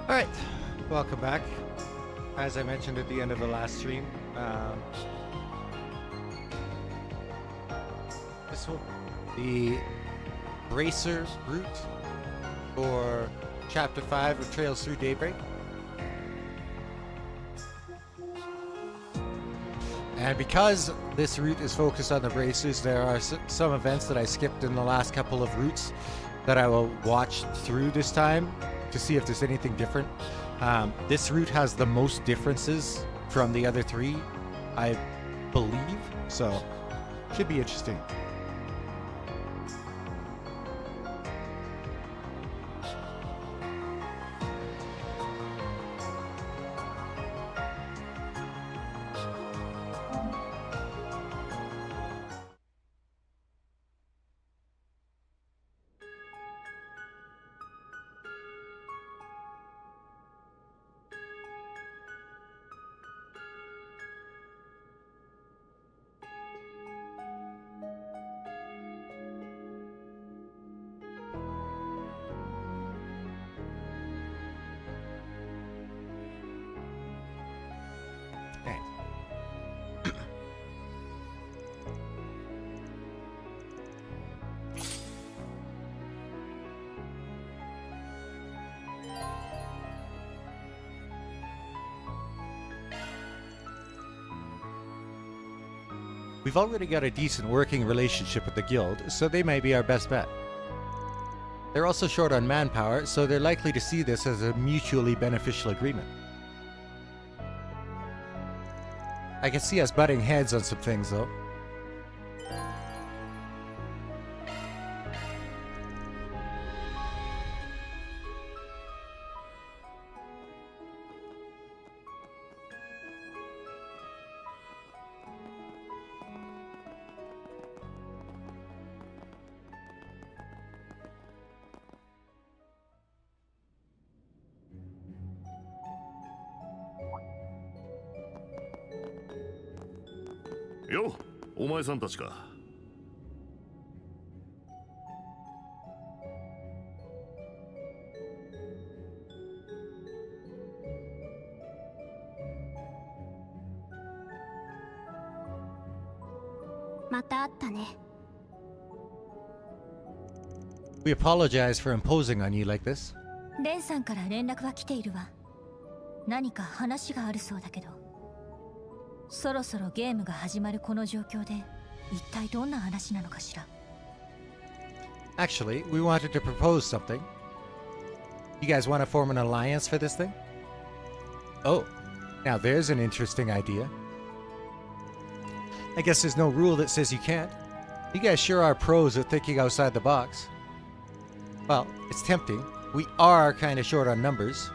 Alright, welcome back. As I mentioned at the end of the last stream, this will be the Bracer route for Chapter 5 of Trails Through Daybreak. And because this route is focused on the Bracers, there are some events that I skipped in the last couple of routes that I will watch through this time to see if there's anything different. This route has the most differences from the other three, I believe, so should be interesting. We've already got a decent working relationship with the guild, so they may be our best bet. They're also short on manpower, so they're likely to see this as a mutually beneficial agreement. I can see us butting heads on some things, though.よ、お前さんたちか。また会ったね。We apologize for imposing on you like this. レンさんから連絡は来ているわ。何か話があるそうだけど。そろそろゲームが始まるこの状況で、一体どんな話なのかしら。Actually, we wanted to propose something. You guys want to form an alliance for this thing? Oh, now there's an interesting idea. I guess there's no rule that says you can't. You guys sure are pros at thinking outside the box. Well, it's tempting. We are kind of short on numbers.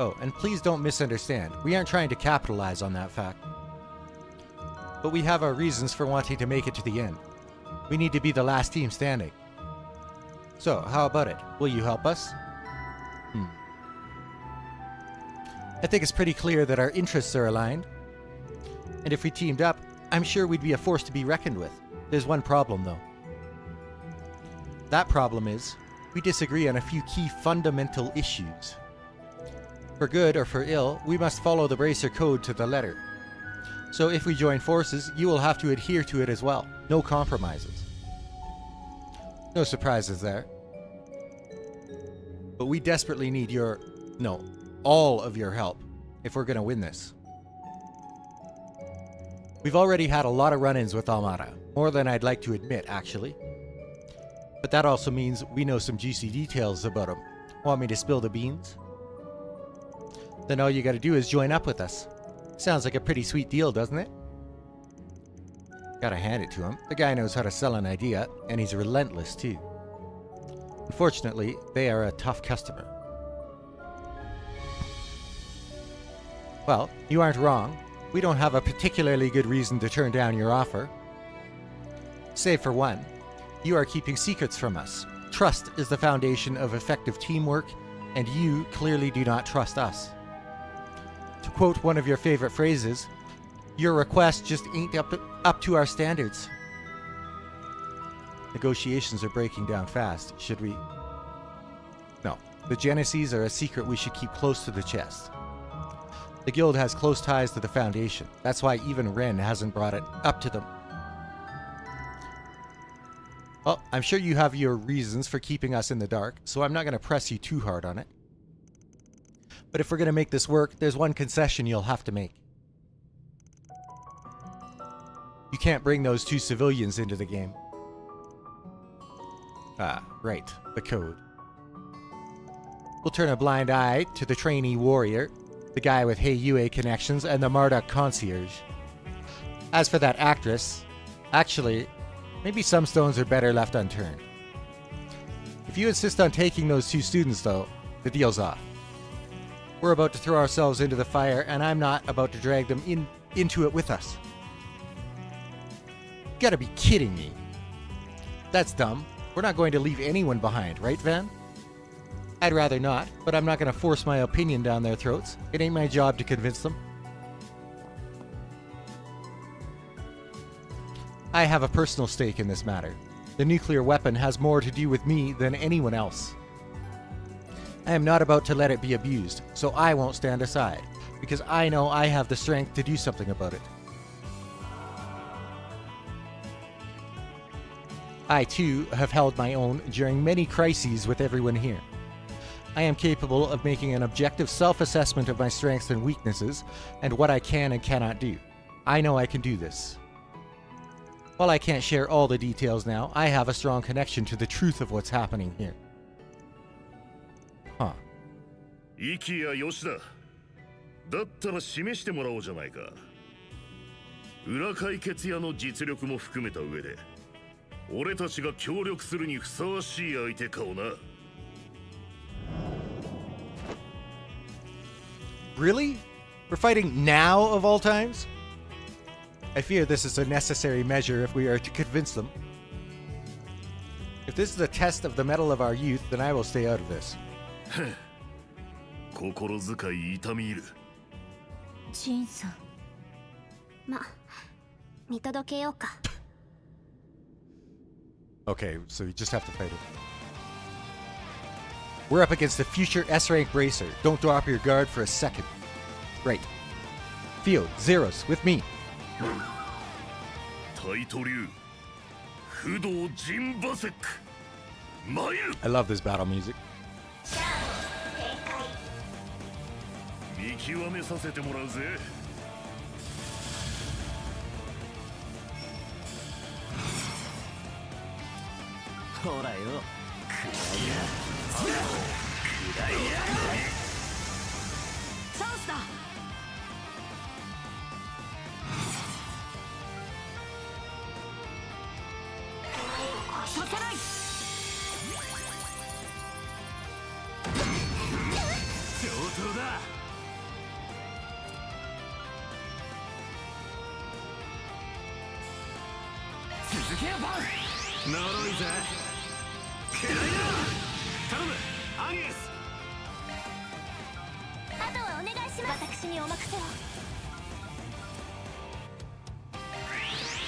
Oh, and please don't misunderstand. We aren't trying to capitalize on that fact. But we have our reasons for wanting to make it to the end. We need to be the last team standing. So, how about it? Will you help us? I think it's pretty clear that our interests are aligned. And if we teamed up, I'm sure we'd be a force to be reckoned with. There's one problem, though. That problem is, we disagree on a few key fundamental issues. For good or for ill, we must follow the Bracer code to the letter. So if we join forces, you will have to adhere to it as well. No compromises. No surprises there. But we desperately need all of your help if we're going to win this. We've already had a lot of run-ins with Almada, more than I'd like to admit, actually. But that also means we know some juicy details about him. Want me to spill the beans? Then all you gotta do is join up with us. Sounds like a pretty sweet deal, doesn't it? Gotta hand it to him. The guy knows how to sell an idea, and he's relentless too. Unfortunately, they are a tough customer. Well, you aren't wrong. We don't have a particularly good reason to turn down your offer. Save for one, you are keeping secrets from us. Trust is the foundation of effective teamwork, and you clearly do not trust us. To quote one of your favorite phrases, your request just ain't up to our standards. Negotiations are breaking down fast. Should we? No. The Geneses are a secret we should keep close to the chest. The guild has close ties to the Foundation. That's why even Ren hasn't brought it up to them. Well, I'm sure you have your reasons for keeping us in the dark, so I'm not going to press you too hard on it. But if we're going to make this work, there's one concession you'll have to make. You can't bring those 2 civilians into the game. Ah, right. The code. We'll turn a blind eye to the trainee warrior, the guy with Hey Yue connections, and the Marduk concierge. As for that actress, actually, maybe some stones are better left unturned. If you insist on taking those 2 students, though, the deal's off. We're about to throw ourselves into the fire, and I'm not about to drag them into it with us. You gotta be kidding me. That's dumb. We're not going to leave anyone behind, right, Van? I'd rather not, but I'm not going to force my opinion down their throats. It ain't my job to convince them. I have a personal stake in this matter. The nuclear weapon has more to do with me than anyone else. I am not about to let it be abused, so I won't stand aside, because I know I have the strength to do something about it. I, too, have held my own during many crises with everyone here. I am capable of making an objective self-assessment of my strengths and weaknesses, and what I can and cannot do. I know I can do this. While I can't share all the details now, I have a strong connection to the truth of what's happening here. Huh. 意気やよしだ。だったら示してもらおうじゃないか。裏解決屋の実力も含めた上で、俺たちが協力するにふさわしい相手かをな。Really? We're fighting now of all times? I fear this is a necessary measure if we are to convince them. If this is a test of the mettle of our youth, then I will stay out of this. 心遣い痛み入る。ジンさん。ま、見届けようか。Okay, so you just have to fight it. We're up against the future S-rank bracer. Don't drop your guard for a second. Right. Field, Zeros, with me. タイト流不動ジンバセック参る。 I love this battle music. 見極めさせてもらうぜ。ほらよ、くらいやチャンスだ。させない。上等だ。続けよバン。呪いぜ。くらいや。頼むアニエス。あとはお願いします。私にお任せを。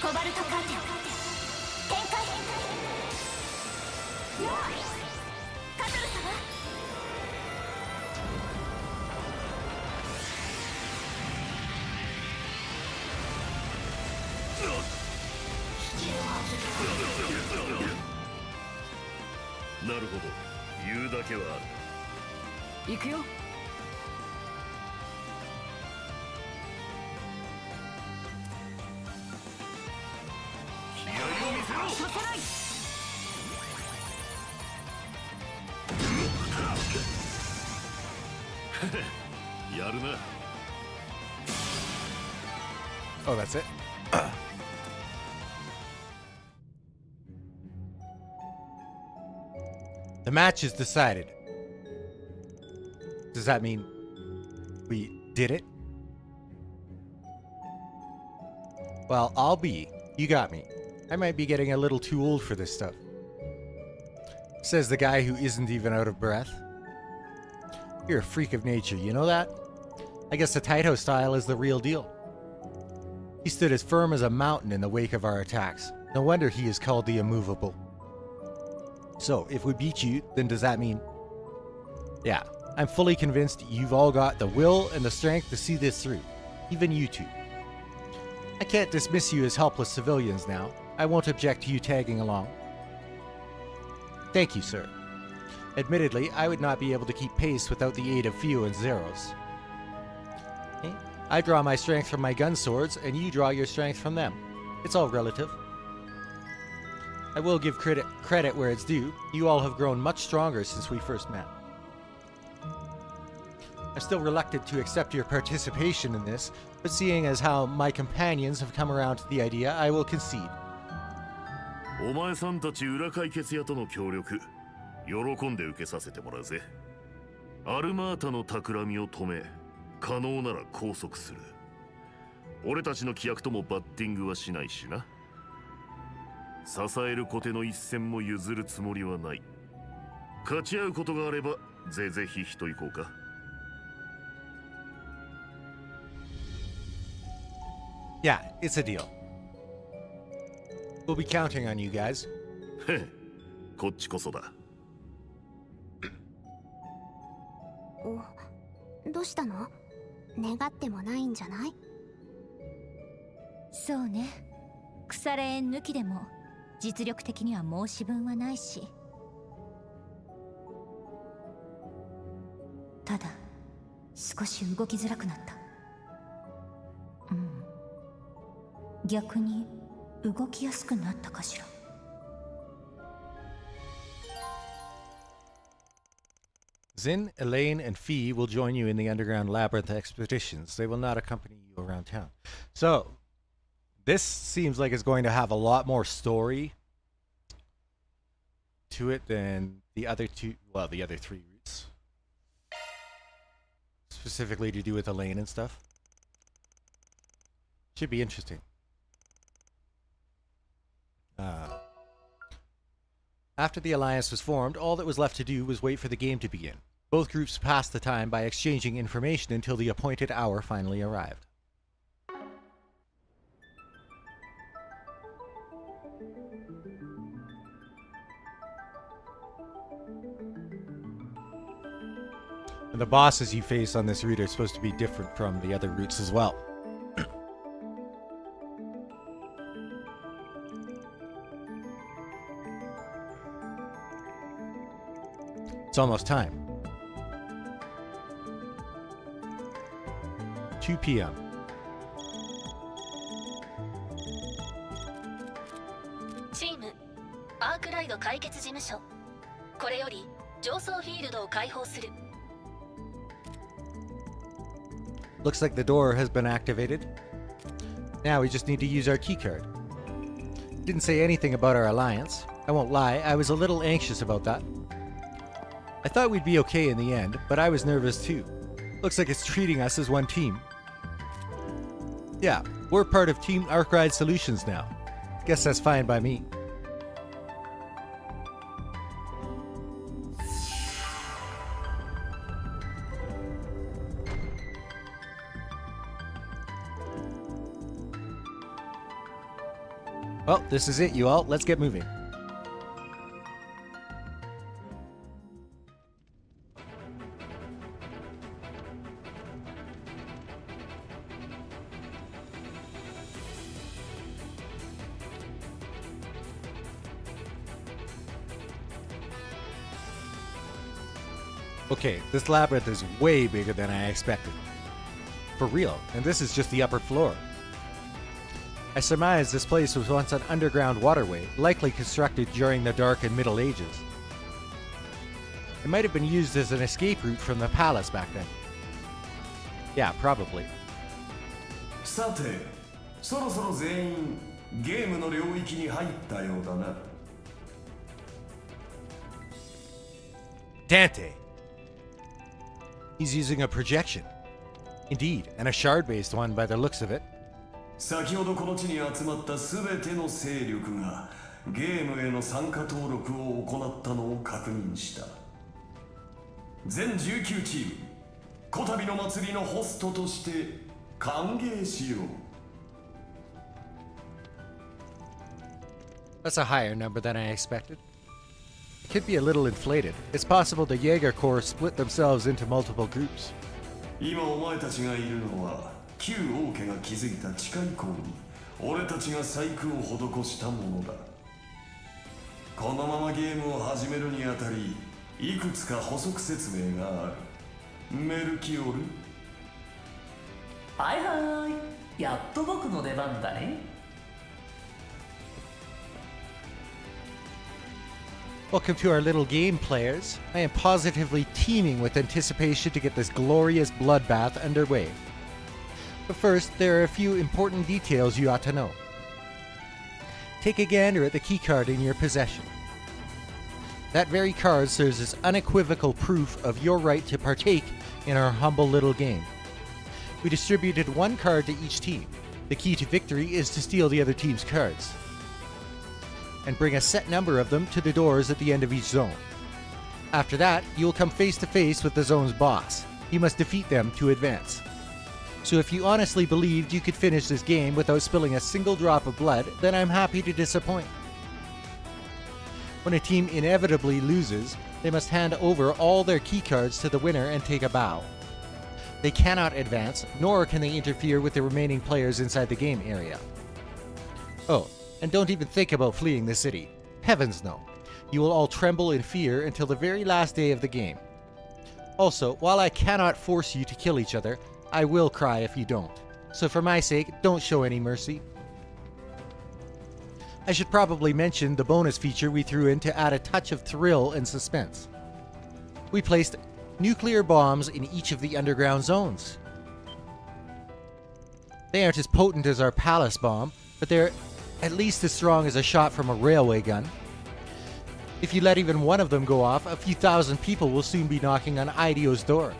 コバルトカーテン展開。カトル様。なるほど、言うだけはある。行くよ。気合を見せろ。させない。やるな。Oh, that's it? The match is decided. Does that mean we did it? Well, I'll be. You got me. I might be getting a little too old for this stuff. Says the guy who isn't even out of breath. You're a freak of nature, you know that? I guess the Taito style is the real deal. He stood as firm as a mountain in the wake of our attacks. No wonder he is called the immovable. So, if we beat you, then does that mean... Yeah, I'm fully convinced you've all got the will and the strength to see this through. Even you two. I can't dismiss you as helpless civilians now. I won't object to you tagging along. Thank you, sir. Admittedly, I would not be able to keep pace without the aid of Fio and Zeros. Okay? I draw my strength from my gun swords, and you draw your strength from them. It's all relative. I will give credit where it's due. You all have grown much stronger since we first met. I'm still reluctant to accept your participation in this, but seeing as how my companions have come around to the idea, I will concede. お前さんたち裏解決屋との協力喜んで受けさせてもらうぜ。アルマータの企みを止め可能なら拘束する。俺たちの規約ともバッティングはしないしな。支える小手の一戦も譲るつもりはない。勝ち合うことがあればぜぜひひと行こうか。Yeah, it's a deal. We'll be counting on you guys. へへ、こっちこそだ。どうしたの？願ってもないんじゃない？そうね。腐れ縁抜きでも実力的には申し分はないし。ただ少し動きづらくなった。うん。逆に動きやすくなったかしら。Zin, Elaine, and Fee will join you in the underground labyrinth expeditions. They will not accompany you around town. So, this seems like it's going to have a lot more story to it than the other two, well, the other three routes. Specifically to do with Elaine and stuff. Should be interesting. After the alliance was formed, all that was left to do was wait for the game to begin. Both groups passed the time by exchanging information until the appointed hour finally arrived. And the bosses you face on this route are supposed to be different from the other routes as well. It's almost time. 2 p.m. チームアークライド解決事務所。これより上層フィールドを開放する。Looks like the door has been activated. Now we just need to use our keycard. Didn't say anything about our alliance. I won't lie, I was a little anxious about that. I thought we'd be okay in the end, but I was nervous too. Looks like it's treating us as one team. Yeah, we're part of Team Arkride Solutions now. Guess that's fine by me. Well, this is it, you all. Let's get moving. Okay, this labyrinth is way bigger than I expected. For real, and this is just the upper floor. I surmise this place was once an underground waterway, likely constructed during the Dark and Middle Ages. It might have been used as an escape route from the palace back then. Yeah, probably. さて、そろそろ全員ゲームの領域に入ったようだな。Dante! He's using a projection. Indeed, and a shard-based one by the looks of it. 先ほどこの地に集まったすべての勢力がゲームへの参加登録を行ったのを確認した。全19チーム、こたびの祭りのホストとして歓迎しよう。That's a higher number than I expected. could be a little inflated. It's possible the Jaeger Corps split themselves into multiple groups. 今お前たちがいるのは旧王家が築いた地下遺構に俺たちが細工を施したものだ。このままゲームを始めるにあたりいくつか補足説明がある。メルキオル。はいはい、やっと僕の出番だね。Welcome to our little game, players. I am positively teeming with anticipation to get this glorious bloodbath underway. But first, there are a few important details you ought to know. Take a gander at the keycard in your possession. That very card serves as unequivocal proof of your right to partake in our humble little game. We distributed one card to each team. The key to victory is to steal the other team's cards and bring a set number of them to the doors at the end of each zone. After that, you will come face to face with the zone's boss. You must defeat them to advance. So if you honestly believed you could finish this game without spilling a single drop of blood, then I'm happy to disappoint. When a team inevitably loses, they must hand over all their keycards to the winner and take a bow. They cannot advance, nor can they interfere with the remaining players inside the game area. Oh, and don't even think about fleeing the city. Heavens no. You will all tremble in fear until the very last day of the game. Also, while I cannot force you to kill each other, I will cry if you don't. So for my sake, don't show any mercy. I should probably mention the bonus feature we threw in to add a touch of thrill and suspense. We placed nuclear bombs in each of the underground zones. They aren't as potent as our palace bomb, but they're at least as strong as a shot from a railway gun. If you let even one of them go off, a few thousand people will soon be knocking on IDEO's door.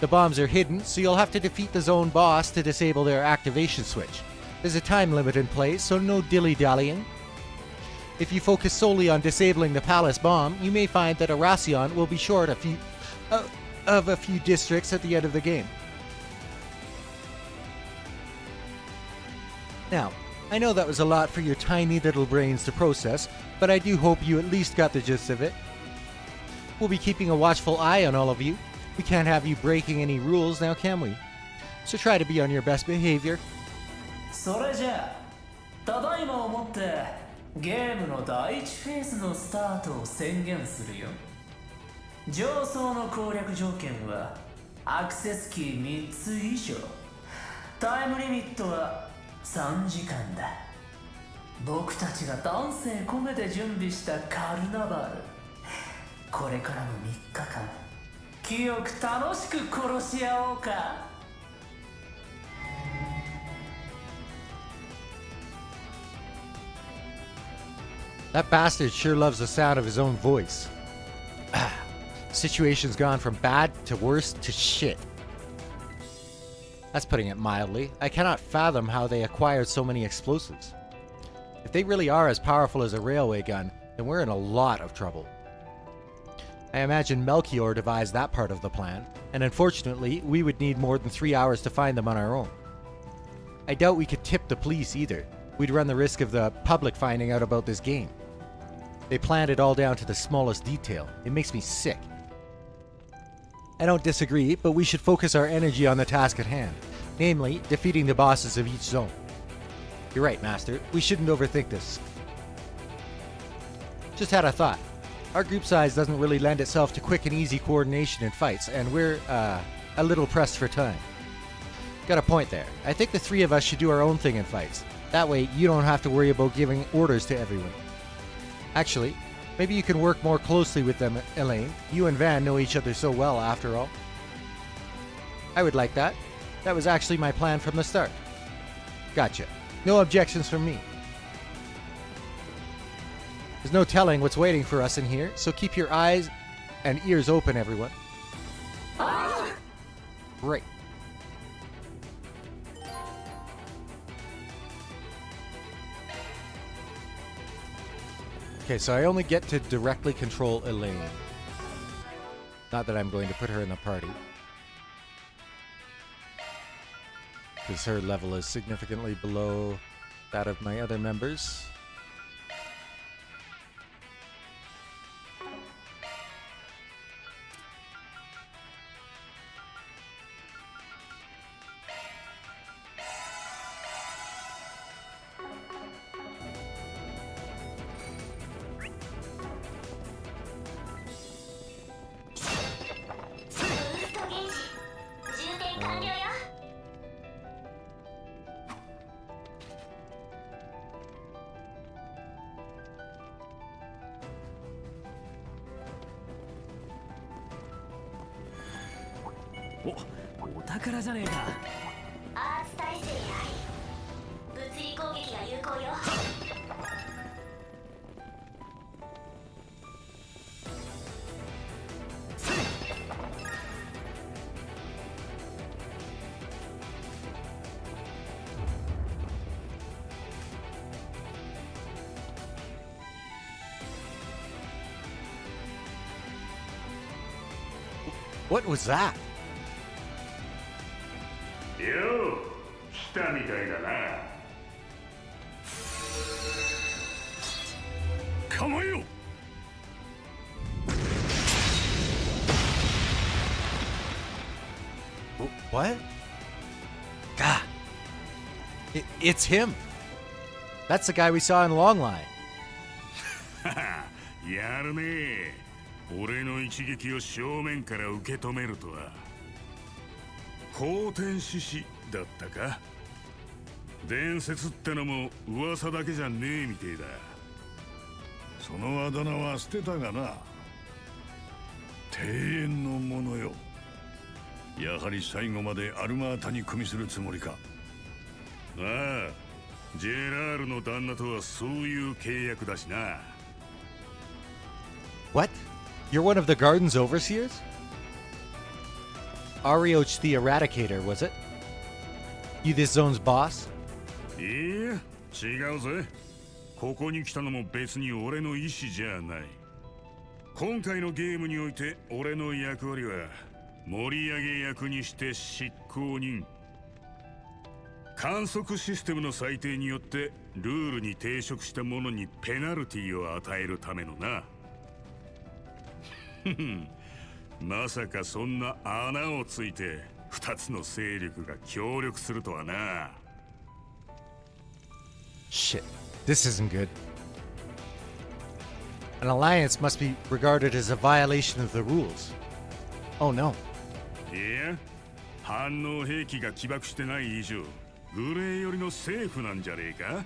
The bombs are hidden, so you'll have to defeat the zone boss to disable their activation switch. There's a time limit in place, so no dilly-dallying. If you focus solely on disabling the palace bomb, you may find that Arasion will be short of a few districts at the end of the game. Now, I know that was a lot for your tiny little brains to process, but I do hope you at least got the gist of it. We'll be keeping a watchful eye on all of you. We can't have you breaking any rules now, can we? So try to be on your best behavior. それじゃあ、ただいまをもってゲームの第一フェーズのスタートを宣言するよ。上層の攻略条件はアクセスキー3つ以上。タイムリミットは3時間だ。僕たちが丹精込めて準備したカルナバル。これからの3日間、清く楽しく殺し合おうか。That bastard sure loves the sound of his own voice. Situation's gone from bad to worse to shit. That's putting it mildly. I cannot fathom how they acquired so many explosives. If they really are as powerful as a railway gun, then we're in a lot of trouble. I imagine Melchior devised that part of the plan, and unfortunately, we would need more than 3 hours to find them on our own. I doubt we could tip the police either. We'd run the risk of the public finding out about this game. They planned it all down to the smallest detail. It makes me sick. I don't disagree, but we should focus our energy on the task at hand, namely, defeating the bosses of each zone. You're right, Master. We shouldn't overthink this. Just had a thought. Our group size doesn't really lend itself to quick and easy coordination in fights, and we're, a little pressed for time. Got a point there. I think the three of us should do our own thing in fights. That way, you don't have to worry about giving orders to everyone. Actually, maybe you can work more closely with them, Elaine. You and Van know each other so well, after all. I would like that. That was actually my plan from the start. Gotcha. No objections from me. There's no telling what's waiting for us in here, so keep your eyes and ears open, everyone. Great. Okay, so I only get to directly control Elaine. Not that I'm going to put her in the party, because her level is significantly below that of my other members. お宝じゃねえか。アーツ耐性や物理攻撃が有効よ。 What was that? よう来たみたいだな。構えよ。 What? God. It's him. That's the guy we saw in Longline. やるねえ。俺の一撃を正面から受け止めるとは。後天獅子だったか。伝説ってのも噂だけじゃねえみてえだ。そのあだ名は捨てたがな。庭園のものよ。やはり最後までアルマータに組みするつもりか。ああ、ジェラールの旦那とはそういう契約だしな。 What? You're one of the garden's overseers? Arioch the Eradicator, was it? You this zone's boss? いや、違うぜ。ここに来たのも別に俺の意思じゃない。今回のゲームにおいて俺の役割は盛り上げ役にして執行人。観測システムの裁定によってルールに抵触した者にペナルティを与えるためのな。まさかそんな穴をついて二つの勢力が協力するとはな。 Shit, this isn't good. An alliance must be regarded as a violation of the rules. Oh no. いや、反応兵器が起爆してない以上グレー寄りのセーフなんじゃねえか。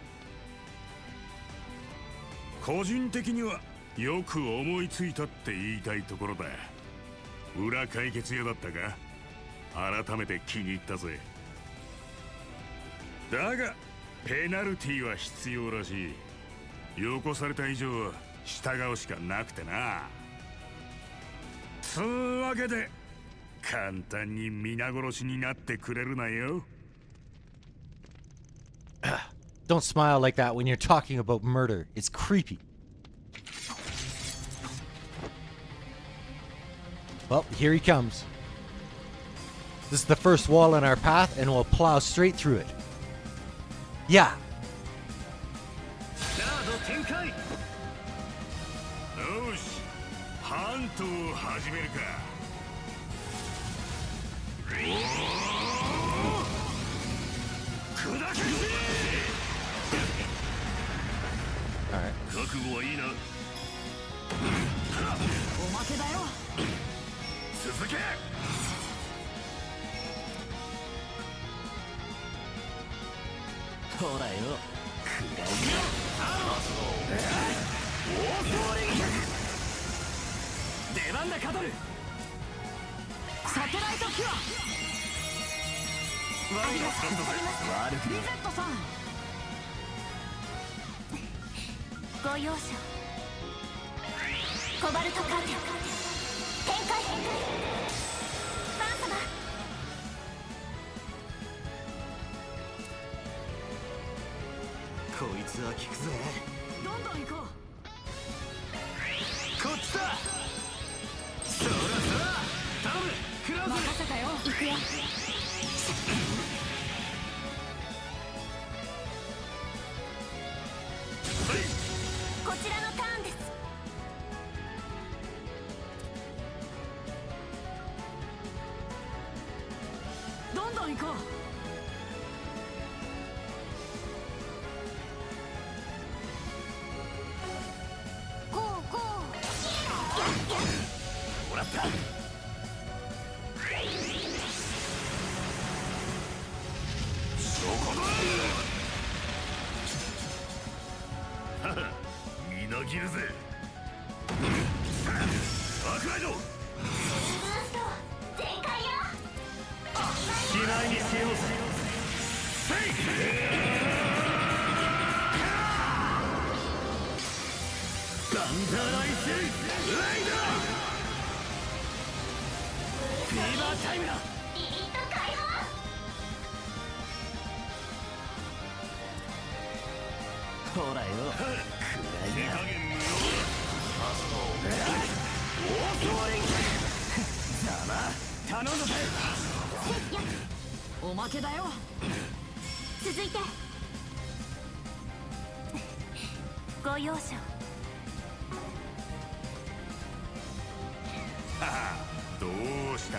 個人的にはよく思いついたって言いたいところだ。裏解決屋だったか。改めて気に入ったぜ。だがペナルティは必要らしい。よこされた以上は従うしかなくてな。つうわけで簡単に皆殺しになってくれるなよ。Don't smile like that when you're talking about murder. It's creepy. Well, here he comes. This is the first wall in our path, and we'll plow straight through it. Yeah. よし、ハントを始めるか。砕けるぜ。 Alright. 覚悟はいいな。おまけだよ。続け。ほらよ、食らうよ。出番だカトル。サテライトキュア。悪くねリゼットさん。ご容赦。コバルトカーテン展開。バン様。こいつは効くぜ。どんどん行こう。こっちだ。そらそら頼む。食らうぜ。任せたよ。行くよ。こちらのターンです。どんどん行こう。ゴーゴー。もらった。そこだ。はは、みなぎるぜ。アクライド。ブースト全開よ。ないにしようぜ。せい。ダンダーライスライダー。フィーバータイムだ。リミット解放。ほらよ、手加減無用だ。頼んだぜ。おまけだよ。続いてご容赦を。どうした。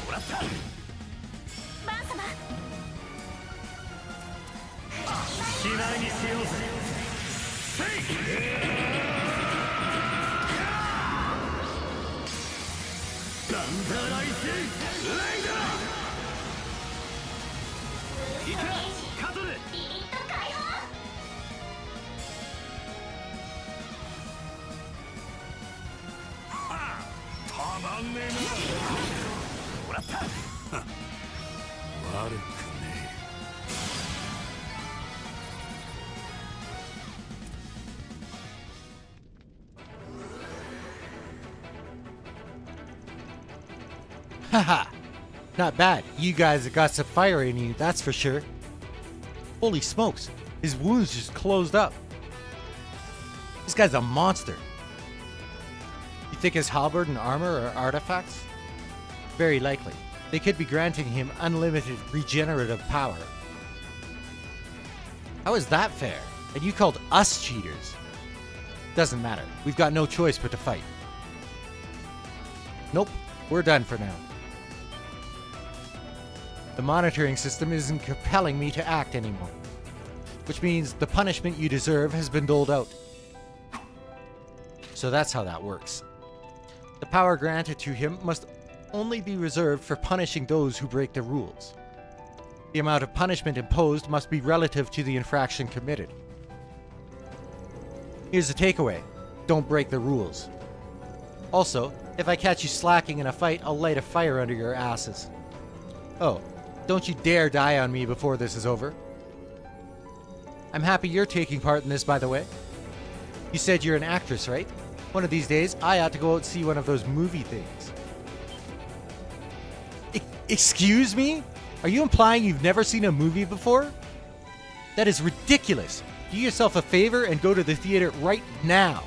もらった。バン様。しないにしようぜ。せい。ダンダーライスライダー。いくらカトル。リミット解放。たまんねえな。もらった。悪くねHaha. Not bad. You guys have got some fire in you, that's for sure. Holy smokes. His wounds just closed up. This guy's a monster. You think his halberd and armor are artifacts? Very likely. They could be granting him unlimited regenerative power. How is that fair? And you called us cheaters? Doesn't matter. We've got no choice but to fight. Nope. We're done for now. The monitoring system isn't compelling me to act anymore. Which means the punishment you deserve has been doled out. So that's how that works. The power granted to him must only be reserved for punishing those who break the rules. The amount of punishment imposed must be relative to the infraction committed. Here's the takeaway. Don't break the rules. Also, if I catch you slacking in a fight, I'll light a fire under your asses. Oh, don't you dare die on me before this is over. I'm happy you're taking part in this, by the way. You said you're an actress, right? One of these days, I ought to go out and see one of those movie things. Excuse me? Are you implying you've never seen a movie before? That is ridiculous. Do yourself a favor and go to the theater right now.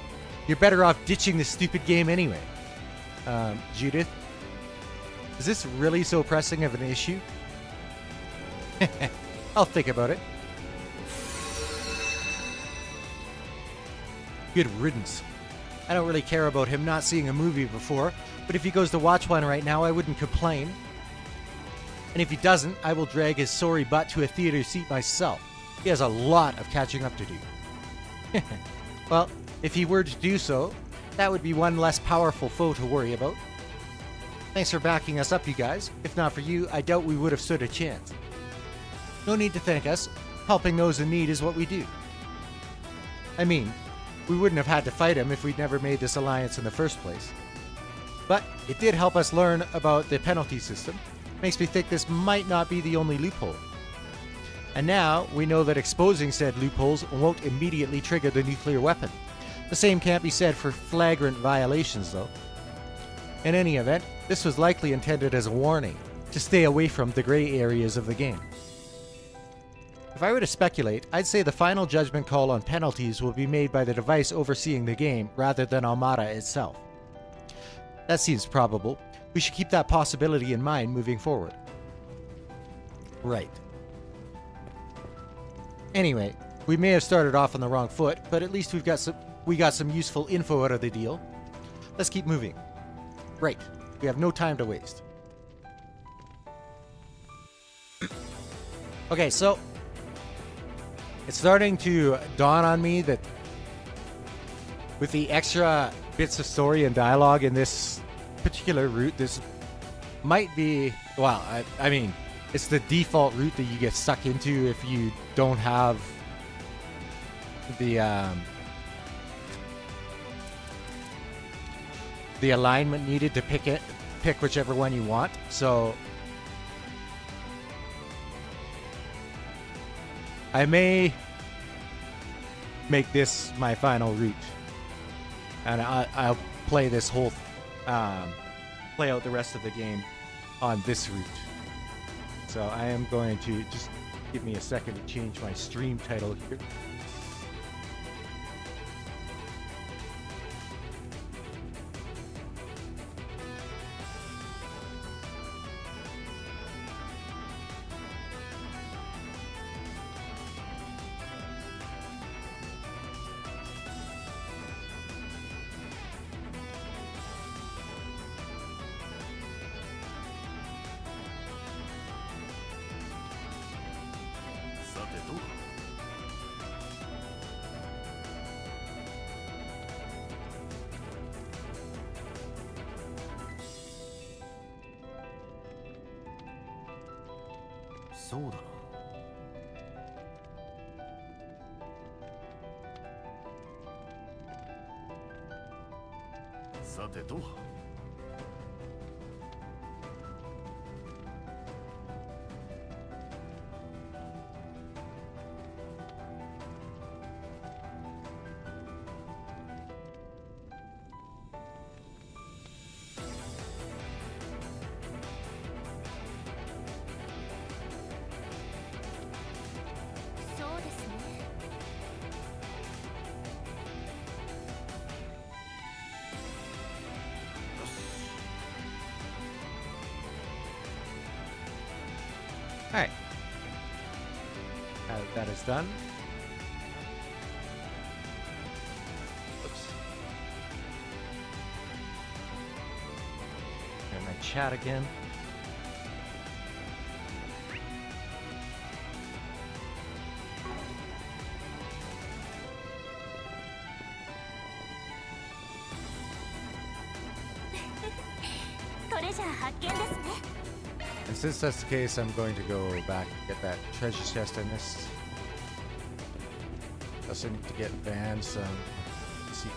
You're better off ditching this stupid game anyway. Judith? Is this really so pressing of an issue? I'll think about it. Good riddance. I don't really care about him not seeing a movie before, but if he goes to watch one right now, I wouldn't complain. And if he doesn't, I will drag his sorry butt to a theater seat myself. He has a lot of catching up to do. Well, if he were to do so, that would be one less powerful foe to worry about. Thanks for backing us up, you guys. If not for you, I doubt we would have stood a chance. No need to thank us. Helping those in need is what we do. I mean, we wouldn't have had to fight him if we'd never made this alliance in the first place. But it did help us learn about the penalty system. Makes me think this might not be the only loophole. And now we know that exposing said loopholes won't immediately trigger the nuclear weapon. The same can't be said for flagrant violations, though. In any event, this was likely intended as a warning to stay away from the gray areas of the game. If I were to speculate, I'd say the final judgment call on penalties will be made by the device overseeing the game rather than Armada itself. That seems probable. We should keep that possibility in mind moving forward. Right. Anyway, we may have started off on the wrong foot, but at least we got some useful info out of the deal. Let's keep moving. Right. We have no time to waste. Okay, so it's starting to dawn on me that with the extra bits of story and dialogue in this particular route, this might be, well, I mean, it's the default route that you get stuck into if you don't have the alignment needed to pick it pick whichever one you want. So I may make this my final route, and I'll play this whole, play out the rest of the game on this route. So I am going to just give me a second to change my stream title here.さてと。そうですね。Alright. That is done. Oops. And my chat again. And since that's the case, I'm going to go back and get that treasure chest I missed. Also need to get Van some CP.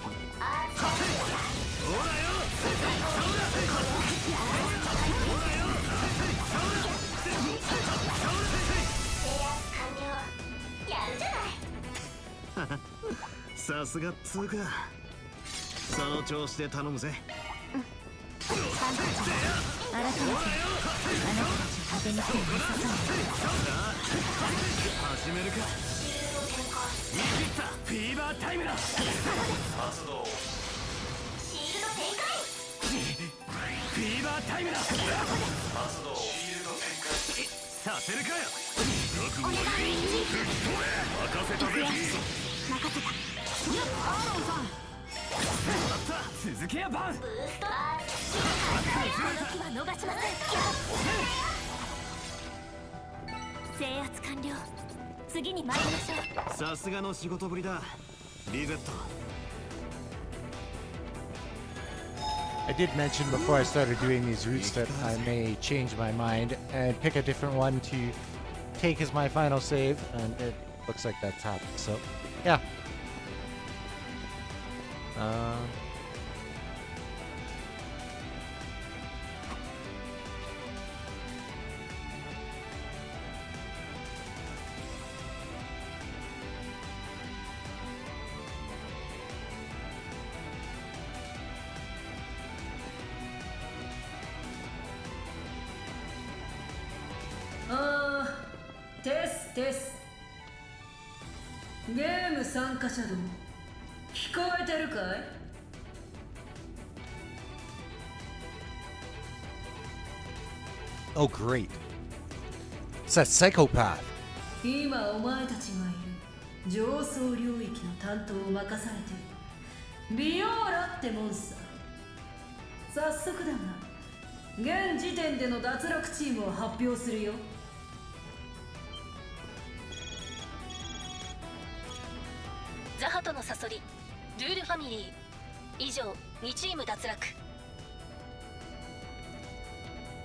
さすがっつうか。その調子で頼むぜ。改めてあなたたち果てに来てなさそうね。始めるか。見切った。フィーバータイムだ。発動。シールド展開。フィーバータイムだ。発動。シールド展開。させるかよ。覚悟はいい。任せたぜ。任せた。アーロンさん。続けやバン。ブースト。この時は逃しません。制圧完了。次に参りましょう。さすがの仕事ぶりだ。リゼット。I did mention before I started doing these routes that I may change my mind and pick a different one to take as my final save, and it looks like that's happened. So, yeah.テスゲーム参加者ども聞こえてるかい？ Oh, great. It's that psychopath. 今お前たちがいる上層領域の担当を任されているビオーラってモンスター。早速だが現時点での脱落チームを発表するよ。ザハトのサソリルールファミリー以上2チーム脱落。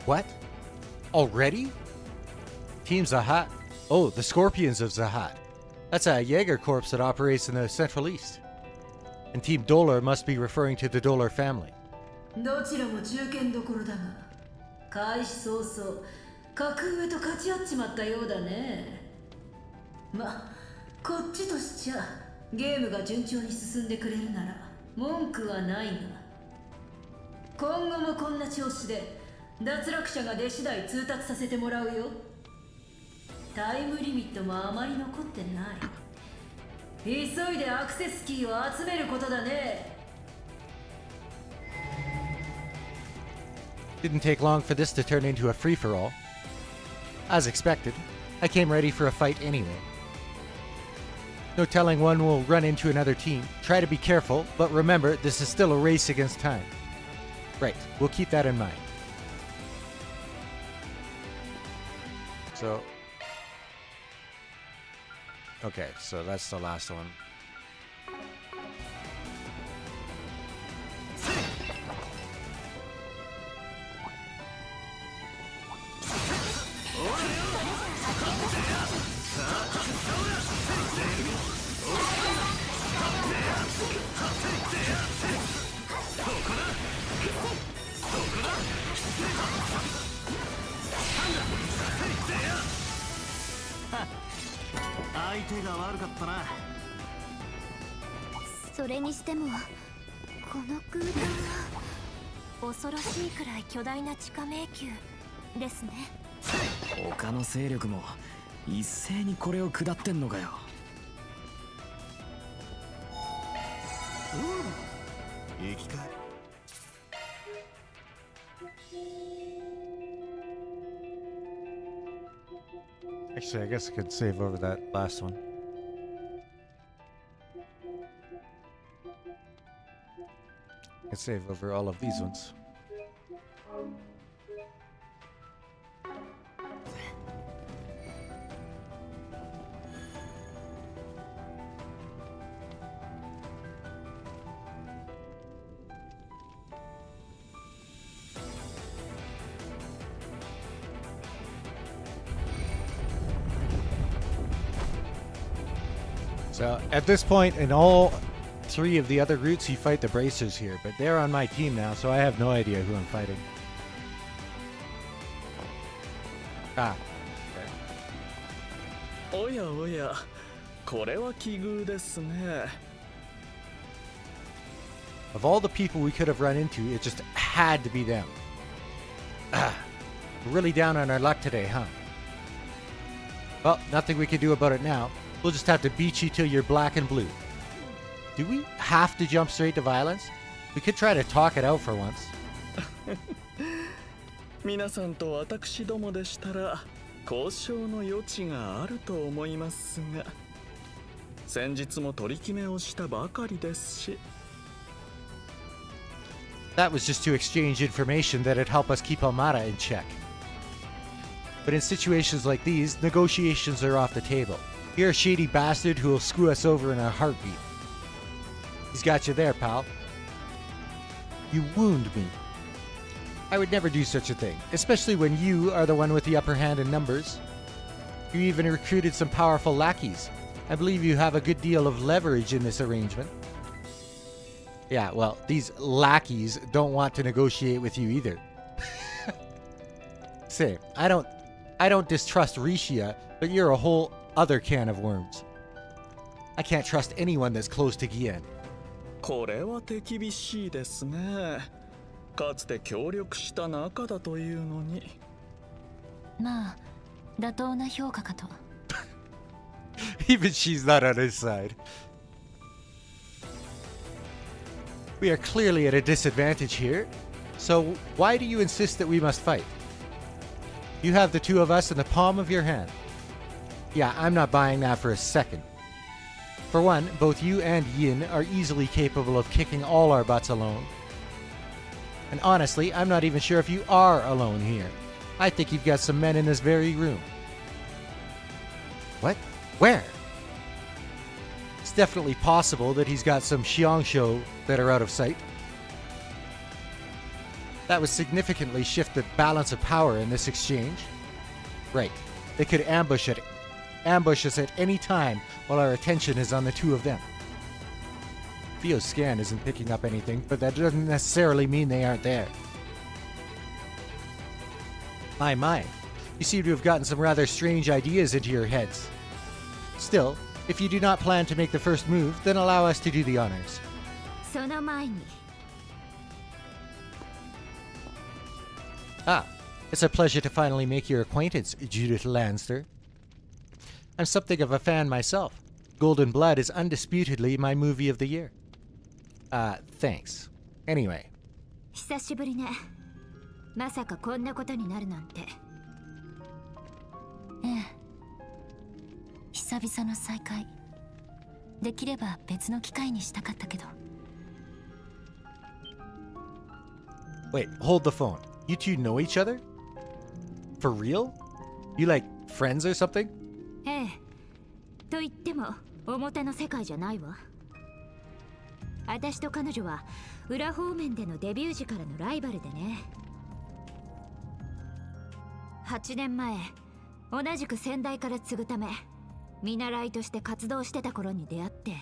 What? Already? Team Zahat? Oh, the Scorpions of Zahat. That's a Jaeger corps that operates in the Central East. And Team Dolar must be referring to the Dolar family. どちらも中堅どころだが、開始早々格上と勝ち合っちまったようだね。ま、こっちとしちゃゲームが順調に進んでくれるなら文句はないが、今後もこんな調子で脱落者が出次第通達させてもらうよ。タイムリミットもあまり残ってない。急いでアクセスキーを集めることだね。Didn't take long for this to turn into a free-for-all. As expected, I came ready for a fight anyway. No telling one will run into another team. Try to be careful, but remember, this is still a race against time. Right, we'll keep that in mind. So... Okay, so that's the last one. Huh. それにしてもこの空間は恐ろしいくらい巨大な地下迷宮ですね。他の勢力も一斉にこれを下ってんのかよ。生きか。Actually, I guess I could save over that last one. I could save over all of these ones. So at this point in all three of the other routes, you fight the bracers here, but they're on my team now, so I have no idea who I'm fighting. Ah. Okay. おやおや、これは奇遇ですね。 Of all the people we could have run into, it just had to be them. Ah, we're really down on our luck today, huh? Well, nothing we can do about it now. We'll just have to beat you till you're black and blue. Do we have to jump straight to violence? We could try to talk it out for once. 皆さんと私どもでしたら交渉の余地があると思いますが、先日も取り決めをしたばかりですし。 That was just to exchange information that'd help us keep Almada in check. But in situations like these, negotiations are off the table. You're a shady bastard who will screw us over in a heartbeat. He's got you there, pal. You wound me. I would never do such a thing, especially when you are the one with the upper hand in numbers. You even recruited some powerful lackeys. I believe you have a good deal of leverage in this arrangement. Yeah, well, these lackeys don't want to negotiate with you either. Say, I don't distrust Rishia, but you're a whole other can of worms. I can't trust anyone that's close to Gian. これは手厳しいですね。かつて協力した仲だというのに。まあ、妥当な評価かと。Even she's not on his side. We are clearly at a disadvantage here, so why do you insist that we must fight? You have the two of us in the palm of your hand. Yeah, I'm not buying that for a second. For one, both you and Yin are easily capable of kicking all our butts alone. And honestly, I'm not even sure if you are alone here. I think you've got some men in this very room. What? Where? It's definitely possible that he's got some Xiangsho that are out of sight. That would significantly shift the balance of power in this exchange. Right. They could ambush us at any time while our attention is on the two of them. Theo's scan isn't picking up anything, but that doesn't necessarily mean they aren't there. My. You seem to have gotten some rather strange ideas into your heads. Still, if you do not plan to make the first move, then allow us to do the honors. その前に Ah, it's a pleasure to finally make your acquaintance, Judith Lanster. I'm something of a fan myself. Golden Blood is undisputedly my movie of the year. Thanks. Anyway. 久しぶりね。まさかこんなことになるなんて。ええ、久々の再会。できれば別の機会にしたかったけど。 Wait, hold the phone. You two know each other? For real? You like friends or something? ええ。と言っても表の世界じゃないわ。私と彼女は裏方面でのデビュー時からのライバルでね。8年前、同じく先代から継ぐため見習いとして活動してた頃に出会って、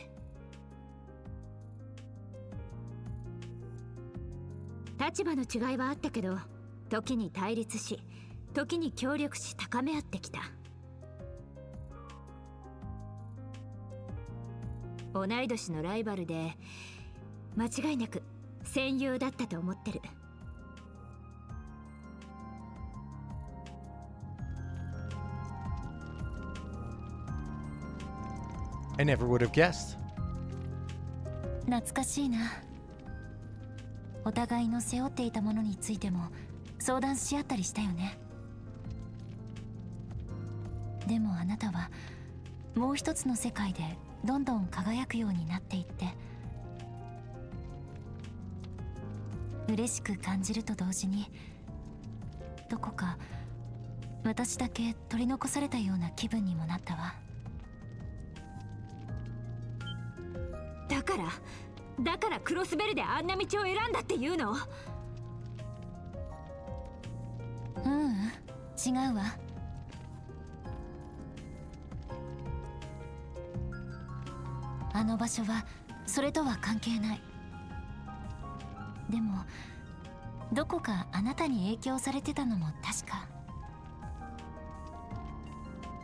立場の違いはあったけど、時に対立し、時に協力し高め合ってきた。同い年のライバルで間違いなく戦友だったと思ってる。I never would have guessed. 懐かしいな。お互いの背負っていたものについても相談し合ったりしたよね。でもあなたはもう一つの世界でどんどん輝くようになっていって、嬉しく感じると同時にどこか私だけ取り残されたような気分にもなったわ。だからクロスベルであんな道を選んだっていうの？違うわ。あの場所はそれとは関係ない。でもどこかあなたに影響されてたのも確か。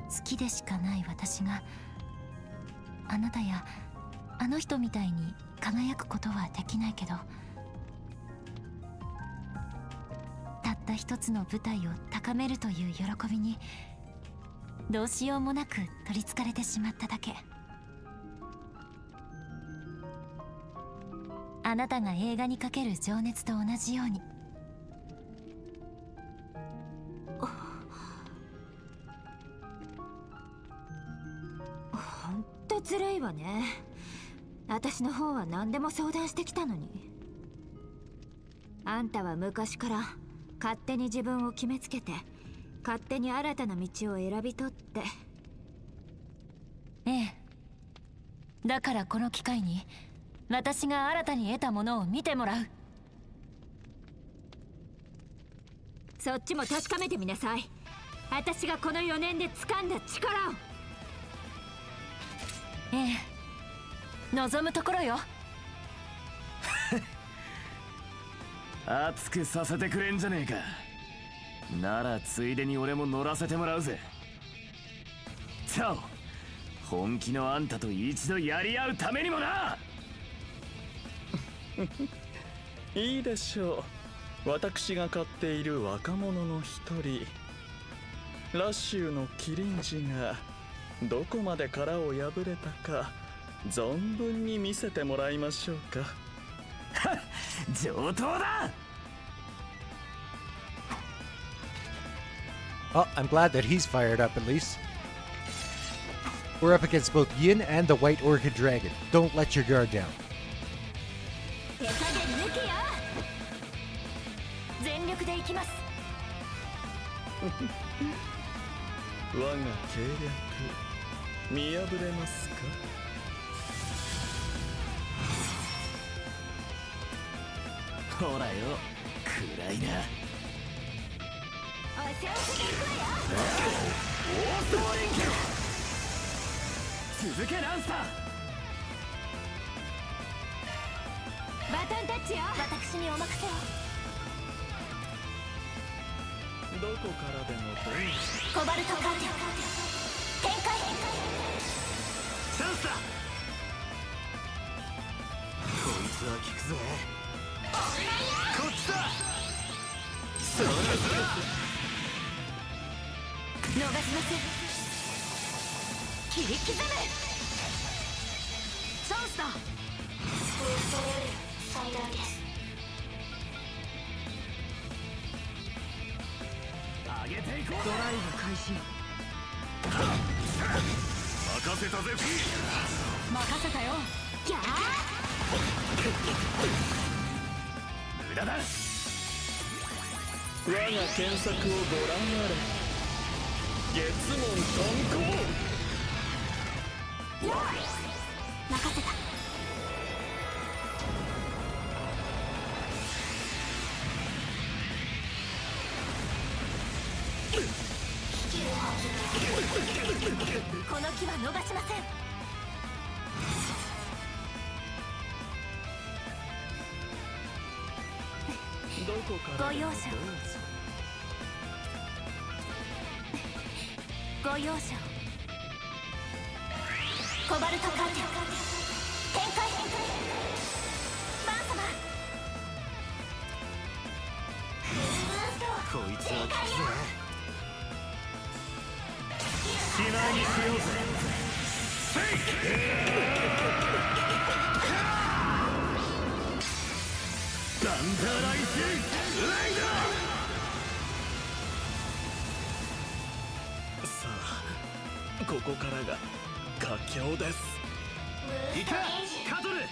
好きでしかない私があなたやあの人みたいに輝くことはできないけど、たった一つの舞台を高めるという喜びにどうしようもなく取りつかれてしまっただけ。あなたが映画にかける情熱と同じように。ほんとずるいわね。私の方は何でも相談してきたのに。あんたは昔から勝手に自分を決めつけて勝手に新たな道を選び取って。ええ、だからこの機会に私が新たに得たものを見てもらう。そっちも確かめてみなさい。私がこの4年で掴んだ力を。ええ、望むところよ。熱くさせてくれんじゃねえか。ならついでに俺も乗らせてもらうぜ。さあ、本気のあんたと一度やり合うためにもな。いいでしょう。私が飼っている若者の一人、ラッシュのキリンジがどこまで殻を破れたか存分に見せてもらいましょうか。上等だ。 Oh, I'm glad that he's fired up at least. We're up against both Yin and the White Orchid Dragon. Don't let your guard down. 手加減抜けや。全力でいきます。我が計略見破れますか。ほらよ、暗いな。お調子でいくわよ。オースト連携。続けランスター。バトンタッチよ。私にお任せを。どこからでもどうぞ。コバルトカーテン展開。チャンスだ。こいつは効くぜ。こっちだ。そらそら。逃しません。切り刻む。チャンスだ。最大です。上げていこう。ドライブ開始。任せたぜフィー。任せたよ。ギャー。無駄だ。我が検索をご覧あれ。月門炭任せた。この木は逃しません。どこからでもどうぞ。ご容赦を。コバルトカーテン展開。バン様。こいつは効くぜ。しまいにしようぜ。セイダンダライスレイダー。さあ、ここからが佳境です。いかカトル。リミ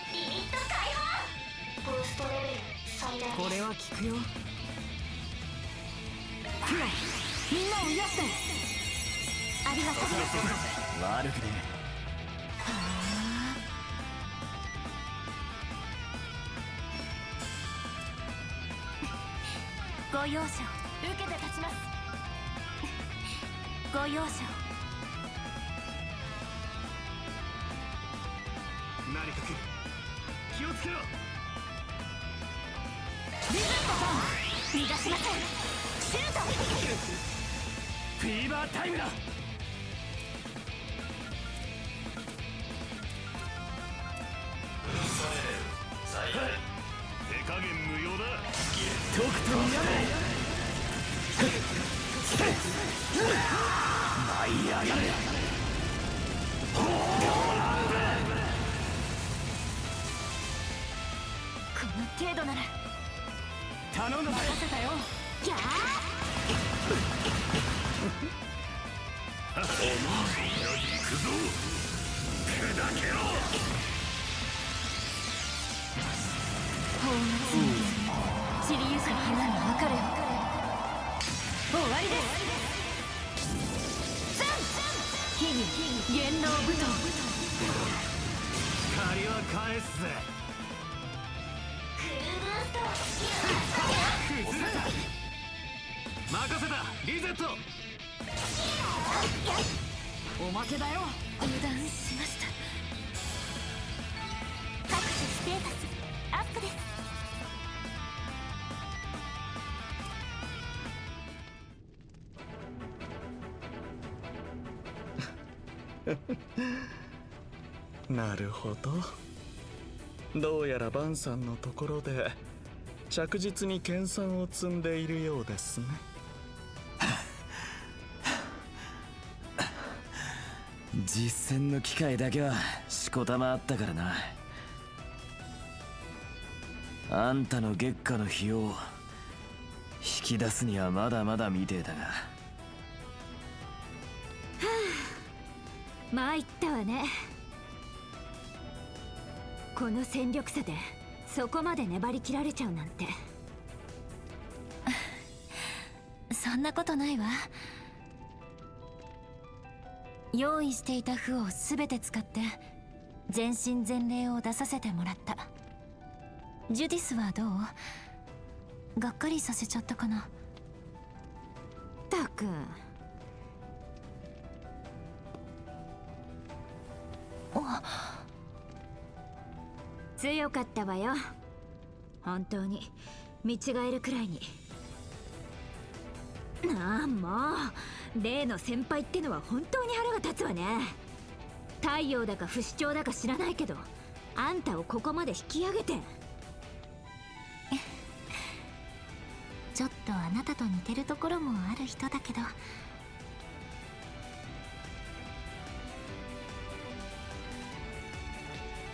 ット解放。ブーストレベル最大です。これは効くよ。クロ、みんなを癒して。ありがとう。悪くね。ご容赦を。受けて立ちます。ご容赦を。何か来る。気をつけろ。リゼットさん逃がしません。シュート。フィーバータイムだ。手加減無用だ。とくと見やれ。舞い上がれ。この程度なら頼んだぜ。任せたよ。ギャー。行くぞ。砕けろ。法が散りゆく花に別れを。終わりです。ザン火に元老武闘。借りは返すぜ。崩れた。任せたリゼット。おまけだよ。油断しました。各種ステータスアップです。なるほど。どうやらバンさんのところで着実に研鑽を積んでいるようですね。実践の機会だけはしこたまあったからな。あんたの月下の費用を引き出すにはまだまだ未定だが。参ったわね。この戦力差でそこまで粘り切られちゃうなんて。そんなことないわ。用意していた符を全て使って全身全霊を出させてもらった。ジュディスはどう？がっかりさせちゃったかな。たく強かったわよ。本当に見違えるくらいに。なあもう、例の先輩ってのは本当に腹が立つわね。太陽だか不死鳥だか知らないけど、あんたをここまで引き上げて。ちょっとあなたと似てるところもある人だけど。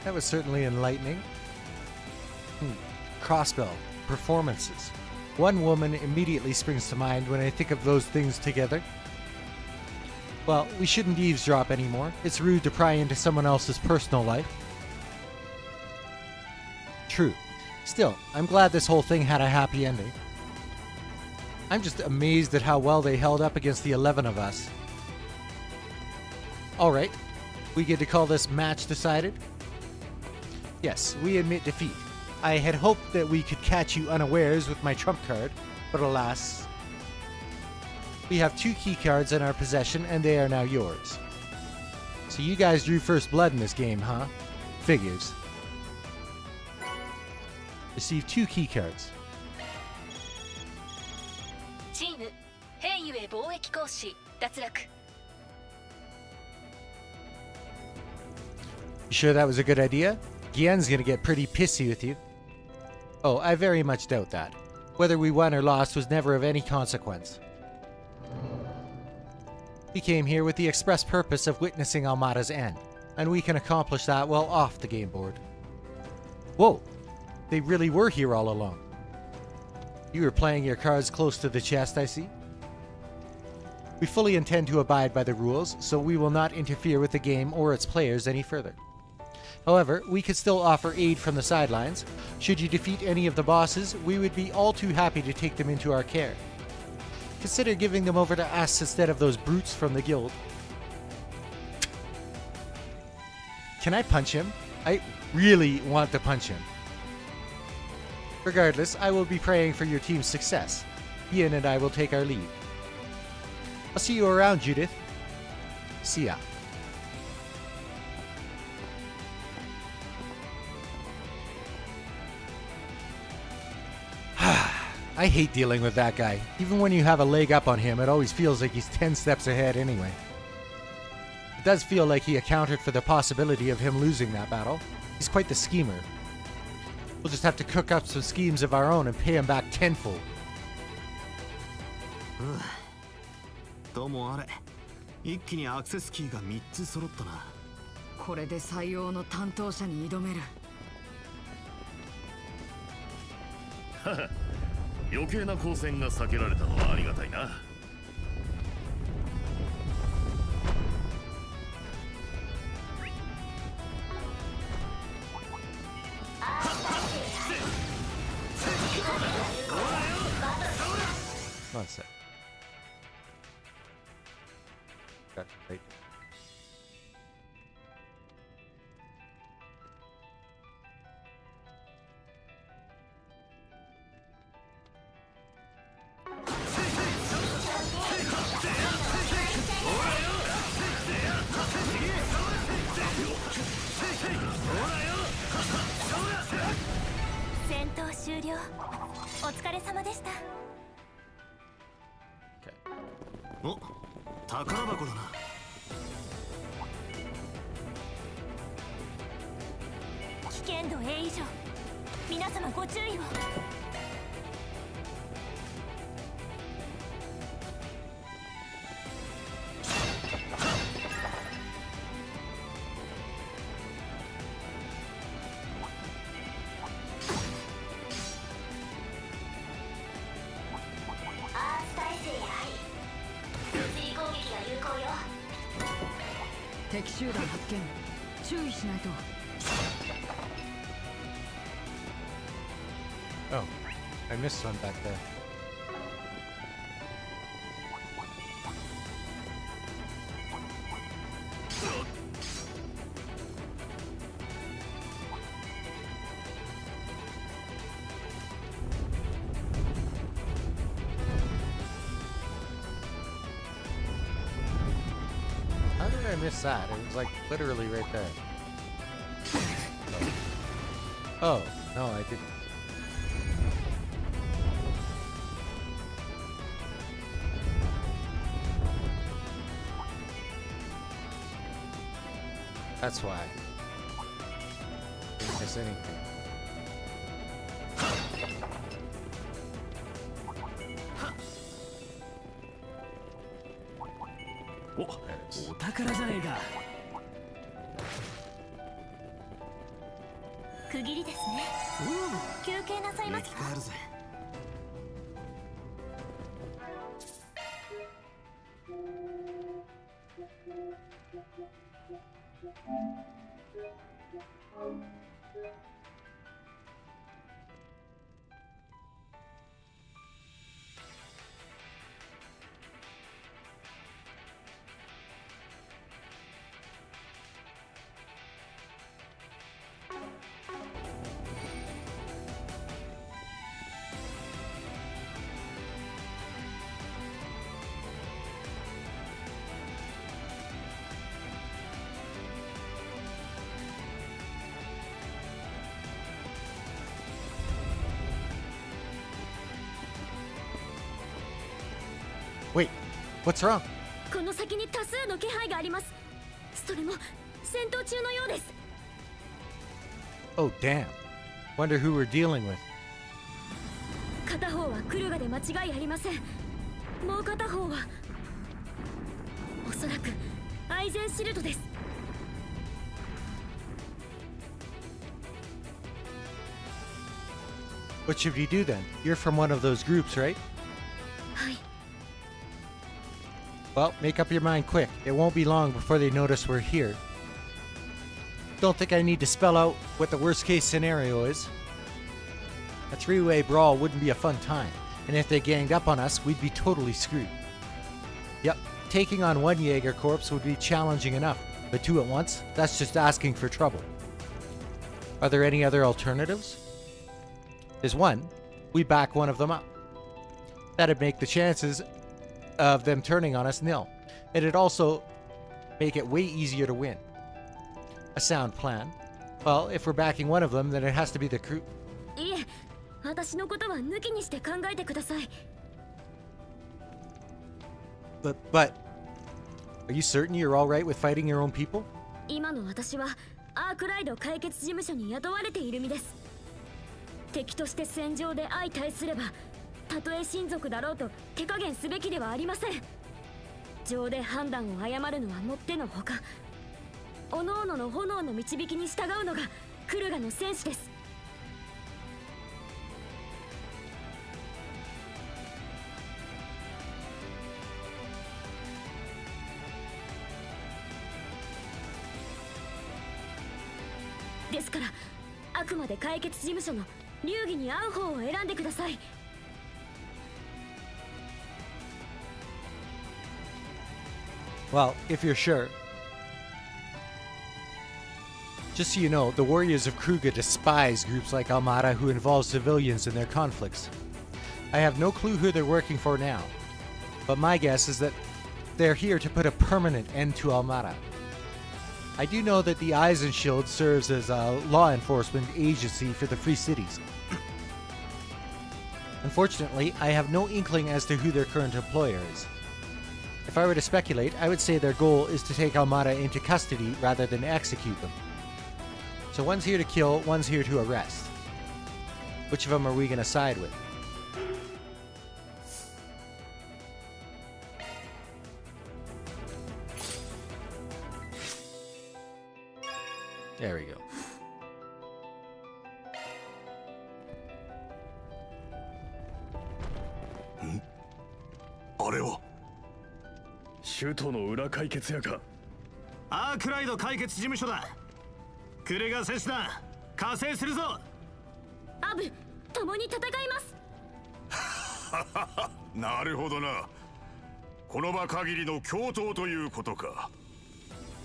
That was certainly enlightening. Crossbow, performances. One woman immediately springs to mind when I think of those things together. Well, we shouldn't eavesdrop anymore. It's rude to pry into someone else's personal life. True. Still, I'm glad this whole thing had a happy ending. I'm just amazed at how well they held up against the 11 of us. Alright, we get to call this match decided? Yes, we admit defeat. I had hoped that we could catch you unawares with my trump card, but alas. We have 2 key cards in our possession and they are now yours. So you guys drew first blood in this game, huh? Figures. Receive 2 key cards. チーム兵ゆえ貿易行使脱落。 You sure that was a good idea? Gien's gonna get pretty pissy with you. Oh, I very much doubt that. Whether we won or lost was never of any consequence. We came here with the express purpose of witnessing Almada's end, and we can accomplish that while off the game board. Whoa! They really were here all along. You were playing your cards close to the chest, I see. We fully intend to abide by the rules, so we will not interfere with the game or its players any further. However, we could still offer aid from the sidelines. Should you defeat any of the bosses, we would be all too happy to take them into our care. Consider giving them over to us instead of those brutes from the guild. Can I punch him? I really want to punch him. Regardless, I will be praying for your team's success. Ian and I will take our leave. I'll see you around, Judith. See ya. I hate dealing with that guy. Even when you have a leg up on him, it always feels like he's 10 steps ahead anyway. It does feel like he accounted for the possibility of him losing that battle. He's quite the schemer. We'll just have to cook up some schemes of our own and pay him back tenfold. ともあれ、一気にアクセスキーが3つ揃ったな。これで採用の担当者に挑める。余計な光線が避けられたのはありがたいな。One sec. Got right. Okay. お、宝箱だな。危険度 A 以上。皆様ご注意を。敵集団発見。注意しないと。Oh, I missed one back there. How did I miss that? It was like literally right there. Oh, no, I didn't. That's why. Didn't miss anything.お宝じゃねえか。区切りですね。休憩なさいますか？帰るぜ。Wait, what's wrong? この先に多数の気配があります。それも戦闘中のようです。Oh, damn. Wonder who we're dealing with. 片方はクルガで間違いありません。もう片方はおそらくアイゼンシルドです。What should we do then? You're from one of those groups, right? はい。Well, make up your mind quick. It won't be long before they notice we're here. Don't think I need to spell out what the worst case scenario is. A three-way brawl wouldn't be a fun time, and if they ganged up on us, we'd be totally screwed. Yep, taking on one Jaeger corpse would be challenging enough, but two at once, that's just asking for trouble. Are there any other alternatives? There's one. We back one of them up. That'd make the chances of them turning on us nil. It'd also make it way easier to win. A sound plan. Well, if we're backing one of them, then it has to be the crew. いえ、私のことは抜きにして考えてください。But, are you certain you're all right with fighting your own people? 今の私はアークライド解決事務所に雇われている身です。敵として戦場で相対すれば、たとえ親族だろうと手加減すべきではありません。情で判断を誤るのはもってのほか、各々の炎の導きに従うのがクルガの戦士です。ですから、あくまで解決事務所の流儀に合う方を選んでください。Well, if you're sure. Just so you know, the warriors of Kruga despise groups like Almada who involve civilians in their conflicts. I have no clue who they're working for now, but my guess is that they're here to put a permanent end to Almada. I do know that the Eisenschild serves as a law enforcement agency for the Free Cities. Unfortunately, I have no inkling as to who their current employer is. If I were to speculate, I would say their goal is to take Almada into custody rather than execute them. So one's here to kill, one's here to arrest. Which of them are we going to side with? There we go. あれは首都の裏解決屋か。アークライド解決事務所だ。クレガ戦士だ。加勢するぞ。アブ、共に戦います。なるほどな。この場限りの共闘ということか。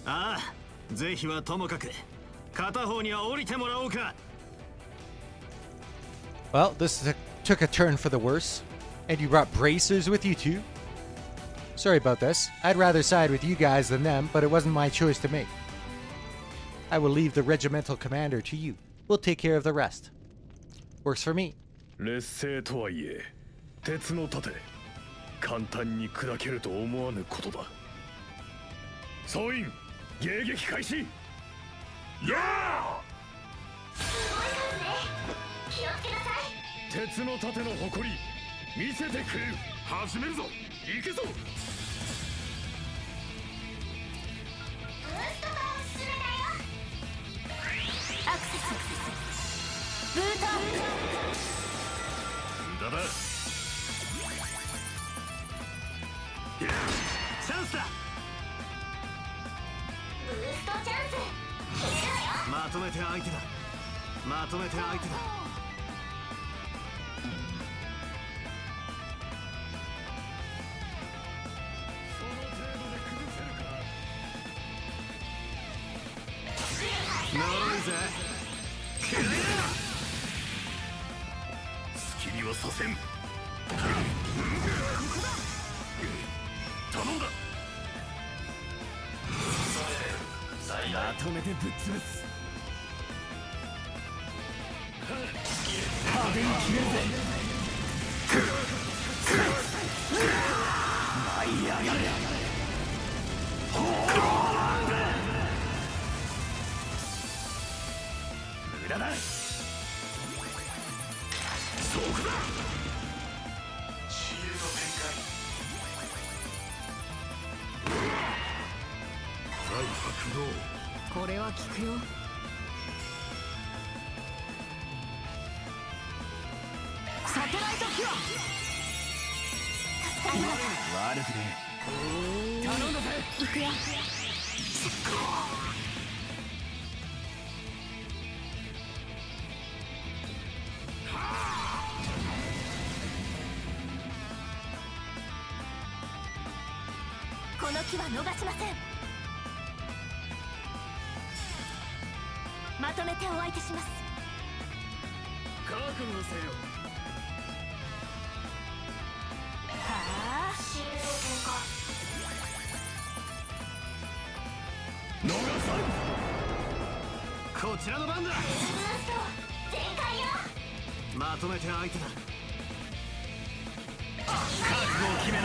ああ、是非はともかく片方には降りてもらおうか。Well, took a turn for the worse. And you brought bracers with you too? Sorry about this. I'd rather side with you guys than them, but it wasn't my choice to make. I will leave the regimental commander to you. We'll take care of the rest. Works for me. 劣勢とはいえ、鉄の盾、簡単に砕けると思わぬことだ。総員、迎撃開始。気をつけなさい。鉄の盾の誇り見せてくれる。始めるぞ。行くぞ。ブーストがおすすめだよ。アクセスブート無駄だ。チャンスだ。ブーストチャンス。入れるわよ。まとめて相手だ。まとめて相手だ。その程度で崩せるか。呪いぜ。くらえな。隙にはさせん。頼んだ。まとめてぶっ潰す。派手に決めるぜ。舞い上がれ。無駄だ。そこだ。シールド展開。大白道。これは効くよ。サテライトキュア。悪くね頼んだぜ。行くよ。この木は逃しません。まとめてお相手します。覚悟せよ。はあ、シールド点火。逃さん。こちらの番だ。ブースト全開よ。まとめて相手だ。覚悟を決めな。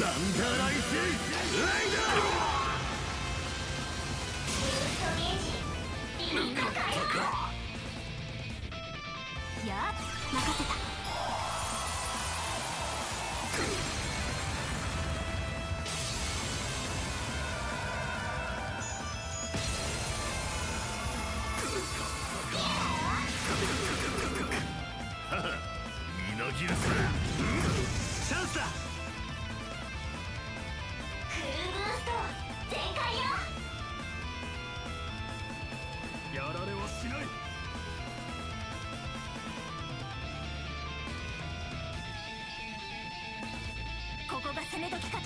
バンダーライスライダー。ブーストゲージリミッター解放。や任せた。みなぎるぜ。チャンスだ。フルブースト全開よ。やられはしない。ここが攻め時かと。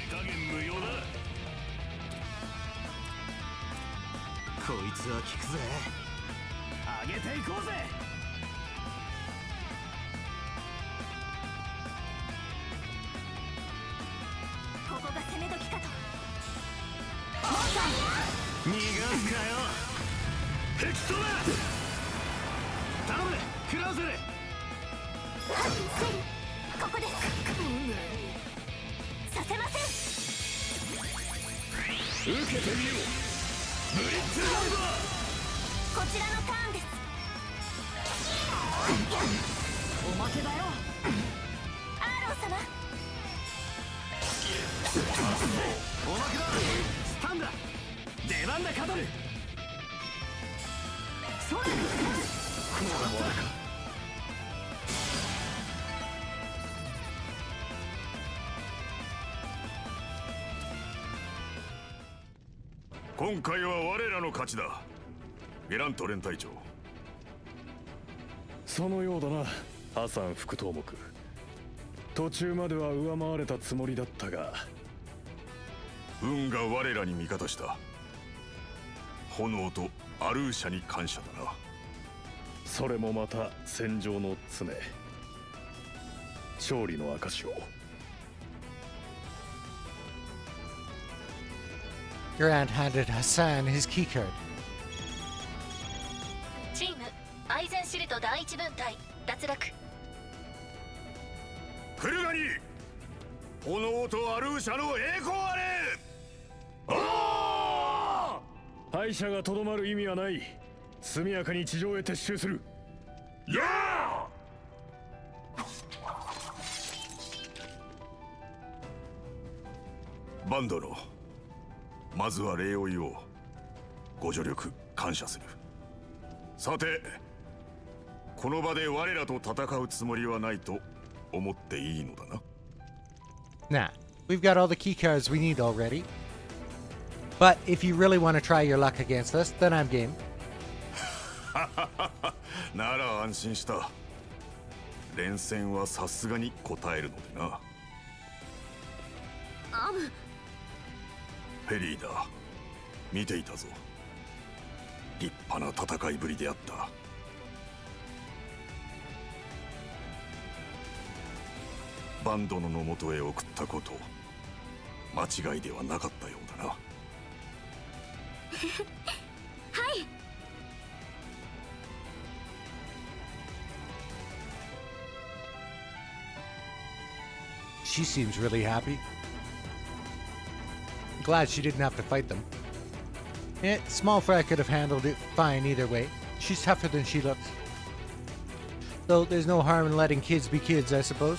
手加減無用だ。こいつは効くぜ。上げていこうぜ。ここが攻め時かと。逃がすかよ。ヘキソだ。頼むクラウゼル。ここです。させません。受けてみよう。ブリッツライバこちらのターンです。おまけだよ。アーロン様。おまけだ。スタンだ。出番だカトル。それ。今回は我らの勝ちだ。ゲラント連隊長。そのようだな、ハサン副頭目。途中までは上回れたつもりだったが、運が我らに味方した。炎とアルーシャに感謝だな。それもまた戦場の常。勝利の証を。Your aunt handed Hassan his keycard. ド第一分隊脱落。クルガニ、炎とアルーシャの栄光あれ。敗者がとどまる意味はない。速やかに地上へ撤収する。やあ。バンドの、まずは礼を言おう。ご助力感謝する。さて、この場で我らと戦うつもりはないと思っていいのだな。Nah, we've got all the key cards we need already. But if you really want to try your luck against us, then I'm game. なら安心した。連戦はさすがに答えるのでな。アブ。フェリーだ。見ていたぞ。立派な戦いぶりであった。バンドノの元へ送ったこと、間違いではなかったようだな。はい。She seems really happy. Glad she didn't have to fight them. Small fry could have handled it fine either way. She's tougher than she looks. Though there's no harm in letting kids be kids, I suppose.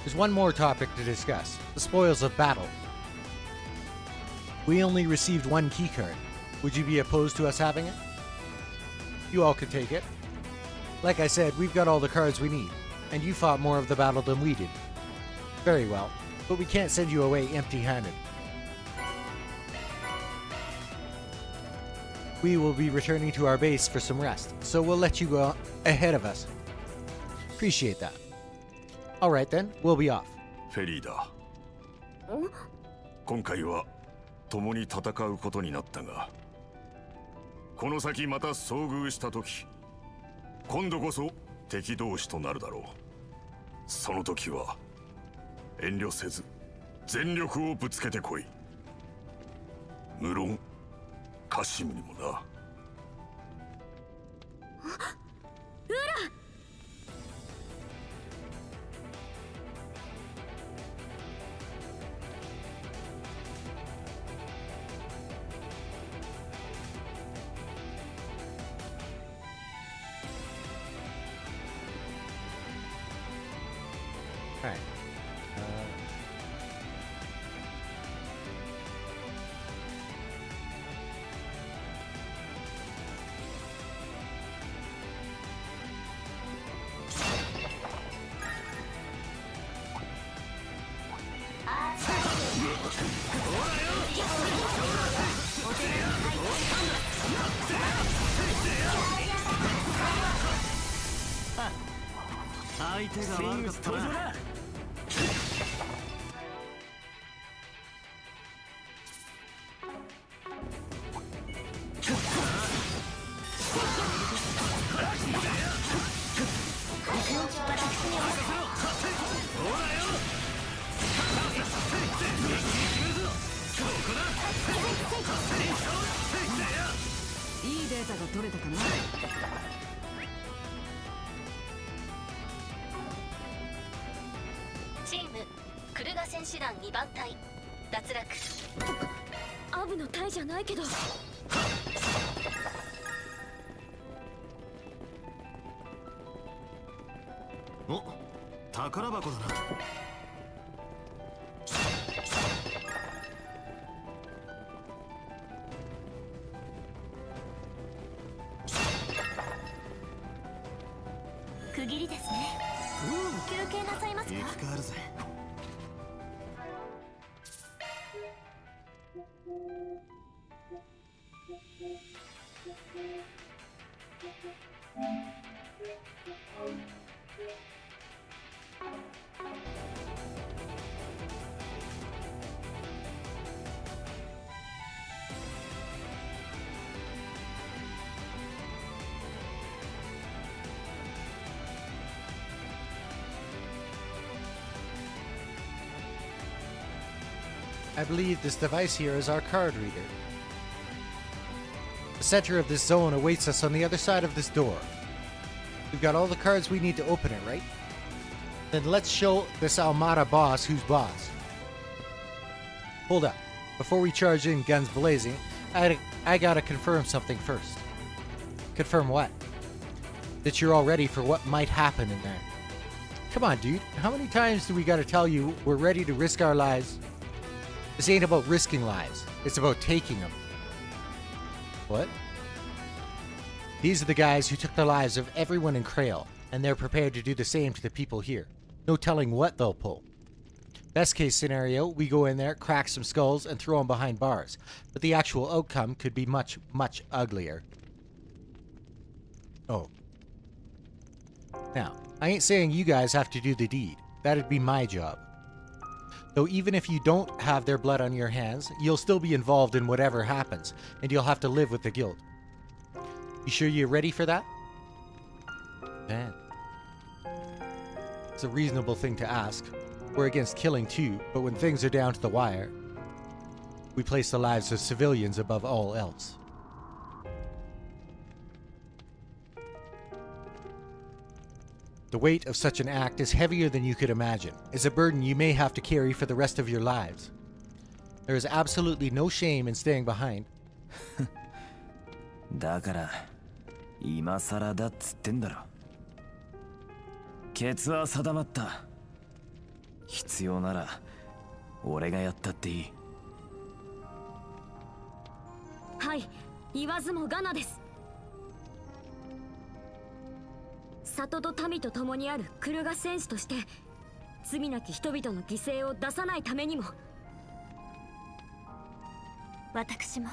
There's one more topic to discuss. The spoils of battle. We only received one keycard. Would you be opposed to us having it? You all could take it. Like I said, we've got all the cards we need, and you fought more of the battle than we did. Very well, but we can't send you away empty-handed. We will be returning to our base for some rest, so we'll let you go ahead of us. Appreciate that. Alright then, we'll be off. フェリーだ。今回は共に戦うことになったが、この先また遭遇した時、今度こそ敵同士となるだろう。その時は遠慮せず全力をぶつけてこい。無論カシムにもな。Alright.チームクルガ戦士団2番隊脱落。アブの隊じゃないけど。お、宝箱だな。区切りですね。休憩なさいますか？生き返るぜ。I believe this device here is our card reader. The center of this zone awaits us on the other side of this door. We've got all the cards we need to open it, right? Then let's show this Almada boss who's boss. Hold up. Before we charge in guns blazing, I gotta confirm something first. Confirm what? That you're all ready for what might happen in there. Come on, dude. How many times do we gotta tell you we're ready to risk our lives? This ain't about risking lives. It's about taking them. What? These are the guys who took the lives of everyone in Krail, and they're prepared to do the same to the people here. No telling what they'll pull. Best case scenario, we go in there, crack some skulls, and throw them behind bars. But the actual outcome could be much, much uglier. Oh. Now, I ain't saying you guys have to do the deed. That'd be my job. Though even if you don't have their blood on your hands, you'll still be involved in whatever happens, and you'll have to live with the guilt. You sure you're ready for that? Man. It's a reasonable thing to ask. We're against killing too, but when things are down to the wire, we place the lives of civilians above all else. The weight of such an act is heavier than you could imagine. It's a burden you may have to carry for the rest of your lives. There is absolutely no shame in staying behind. だから今さらだっつってんだろ。ケツは定まった。必要なら俺がやったっていい。はい、言わずもがなです。里と民と共にあるクルガ戦士として罪なき人々の犠牲を出さないためにも。私も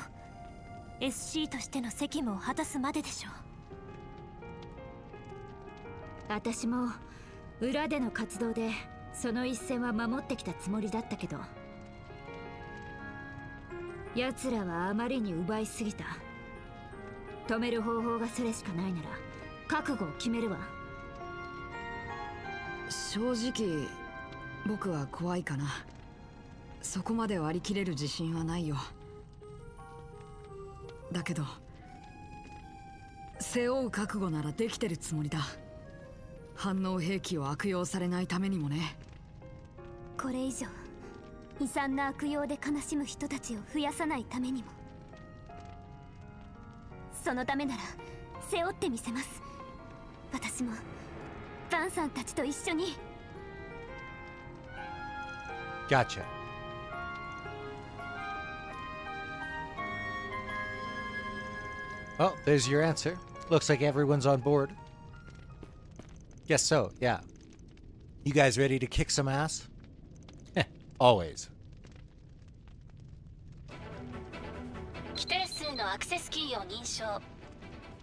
SC としての責務を果たすまででしょう。私も裏での活動でその一線は守ってきたつもりだったけど、奴らはあまりに奪いすぎた。止める方法がそれしかないなら覚悟を決めるわ。正直僕は怖いかな。そこまで割り切れる自信はないよ。だけど背負う覚悟ならできてるつもりだ。反応兵器を悪用されないためにもね。これ以上悲惨な悪用で悲しむ人たちを増やさないためにも。そのためなら背負ってみせます。私もバンさんたちと一緒に。Gotcha. Well, there's your answer. Looks like everyone's on board. Guess so, yeah. You guys ready to kick some ass? Always. 規定数のアクセスキーを認証。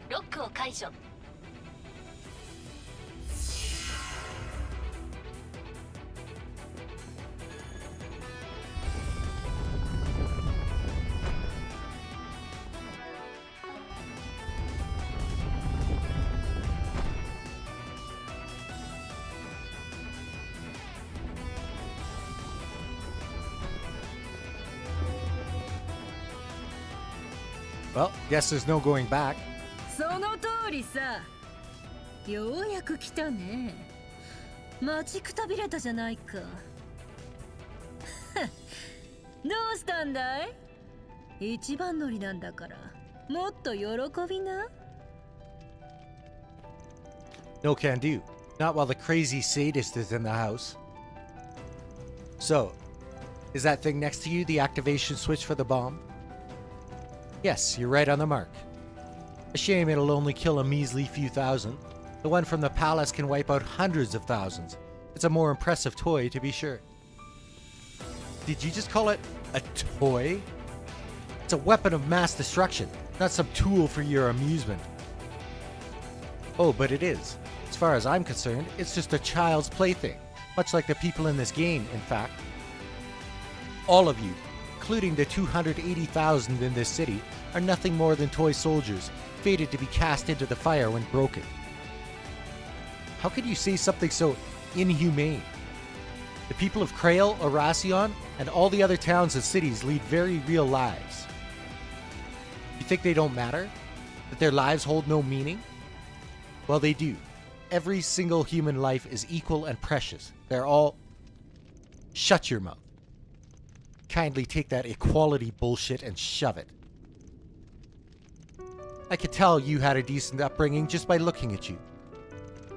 ロックを解除。Well, guess there's no going back. その通りさ。ようやく来たね。待ちくたびれたじゃないか。どうしたんだい？一番乗りなんだから、もっと喜びな。No can do. Not while the crazy sadist is in the house. So, is that thing next to you the activation switch for the bomb? Yes, you're right on the mark. A shame it'll only kill a measly few thousand. The one from the palace can wipe out hundreds of thousands. It's a more impressive toy, to be sure. Did you just call it a toy? It's a weapon of mass destruction, not some tool for your amusement. Oh, but it is. As far as I'm concerned, it's just a child's plaything, much like the people in this game, in fact. All of you, including the 280,000 in this city, are nothing more than toy soldiers, fated to be cast into the fire when broken. How could you say something so inhumane? The people of Krail, Oracion, and all the other towns and cities lead very real lives. You think they don't matter? That their lives hold no meaning? Well, they do. Every single human life is equal and precious. They're all... Shut your mouth. Kindly take that equality bullshit and shove it. I could tell you had a decent upbringing just by looking at you.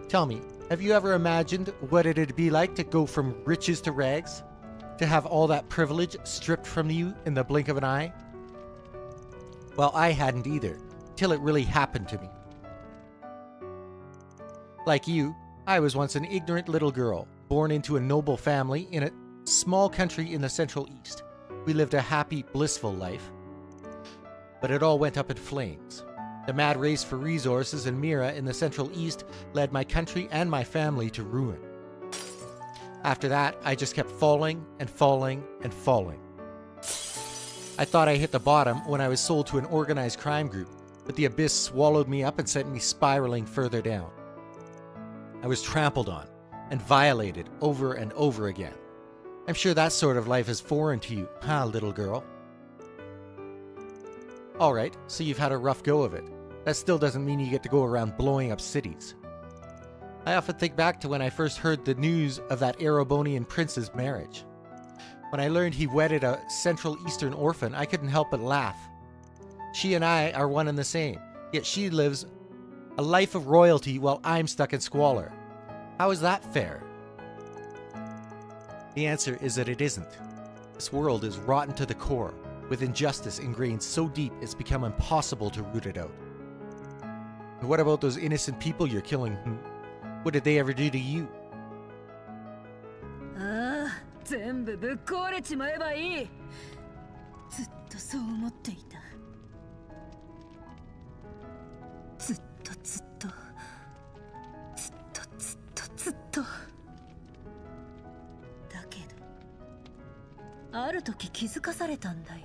Tell me, have you ever imagined what it'd be like to go from riches to rags? To have all that privilege stripped from you in the blink of an eye? Well, I hadn't either, till it really happened to me. Like you, I was once an ignorant little girl, born into a noble family in a small country in the Central East. We lived a happy, blissful life. But it all went up in flames. The mad race for resources in Mira in the Central East led my country and my family to ruin. After that, I just kept falling and falling and falling. I thought I hit the bottom when I was sold to an organized crime group, but the abyss swallowed me up and sent me spiraling further down. I was trampled on and violated over and over again. I'm sure that sort of life is foreign to you, huh, little girl? Alright, so you've had a rough go of it. That still doesn't mean you get to go around blowing up cities. I often think back to when I first heard the news of that Erebonian prince's marriage. When I learned he wedded a Central Eastern orphan, I couldn't help but laugh. She and I are one and the same, yet she lives a life of royalty while I'm stuck in squalor. How is that fair? The answer is that it isn't. This world is rotten to the core, with injustice ingrained so deep it's become impossible to root it out. And what about those innocent people you're killing? What did they ever do to you? ああ、全部ぶっ壊れちまえばいい。ずっとそう思っていた。ずっとずっとずっとずっとずっと。だけど、ある時気づかされたんだよ。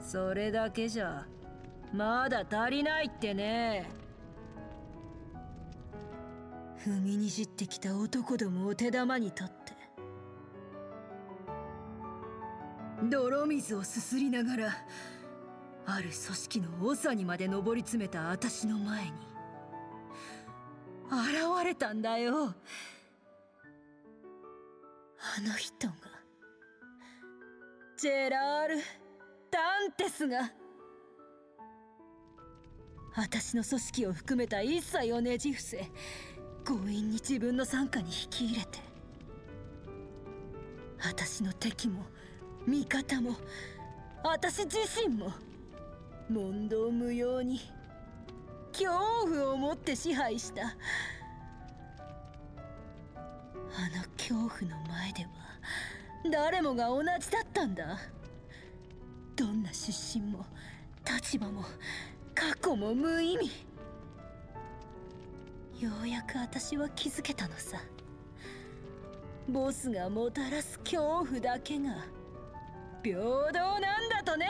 それだけじゃまだ足りないってね。踏みにじってきた男どもを手玉に取って泥水をすすりながらある組織の長にまで上り詰めた私の前に現れたんだよ。あの人がジェラール・ダンテスが私の組織を含めた一切をねじ伏せ強引に自分の傘下に引き入れて私の敵も味方も私自身も問答無用に恐怖を持って支配した。あの恐怖の前では誰もが同じだったんだ。どんな出身も立場も過去も無意味。ようやく私は気づけたのさ。ボスがもたらす恐怖だけが平等なんだとね。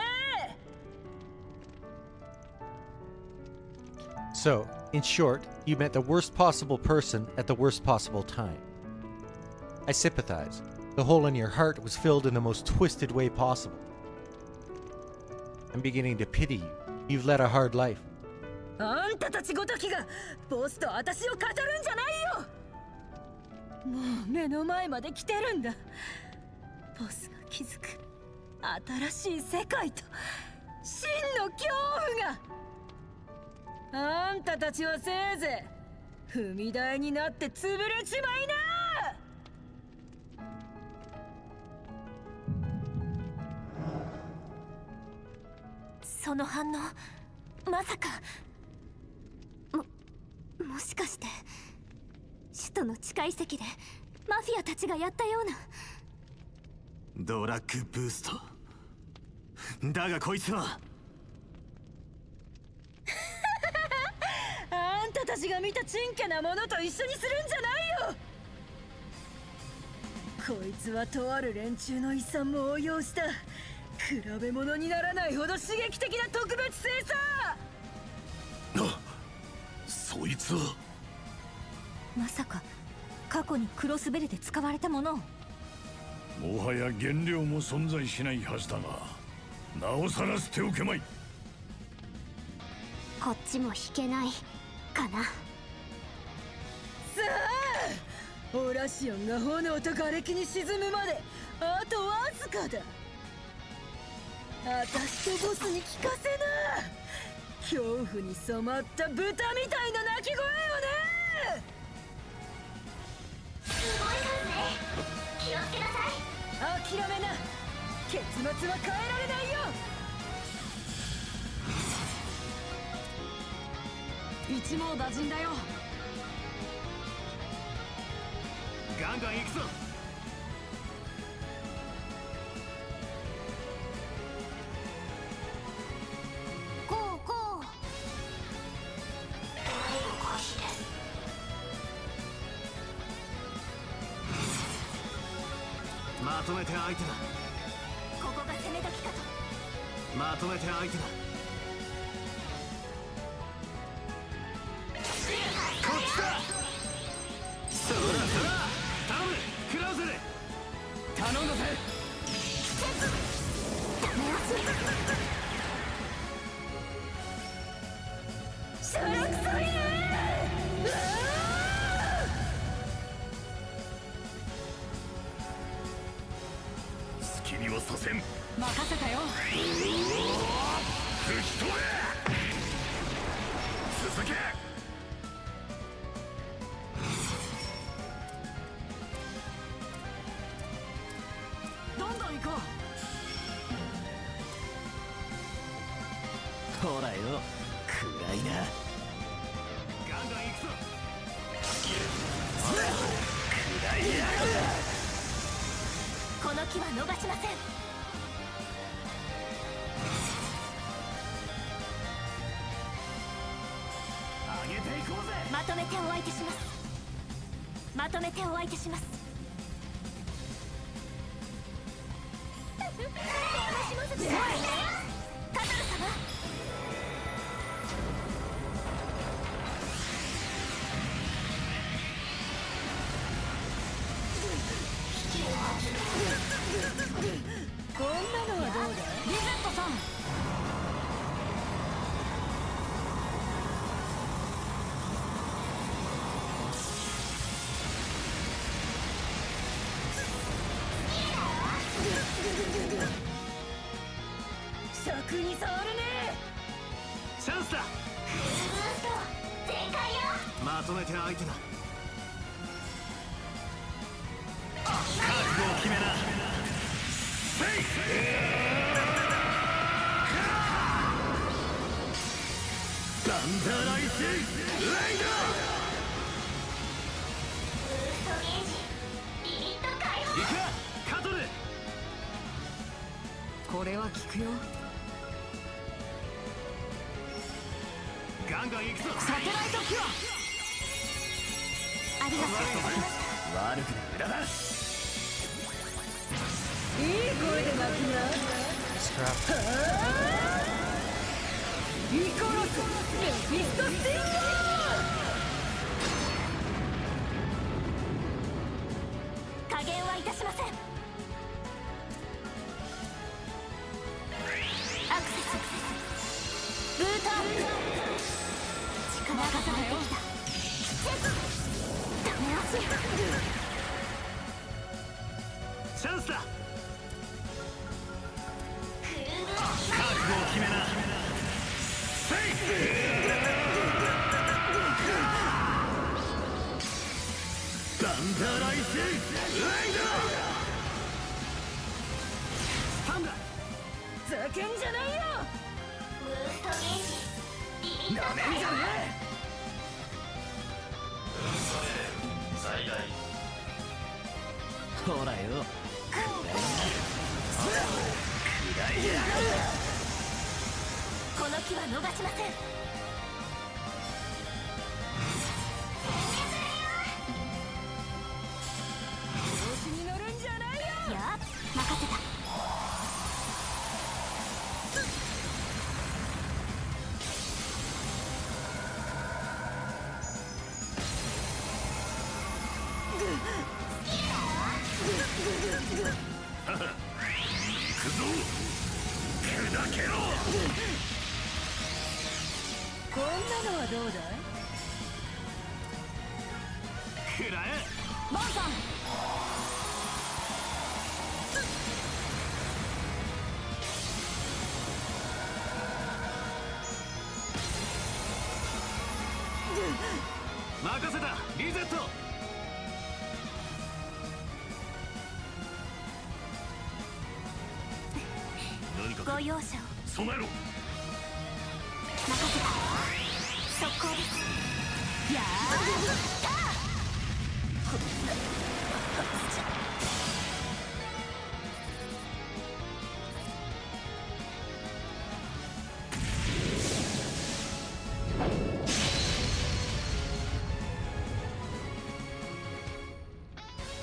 So, in short, you met the worst possible person at the worst possible time. I sympathize. The hole in your heart was filled in the most twisted way possible. I'm beginning to pity you. You've led a hard life. あんたたちごときがボスと私を語るんじゃないよ。もう目の前まで来てるんだ。ボスが気づく新しい世界と真の恐怖が。あんたたちはせいぜい踏み台になって潰れちまいな。その反応、まさかもしかして首都の地下遺跡でマフィアたちがやったような。ドラッグブーストだがこいつはあんたたちが見たちんけなものと一緒にするんじゃないよ。こいつはとある連中の遺産も応用した比べ物にならないほど刺激的な特別性さ。そいつはまさか過去にクロスベルで使われたものを。もはや原料も存在しないはずだが、なおさら捨ておけまい。こっちも引けないかな。さあオラシオンが炎と瓦礫に沈むまであとわずかだ。私とボスに聞かせな。恐怖に染まった豚みたいな鳴き声をね。すごいですね。気をつけなさい。諦めな。結末は変えられないよ。一網打尽だよ。ガンガン行くぞ。ゴーゴー。開始です。まとめて相手だ。ここが攻め時かと。まとめて相手だ。こっちだ。そらそら頼むクラウゼル。頼んだぜ。しゃらくさいね。好きにはさせん。任せたよ。吹き飛べ。続け。どんどん行こほらよ、暗いな。ガンガン行くぞ。暗いやこの木は逃しません。上げていこうぜ。まとめてお相手します。まとめてお相手します。楽しませてカトル様。こんなのはどうだ。リゼットさん。尺に触るね。チャンスだ。全開よ。まとめて相手だ。覚悟を決めな。ダンダライスレイダー。ブーストゲージリミット解放。行くカトル。これは効くよ。ガンガン行くぞ。サテライトキュア。ありがとうございます。悪くね無駄だ。いい声で泣きな。イコロスメフィストスティンガー。加減はいたしません。アクセスブートアップ。力が出てきた。ダメ押し。チャンスだ。クルーブ覚悟を決めな。ダンダライスレイダー。スタンダ。ざけんじゃないよ。ブーストゲージリミットなめんじゃねほらよ、暗いや。この木は逃しません。調子に乗るんじゃないよ。やっ任せた。行くぞ。砕けろ。こんなのはどうだい？食らえ。バンさん。任せた。リゼット。何かご容赦を。備えろ。任せた。速攻です。や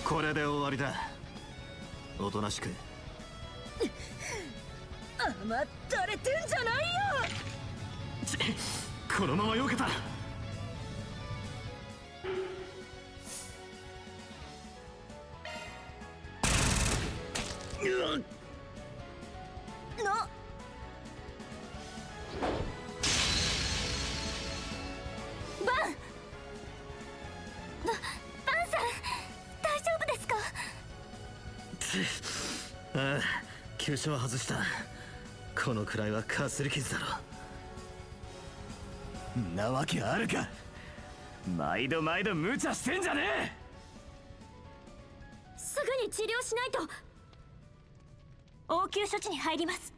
これで終わりだ。おとなしく。甘ったれてんじゃないよ。このまま避けた。ああ、急所は外した。このくらいはかすり傷だろ。なわけあるか。毎度毎度無茶してんじゃねすぐに治療しないと。応急処置に入ります。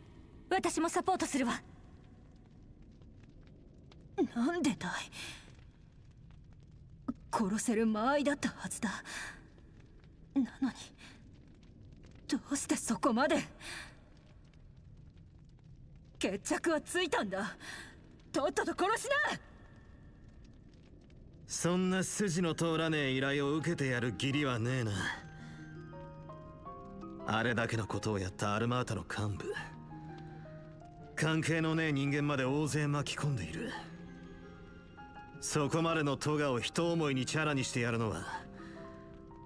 私もサポートするわ。なんでだい？殺せる間合いだったはずだ。なのにどうしてそこまで。決着はついたんだ。とっとと殺しな。そんな筋の通らねえ依頼を受けてやる義理はねえな。あれだけのことをやったアルマータの幹部、関係のねえ人間まで大勢巻き込んでいる。そこまでのトガを人思いにチャラにしてやるのは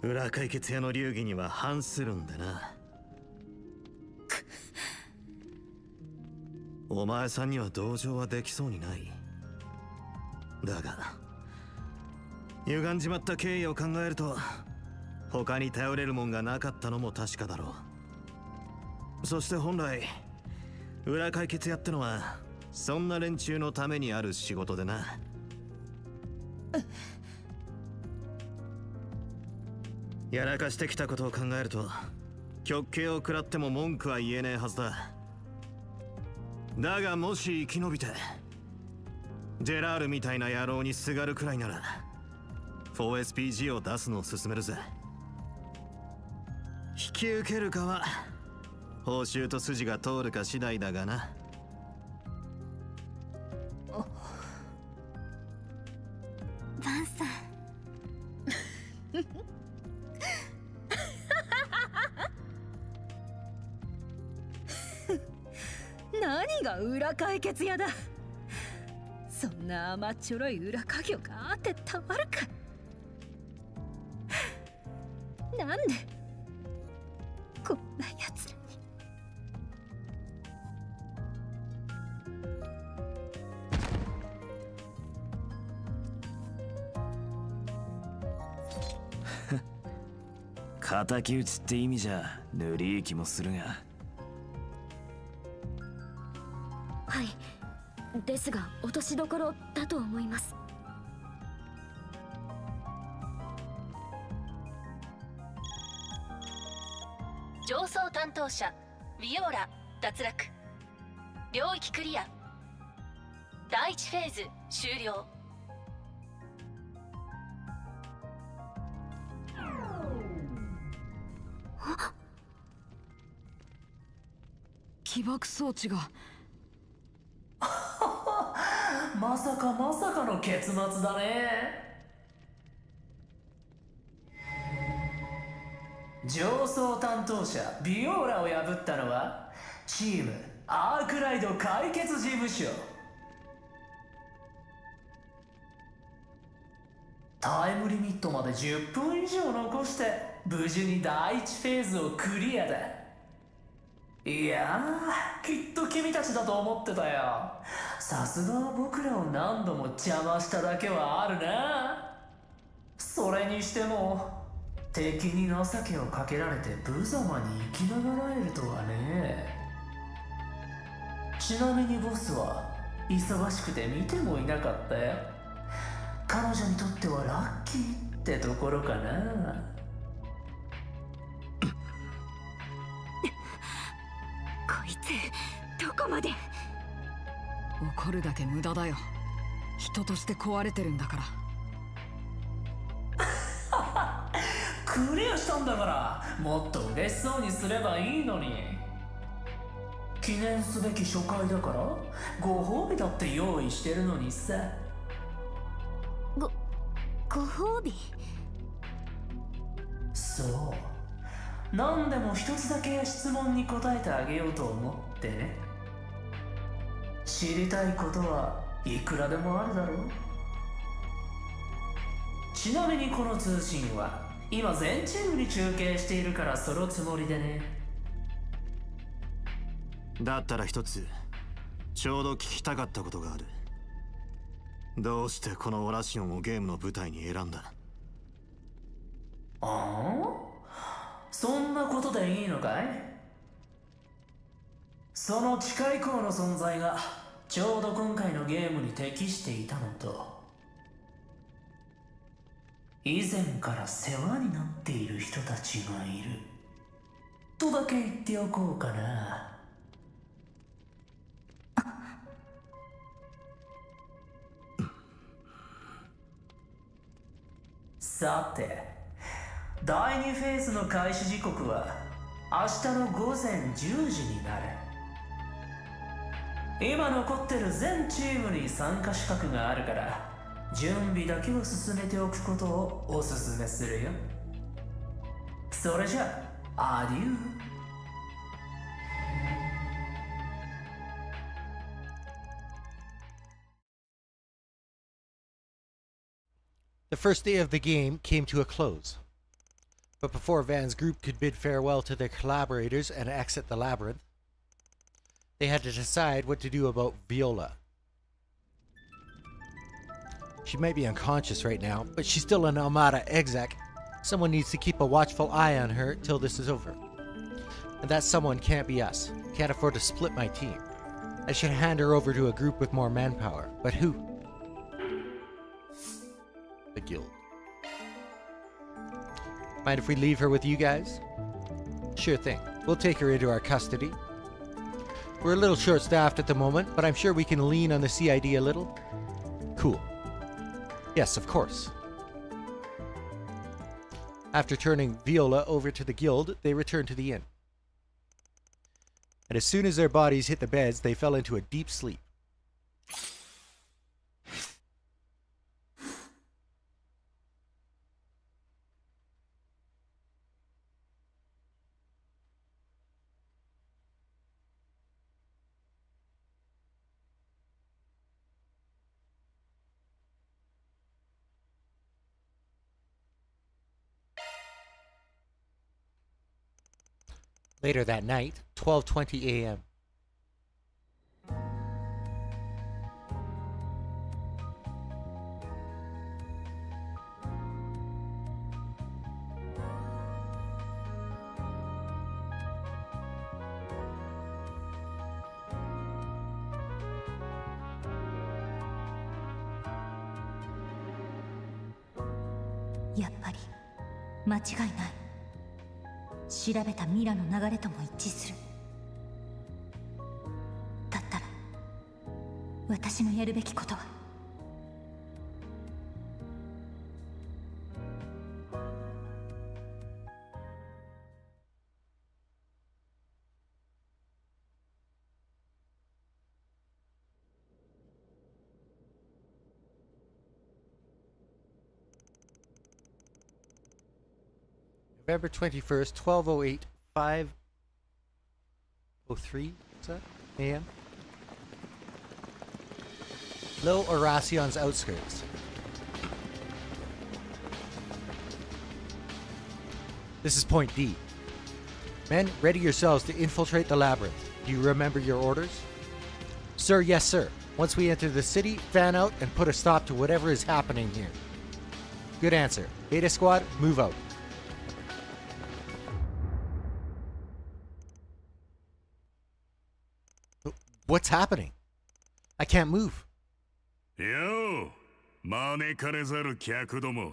裏解決屋の流儀には反するんだな。お前さんには同情はできそうにない。だが歪んじまった経緯を考えると他に頼れるもんがなかったのも確かだろう。そして本来裏解決やってのはそんな連中のためにある仕事でな。やらかしてきたことを考えると極刑を食らっても文句は言えねえはずだ。だがもし生き延びてジェラールみたいな野郎にすがるくらいなら 4SPG を出すのを勧めるぜ。引き受けるかは報酬と筋が通るか次第だがな。バンさん。何が裏解決屋だ。そんな甘っちょろい裏稼業があってたまるか。なんでこんな奴らに。敵討ちって意味じゃ塗りい気もするが。はい、ですが落としどころだと思います。上層担当者ビオラ脱落。領域クリア。第1フェーズ終了。起爆装置が。まさかまさかの結末だね。上層担当者ビオーラを破ったのはチームアークライド解決事務所。タイムリミットまで10分以上残して無事に第1フェーズをクリアだ。いやー、きっと君たちだと思ってたよ。さすが僕らを何度も邪魔しただけはあるな。それにしても敵に情けをかけられて無様に生きながらえるとはね。ちなみにボスは忙しくて見てもいなかったよ。彼女にとってはラッキーってところかな。こいつどこまで。怒るだけ無駄だよ。人として壊れてるんだから。クリアしたんだからもっと嬉しそうにすればいいのに。記念すべき初回だからご褒美だって用意してるのにさ。ご褒美？そう、何でも一つだけ質問に答えてあげようと思ってね。知りたいことはいくらでもあるだろう。ちなみにこの通信は今全チームに中継しているからそのつもりでね。だったら一つちょうど聞きたかったことがある。どうしてこのオラシオンをゲームの舞台に選んだ？ああ、そんなことでいいのかい？その地下以降の存在がちょうど今回のゲームに適していたのと、以前から世話になっている人たちがいるとだけ言っておこうかな。さて、第2フェーズの開始時刻は明日の午前10時になる。今残ってる全チームに参加資格があるから準備だけを進めておくことをおすすめするよ。それじゃあ、アデュー。The first day of the game came to a close. But before Van's group could bid farewell to their collaborators and exit the labyrinth, they had to decide what to do about Viola. She might be unconscious right now, but she's still an Almada exec. Someone needs to keep a watchful eye on her till this is over. And that someone can't be us. Can't afford to split my team. I should hand her over to a group with more manpower. But who? The guild. Mind if we leave her with you guys? Sure thing. We'll take her into our custody. We're a little short-staffed at the moment, but I'm sure we can lean on the CID a little. Cool. Yes, of course. After turning Viola over to the guild, they returned to the inn. And as soon as their bodies hit the beds, they fell into a deep sleep. Later that night, 12:20 a.m.やっぱり間違いない。調べたミラの流れとも一致する。だったら私のやるべきことは。November 21st, 12:08, 5:03, what's that? a.m. Little Oracion's outskirts. This is point D. Men, ready yourselves to infiltrate the labyrinth. Do you remember your orders? Sir, yes, sir. Once we enter the city, fan out and put a stop to whatever is happening here. Good answer. Beta Squad, move out. What's happening? I can't move. Yo, 招かれざる客ども。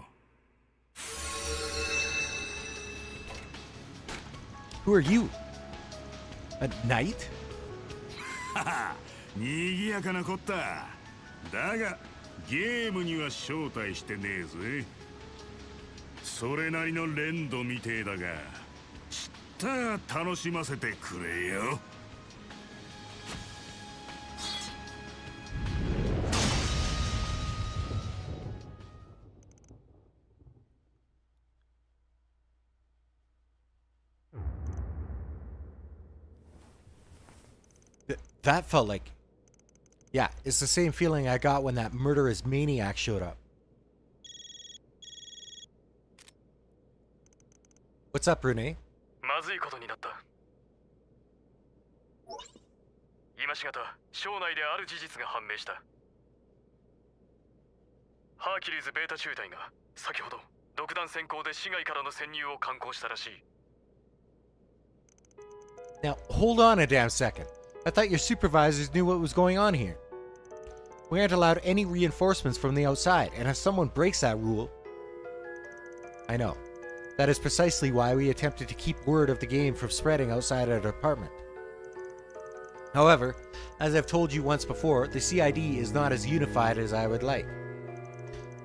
Who are you? A knight? はは、賑やかなこった。だが、ゲームには招待してねえぜ。それなりの連動みてえだが、ちった楽しませてくれよ。That felt like... Yeah, it's the same feeling I got when that murderous maniac showed up. What's up, Brune? まずいことになった。今しがた、省内である事実が判明した。ハーキュリーズベータ中隊が先ほど独断専行で市外からの潜入を敢行したらしい。Now, hold on a damn second. I thought your supervisors knew what was going on here. We aren't allowed any reinforcements from the outside, and if someone breaks that rule... I know. That is precisely why we attempted to keep word of the game from spreading outside our department. However, as I've told you once before, the CID is not as unified as I would like.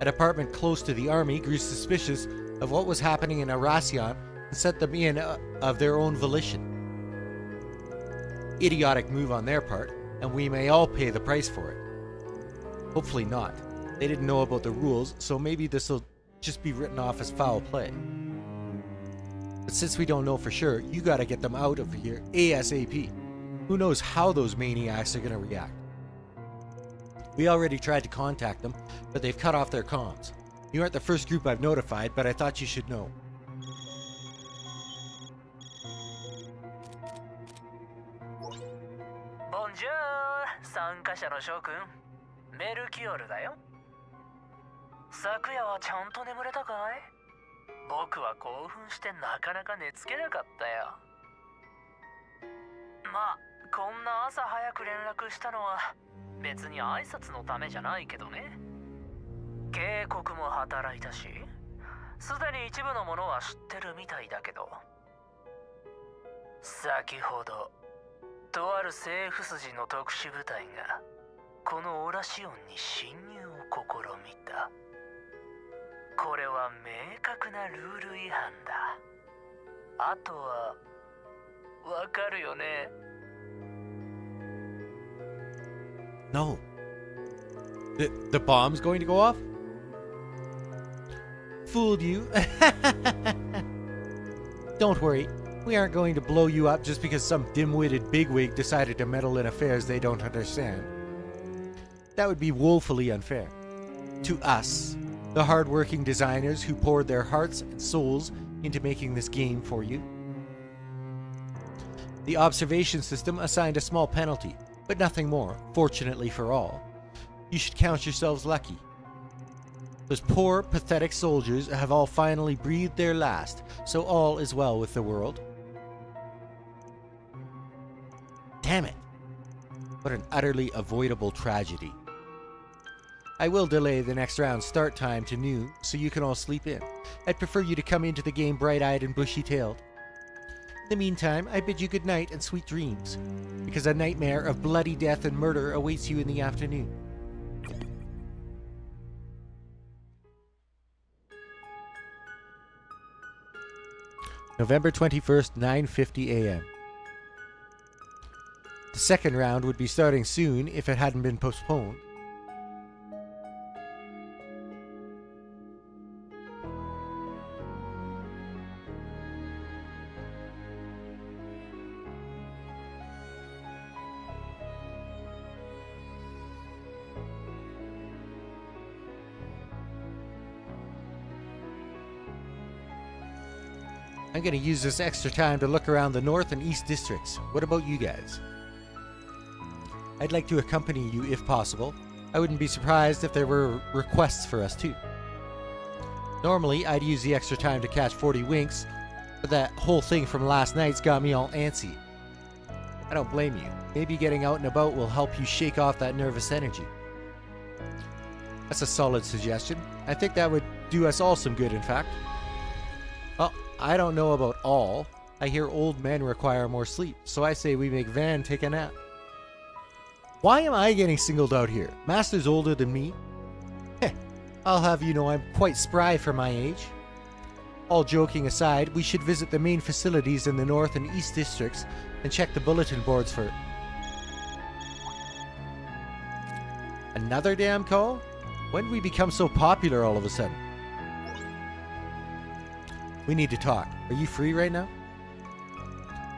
A department close to the army grew suspicious of what was happening in Arasion and sent them in of their own volition. Idiotic move on their part, and we may all pay the price for it. Hopefully not. They didn't know about the rules, so maybe this'll just be written off as foul play. But since we don't know for sure, you gotta get them out of here ASAP. Who knows how those maniacs are gonna react. We already tried to contact them, but they've cut off their comms. You aren't the first group I've notified, but I thought you should know. Bonjour! 参加者の諸君、メルキオルだよ。昨夜はちゃんと眠れたかい？僕は興奮してなかなか寝つけなかったよ。まあ、こんな朝早く連絡したのは別に挨拶のためじゃないけどね。警告も働いたし、すでに一部のものは知ってるみたいだけど、先ほどとある政府筋の特殊部隊がこのオラシオンに侵入を試みた。これは明確なルール違反だ。あとはわかるよね。No. The bomb's going to go off? Fooled you. Don't worry. We aren't going to blow you up just because some dim-witted bigwig decided to meddle in affairs they don't understand. That would be woefully unfair. To us, the hard-working designers who poured their hearts and souls into making this game for you. The observation system assigned a small penalty, but nothing more, fortunately for all. You should count yourselves lucky. Those poor, pathetic soldiers have all finally breathed their last, so all is well with the world. Damn it! What an utterly avoidable tragedy. I will delay the next round's start time to noon, so you can all sleep in. I'd prefer you to come into the game bright-eyed and bushy-tailed. In the meantime, I bid you good night and sweet dreams, because a nightmare of bloody death and murder awaits you in the afternoon. November 21st, 9:50 a.m. The second round would be starting soon if it hadn't been postponed. I'm gonna use this extra time to look around the north and east districts. What about you guys? I'd like to accompany you if possible. I wouldn't be surprised if there were requests for us too. Normally, I'd use the extra time to catch 40 winks, but that whole thing from last night's got me all antsy. I don't blame you. Maybe getting out and about will help you shake off that nervous energy. That's a solid suggestion. I think that would do us all some good, in fact. Well, I don't know about all. I hear old men require more sleep, so I say we make Van take a nap. Why am I getting singled out here? Master's older than me. Heh, I'll have you know I'm quite spry for my age. All joking aside, we should visit the main facilities in the north and east districts and check the bulletin boards for... Another damn call? When did we become so popular all of a sudden? We need to talk. Are you free right now?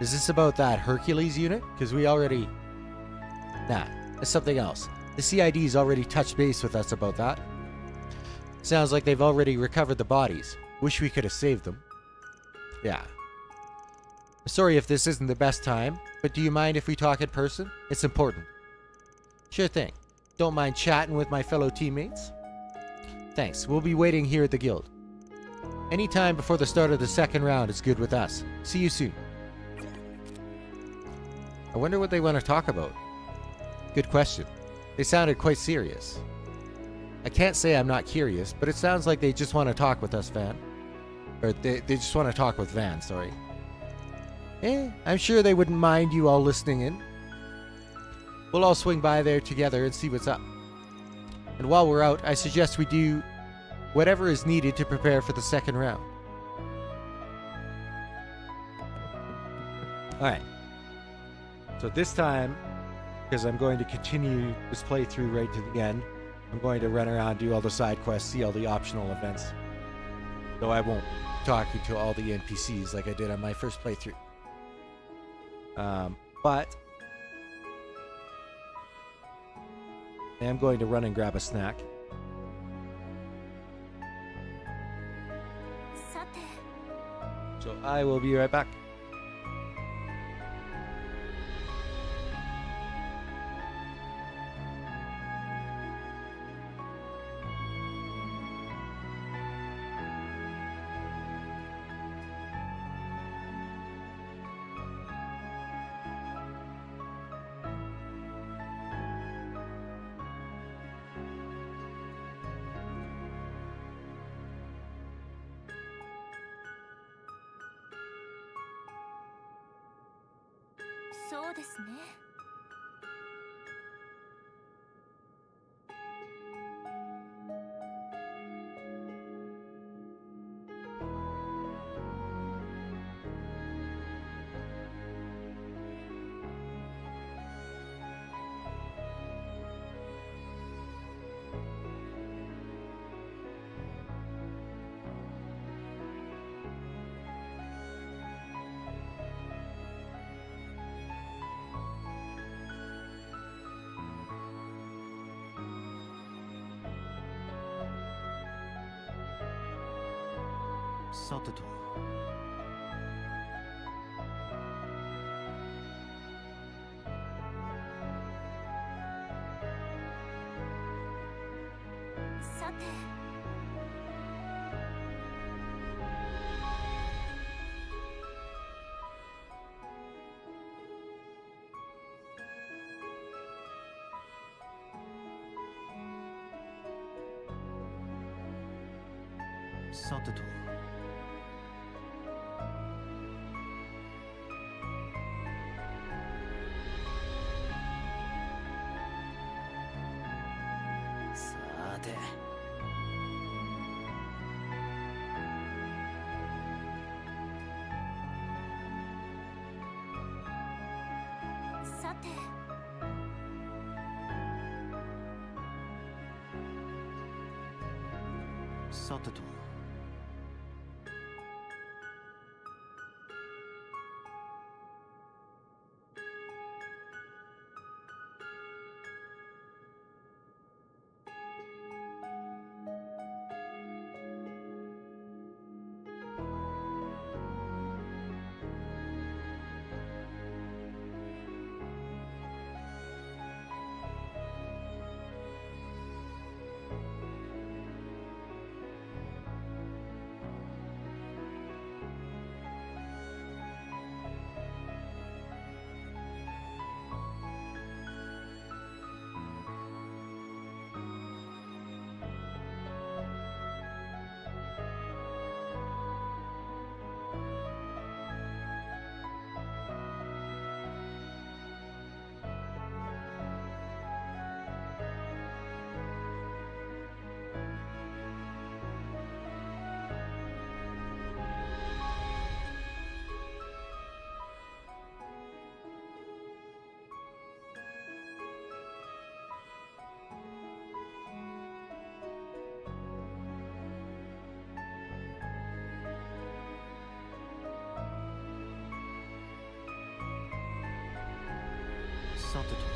Is this about that Hercules unit? Because we already... Nah, it's something else. The CID's already touched base with us about that. Sounds like they've already recovered the bodies. Wish we could have saved them. Yeah. Sorry if this isn't the best time, but do you mind if we talk in person? It's important. Sure thing. Don't mind chatting with my fellow teammates? Thanks. We'll be waiting here at the guild. Any time before the start of the second round is good with us. See you soon. I wonder what they want to talk about. Good question. They sounded quite serious. I can't say I'm not curious, but it sounds like they just want to talk with us, Van. Or they just want to talk with Van, sorry. I'm sure they wouldn't mind you all listening in. We'll all swing by there together and see what's up. And while we're out, I suggest we do whatever is needed to prepare for the second round. Alright. So this time, because I'm going to continue this playthrough right to the end, I'm going to run around, do all the side quests, see all the optional events. Though I won't be talking to all the NPCs like I did on my first playthrough. But I am going to run and grab a snack. So I will be right back.そうですね。さてと。さて。さてと。さて。さて。さてと。さてと。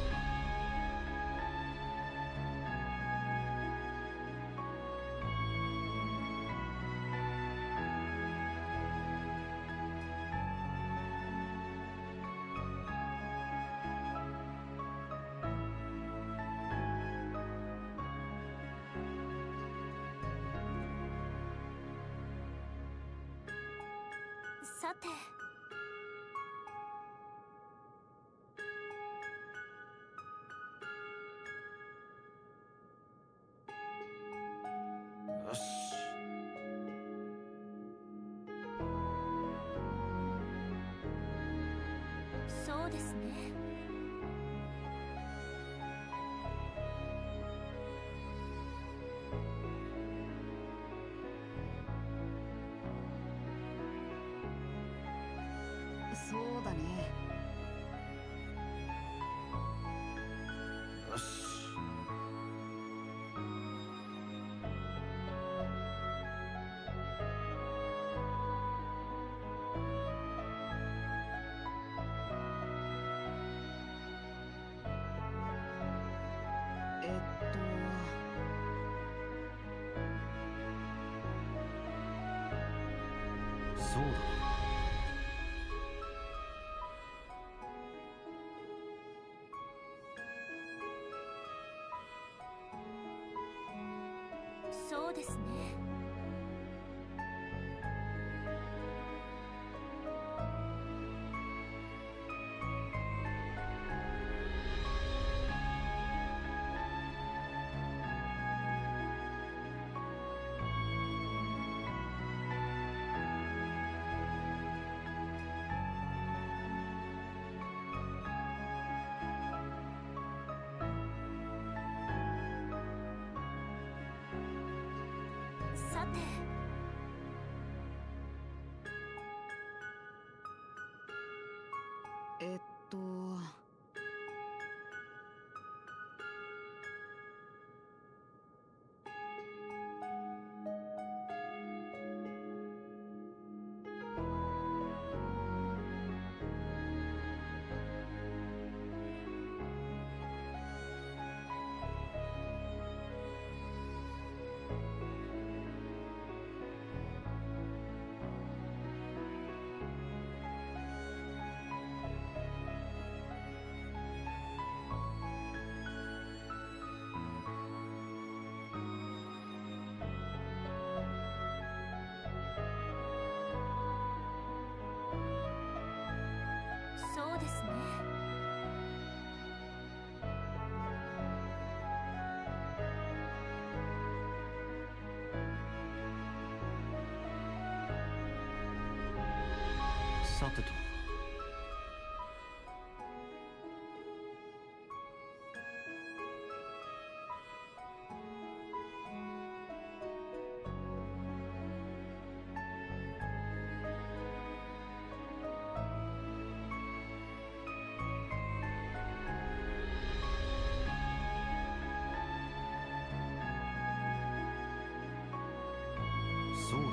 さて。よし。そうですね。そうだね。よし。そうだ。そうですね。さて。えっとそうですね。さてと。そうだ。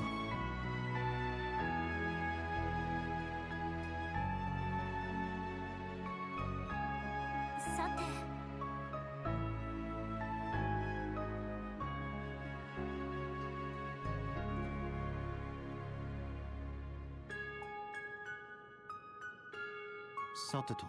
さて。さてと。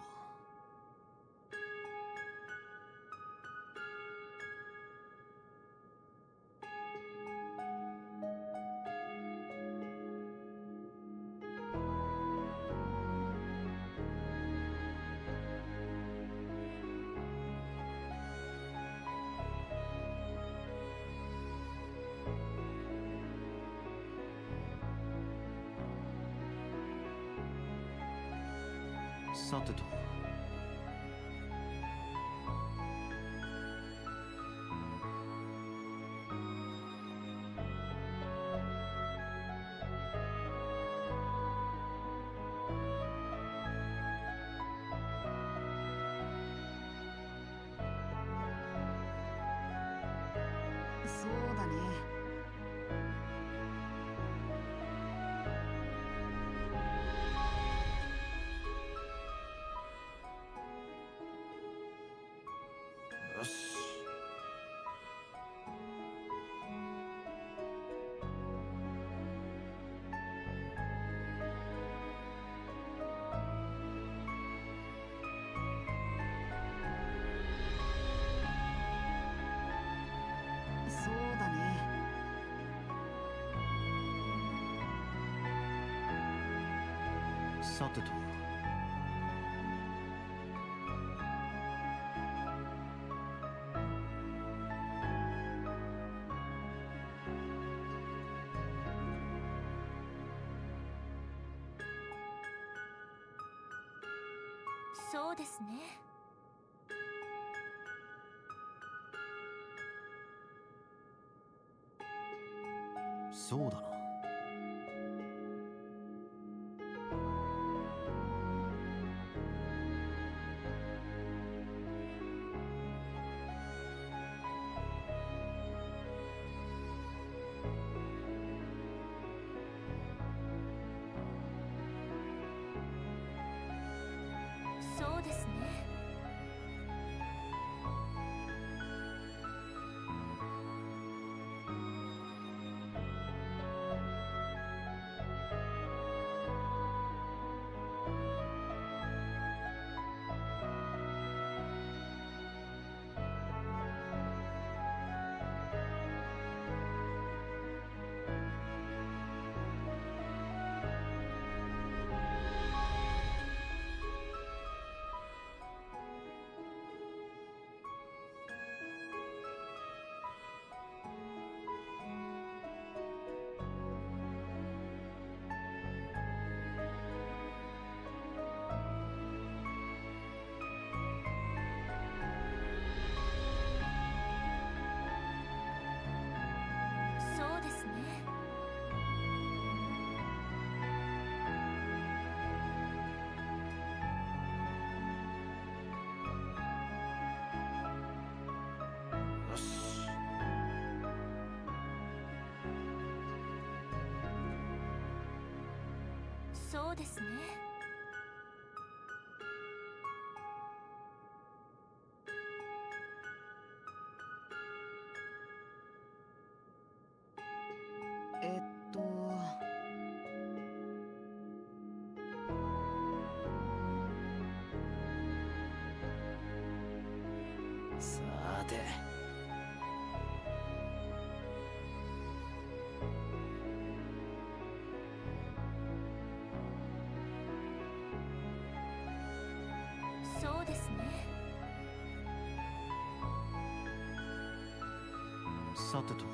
さてと。そうだね。さてと。そうですね。そうだな。そうですね。そうですね。よし。そうですね。えっとさて。そうですね。さてと。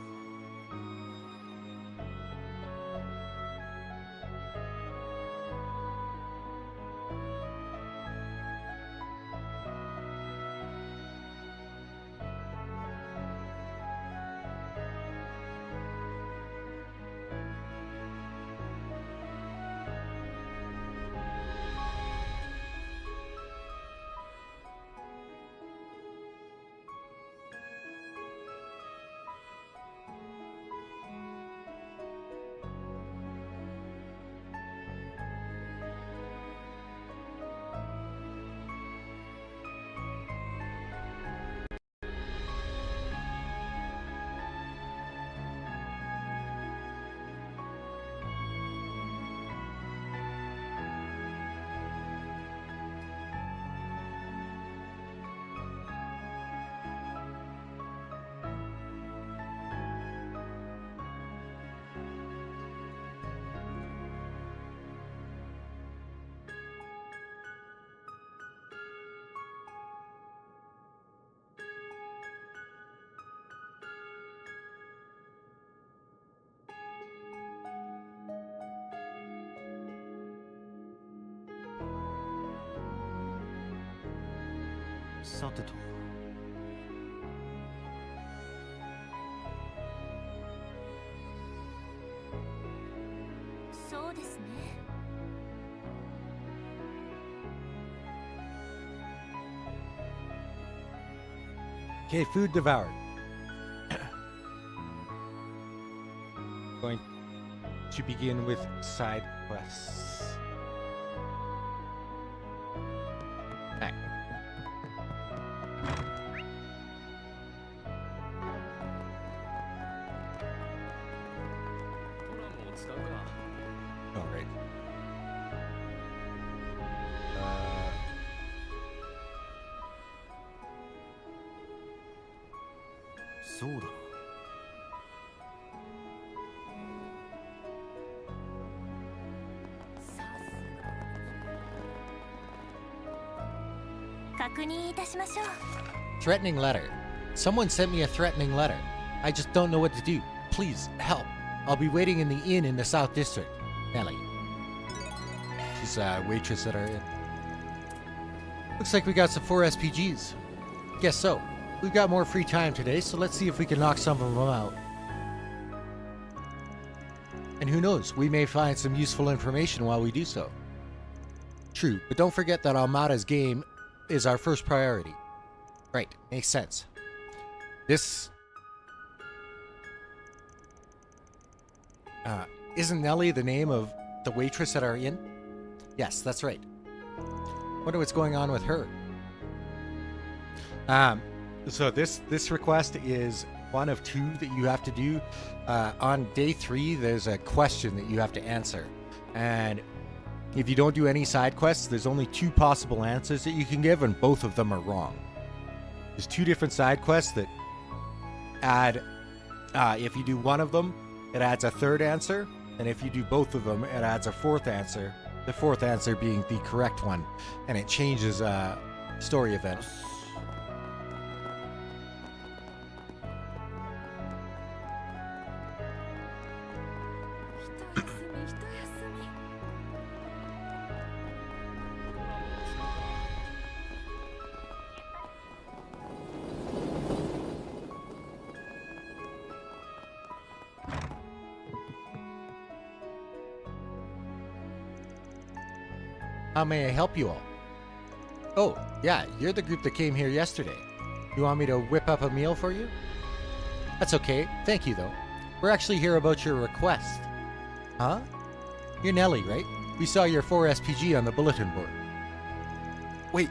さてと。そうですね。Okay, food devoured. Going to begin with side quests. Back. トラムを使うか。 All right. そうだな。さすが確認いたしましょう。 Threatening letter. Someone sent me a threatening letter. I just don't know what to do. Please, help. I'll be waiting in the inn in the South District. Nelly. She's a waitress at our inn. Looks like we got some 4 SPGs. Guess so. We've got more free time today, so let's see if we can knock some of them out. And who knows, we may find some useful information while we do so. True, but don't forget that Almada's game is our first priority. Right, makes sense. This... isn't Nellie the name of the waitress at our inn? Yes, that's right. Wonder what's going on with her. So this request is one of 2 that you have to do. On day 3, there's a question that you have to answer. And if you don't do any side quests, there's only 2 possible answers that you can give, and both of them are wrong. There's 2 different side quests that add, if you do one of them, it adds a 3rd answer, and if you do both of them, it adds a 4th answer. The 4th answer being the correct one, and it changes a story event. How may I help you all? Oh, yeah, you're the group that came here yesterday. You want me to whip up a meal for you? That's okay, thank you though. We're actually here about your request. Huh? You're Nellie, right? We saw your 4 SPG on the bulletin board. Wait,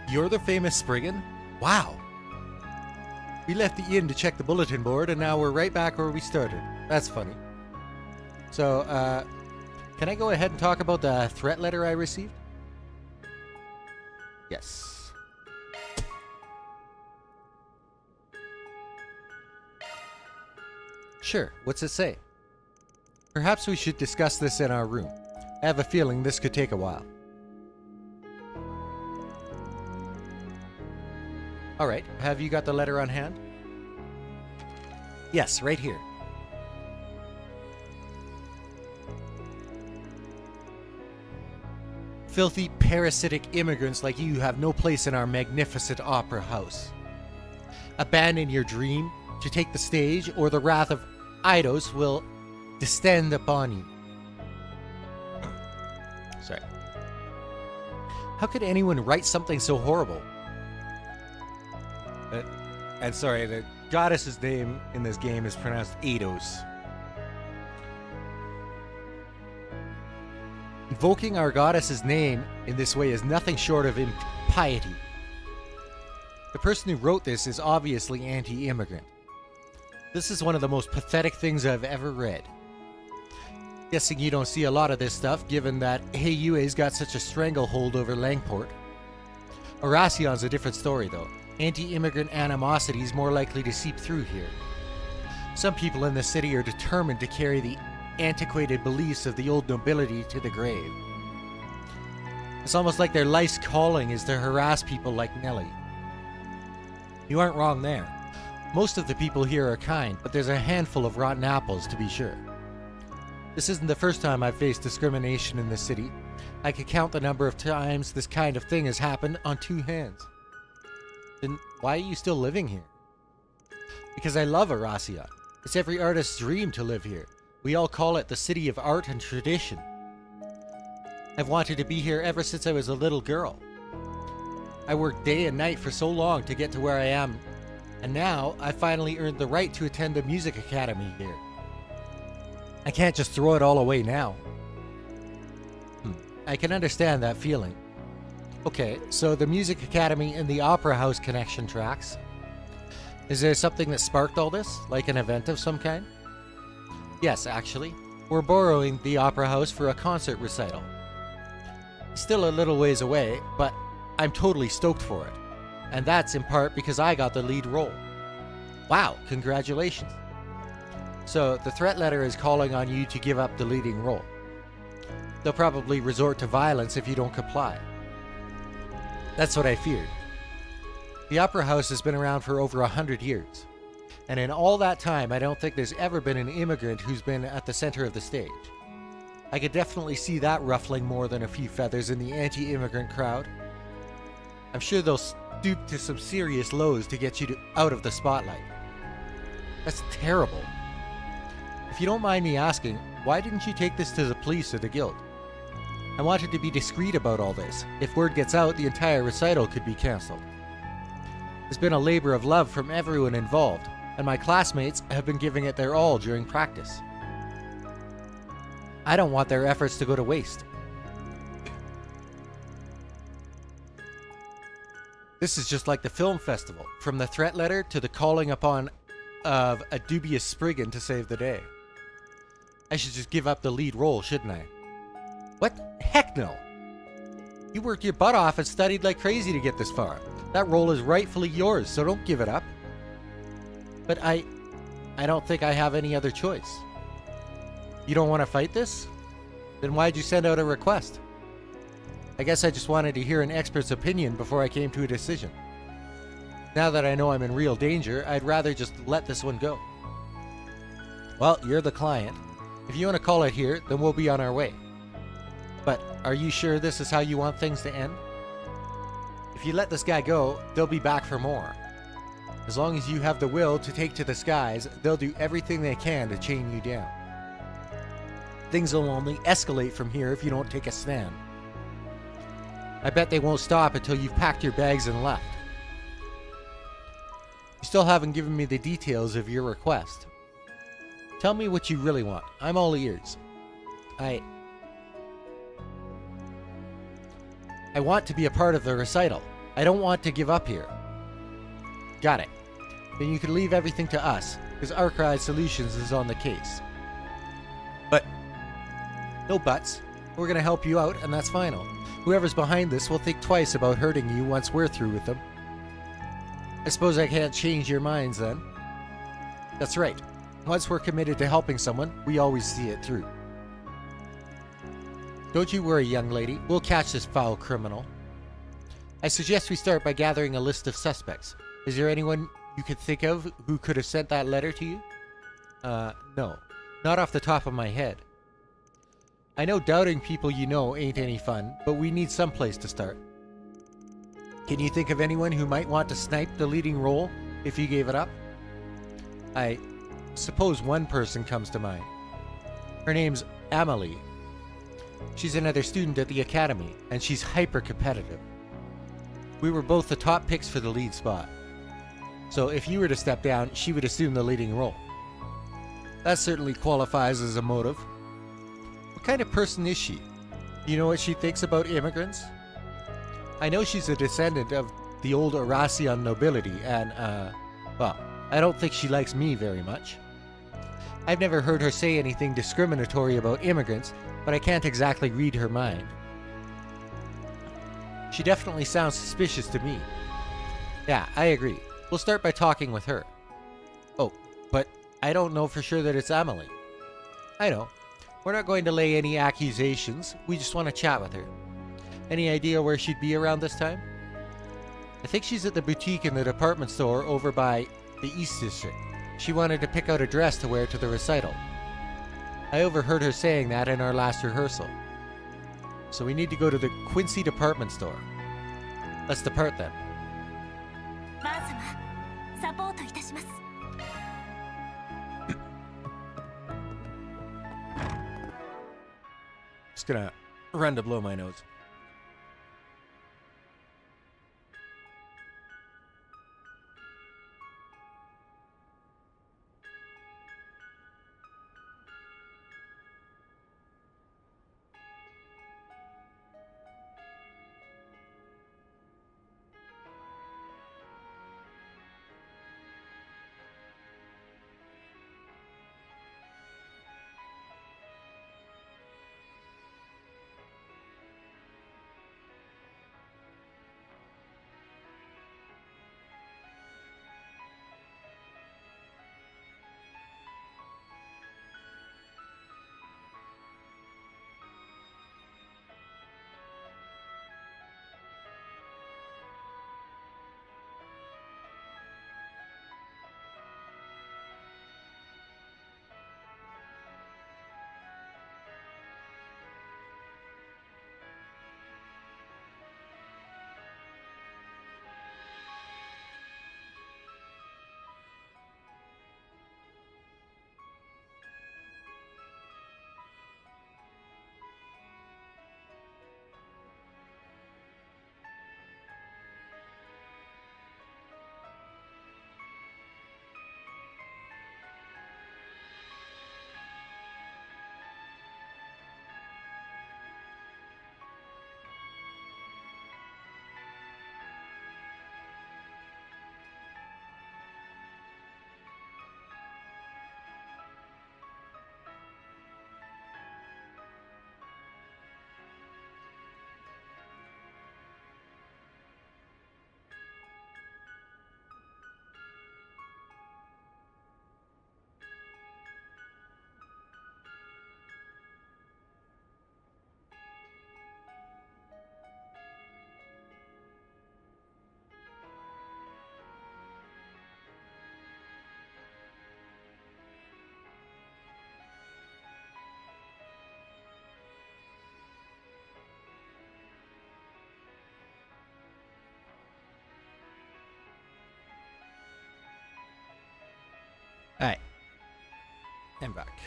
you're the famous Spriggan? Wow! We left the inn to check the bulletin board and now we're right back where we started. That's funny. So, can I go ahead and talk about the threat letter I received? Yes. Sure, what's it say? Perhaps we should discuss this in our room. I have a feeling this could take a while. Alright, have you got the letter on hand? Yes, right here. Filthy, parasitic immigrants like you have no place in our magnificent opera house. Abandon your dream to take the stage, or the wrath of Eidos will descend upon you. Sorry. How could anyone write something so horrible? And sorry, the goddess's name in this game is pronounced Eidos. Invoking our goddess's name in this way is nothing short of impiety. The person who wrote this is obviously anti-immigrant. This is one of the most pathetic things I've ever read. Guessing you don't see a lot of this stuff, given that Heiyue's got such a stranglehold over Langport. Oracion's a different story though. Anti-immigrant animosity is more likely to seep through here. Some people in the city are determined to carry the antiquated beliefs of the old nobility to the grave. It's almost like their life's calling is to harass people like Nellie. You aren't wrong there. Most of the people here are kind, but there's a handful of rotten apples to be sure. This isn't the first time I've faced discrimination in this city. I could count the number of times this kind of thing has happened on 2 hands. Then why are you still living here? Because I love Aracia. It's every artist's dream to live here. We all call it the city of art and tradition. I've wanted to be here ever since I was a little girl. I worked day and night for so long to get to where I am, and now I finally earned the right to attend a music academy here. I can't just throw it all away now. I can understand that feeling. Okay, so the music academy and the opera house connection tracks. Is there something that sparked all this, like an event of some kind? Yes, actually. We're borrowing the opera house for a concert recital. Still a little ways away, but I'm totally stoked for it. And that's in part because I got the lead role. Wow, congratulations. So the threat letter is calling on you to give up the leading role. They'll probably resort to violence if you don't comply. That's what I feared. The Opera House has been around for over 100 years. And in all that time, I don't think there's ever been an immigrant who's been at the center of the stage. I could definitely see that ruffling more than a few feathers in the anti-immigrant crowd. I'm sure they'll stoop to some serious lows to get you out of the spotlight. That's terrible. If you don't mind me asking, why didn't you take this to the police or the guild? I wanted to be discreet about all this. If word gets out, the entire recital could be cancelled. It's been a labor of love from everyone involved, and my classmates have been giving it their all during practice. I don't want their efforts to go to waste. This is just like the film festival, from the threat letter to the calling upon of a dubious spriggan to save the day. I should just give up the lead role, shouldn't I? What? Heck no! You worked your butt off and studied like crazy to get this far. That role is rightfully yours, so don't give it up. But I don't think I have any other choice. You don't want to fight this? Then why'd you send out a request? I guess I just wanted to hear an expert's opinion before I came to a decision. Now that I know I'm in real danger, I'd rather just let this one go. Well, you're the client. If you want to call it here, then we'll be on our way. But are you sure this is how you want things to end? If you let this guy go, they'll be back for more. As long as you have the will to take to the skies, they'll do everything they can to chain you down. Things will only escalate from here if you don't take a stand. I bet they won't stop until you've packed your bags and left. You still haven't given me the details of your request. Tell me what you really want. I'm all ears. I want to be a part of the recital. I don't want to give up here. Got it. Then you can leave everything to us, because Archive Solutions is on the case. But no buts. We're gonna help you out, and that's final. Whoever's behind this will think twice about hurting you once we're through with them. I suppose I can't change your minds then. That's right. Once we're committed to helping someone, we always see it through. Don't you worry, young lady. We'll catch this foul criminal. I suggest we start by gathering a list of suspects. Is there anyone you could think of who could have sent that letter to you? No. Not off the top of my head. I know doubting people you know ain't any fun, but we need some place to start. Can you think of anyone who might want to snipe the leading role if you gave it up? I suppose one person comes to mind. Her name's Amelie. She's another student at the academy, and she's hyper-competitive. We were both the top picks for the lead spot. So if you were to step down, she would assume the leading role. That certainly qualifies as a motive. What kind of person is she? Do you know what she thinks about immigrants? I know she's a descendant of the old Aracian nobility, and, well, I don't think she likes me very much. I've never heard her say anything discriminatory about immigrants, but I can't exactly read her mind. She definitely sounds suspicious to me. Yeah, I agree. We'll start by talking with her. Oh, but I don't know for sure that it's Amelie. I know. We're not going to lay any accusations. We just want to chat with her. Any idea where she'd be around this time? I think she's at the boutique in the department store over by the East District. She wanted to pick out a dress to wear to the recital. I overheard her saying that in our last rehearsal. So we need to go to the Quincy department store. Let's depart then. Just gonna run to blow my nose. And back.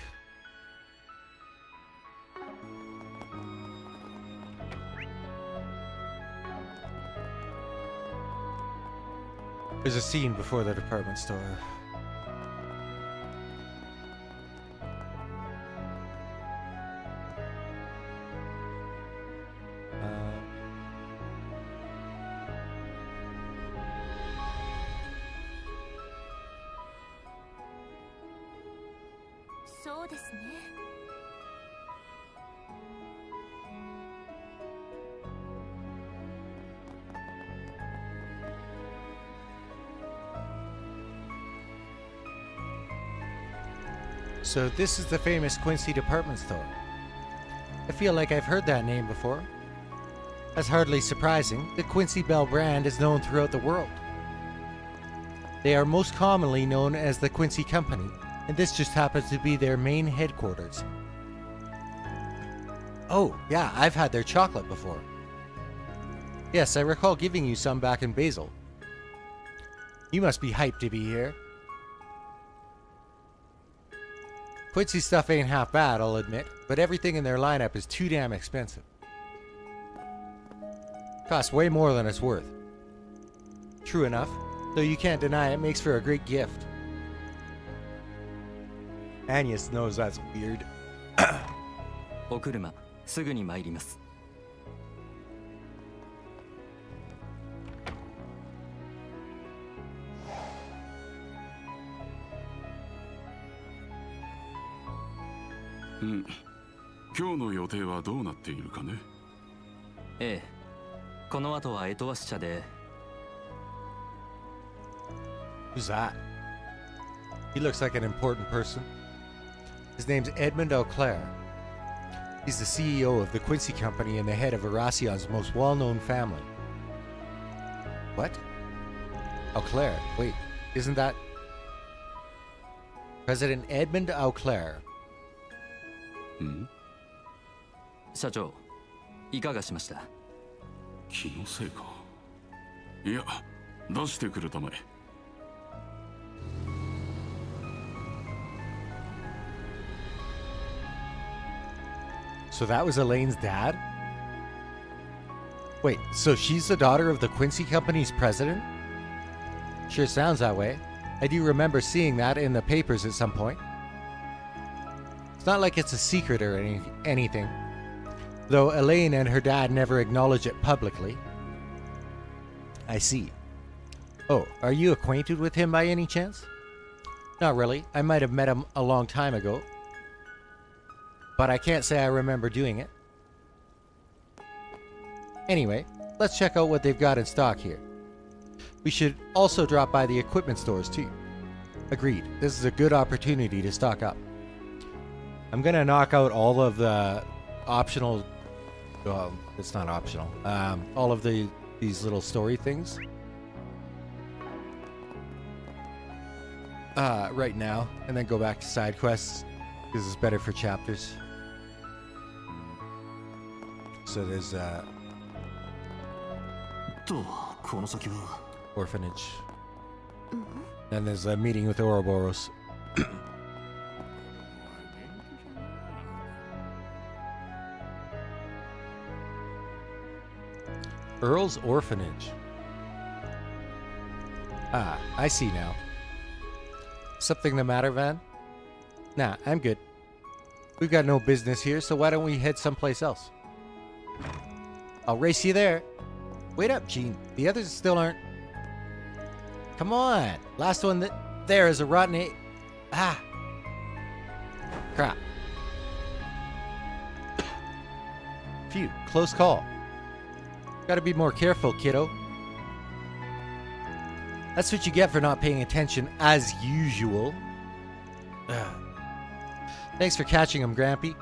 There's a scene before the department store.そうですね。So this is the famous Quincy department store. I feel like I've heard that name before. That's hardly surprising. The Quincy Bell brand is known throughout the world. They are most commonly known as the Quincy Company, and this just happens to be their main headquarters. Oh, yeah, I've had their chocolate before. Yes, I recall giving you some back in Basel. You must be hyped to be here. Quincy stuff ain't half bad, I'll admit, but everything in their lineup is too damn expensive. Costs way more than it's worth. True enough, though you can't deny it makes for a great gift. Agnes knows that's weird. お車すぐに参ります。うん。今日の予定はどうなっているかね。ええ。この後はエトワス社で。Who's that? He looks like an important person. His name's Edmund Auclair. He's the CEO of the Quincy Company and the head of Erasion's most well-known family. What? Auclair? Wait, isn't that... President Edmund Auclair? 社長、いかがしました？気のせいか。いや、出してくるため。So that was Elaine's dad? Wait, so she's the daughter of the Quincy Company's president? Sure sounds that way. I do remember seeing that in the papers at some point. It's not like it's a secret or anything, though Elaine and her dad never acknowledge it publicly. I see. Oh, are you acquainted with him by any chance? Not really. I might have met him a long time ago, but I can't say I remember doing it. Anyway, let's check out what they've got in stock here. We should also drop by the equipment stores too. Agreed. This is a good opportunity to stock up. I'm gonna knock out all of the optional... Well, it's not optional. All of these little story things. Right now, and then go back to side quests, because it's better for chapters. So there's orphanage. Then there's a meeting with Ouroboros. Earl's Orphanage. Ah, I see now. Something the matter, Van? Nah, I'm good. We've got no business here, so why don't we head someplace else? I'll race you there. Wait up, Gene. The others still aren't... Come on. Last one there is a rotten egg. Ah. Crap. Phew, close call. Gotta be more careful, kiddo. That's what you get for not paying attention as usual. Ugh. Thanks for catching him, Grampy.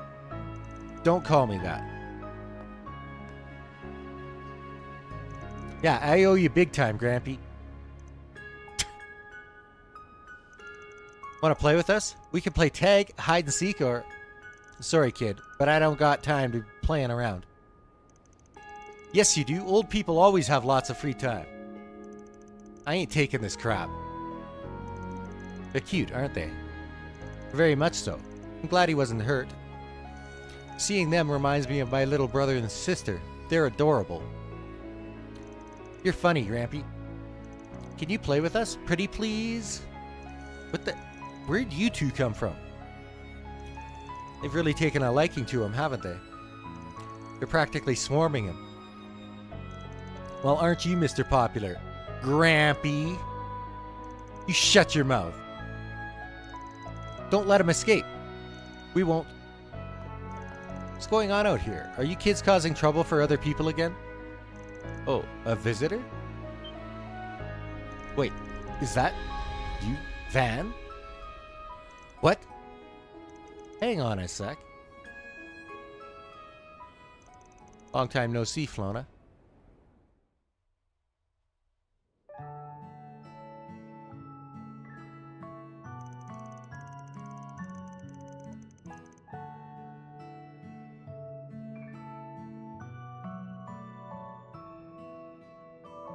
Don't call me that. Yeah, I owe you big time, Grampy. Want to play with us? We can play tag, hide and seek, or... Sorry, kid, but I don't got time to be playing around. Yes, you do. Old people always have lots of free time. I ain't taking this crap. They're cute, aren't they? Very much so. I'm glad he wasn't hurt. Seeing them reminds me of my little brother and sister. They're adorable. You're funny, Grampy. Can you play with us? Pretty please? What the? Where'd you two come from? They've really taken a liking to him, haven't they? They're practically swarming him. Well, aren't you Mr. Popular? Grampy. You shut your mouth. Don't let him escape. We won't. What's going on out here? Are you kids causing trouble for other people again? Oh, a visitor? Wait, is that you, Van? What? Hang on a sec. Long time no see, Flona.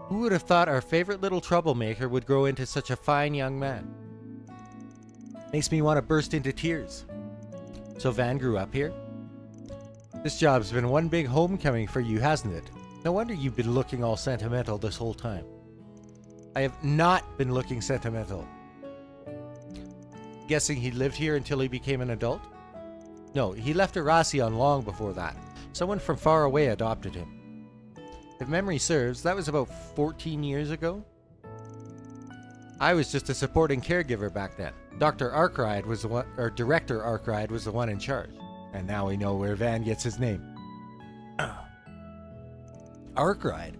Who would have thought our favorite little troublemaker would grow into such a fine young man? Makes me want to burst into tears. So Van grew up here? This job's been one big homecoming for you, hasn't it? No wonder you've been looking all sentimental this whole time. I have not been looking sentimental. Guessing he lived here until he became an adult? No, he left Erasion long before that. Someone from far away adopted him. If memory serves, that was about 14 years ago. I was just a supporting caregiver back then. Dr. Arkwright was the one, or Director Arkwright was the one in charge. And now we know where Van gets his name. Arkwright?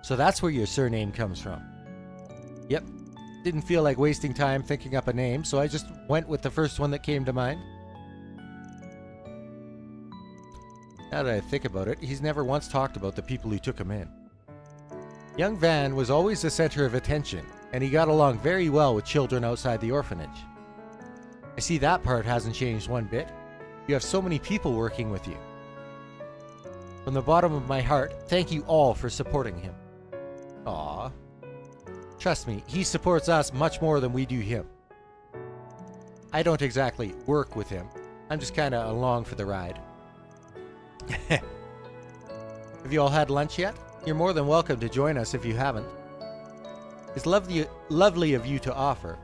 So that's where your surname comes from. Yep. Didn't feel like wasting time thinking up a name, so I just went with the first one that came to mind. Now that I think about it, he's never once talked about the people who took him in. Young Van was always the center of attention, and he got along very well with children outside the orphanage. I see that part hasn't changed one bit. You have so many people working with you. From the bottom of my heart, thank you all for supporting him. Aww. Trust me, he supports us much more than we do him. I don't exactly work with him. I'm just kinda along for the ride. Have you all had lunch yet? You're more than welcome to join us if you haven't. It's lovely of you to offer,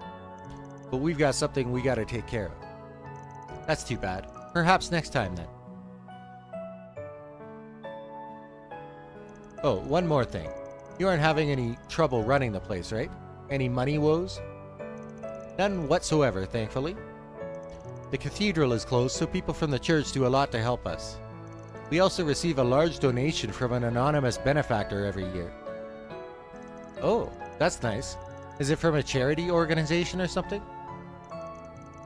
but we've got something we gotta take care of. That's too bad. Perhaps next time then. Oh, one more thing. You aren't having any trouble running the place, right? Any money woes? None whatsoever, thankfully. The cathedral is closed, so people from the church do a lot to help us. We also receive a large donation from an anonymous benefactor every year. Oh, that's nice. Is it from a charity organization or something?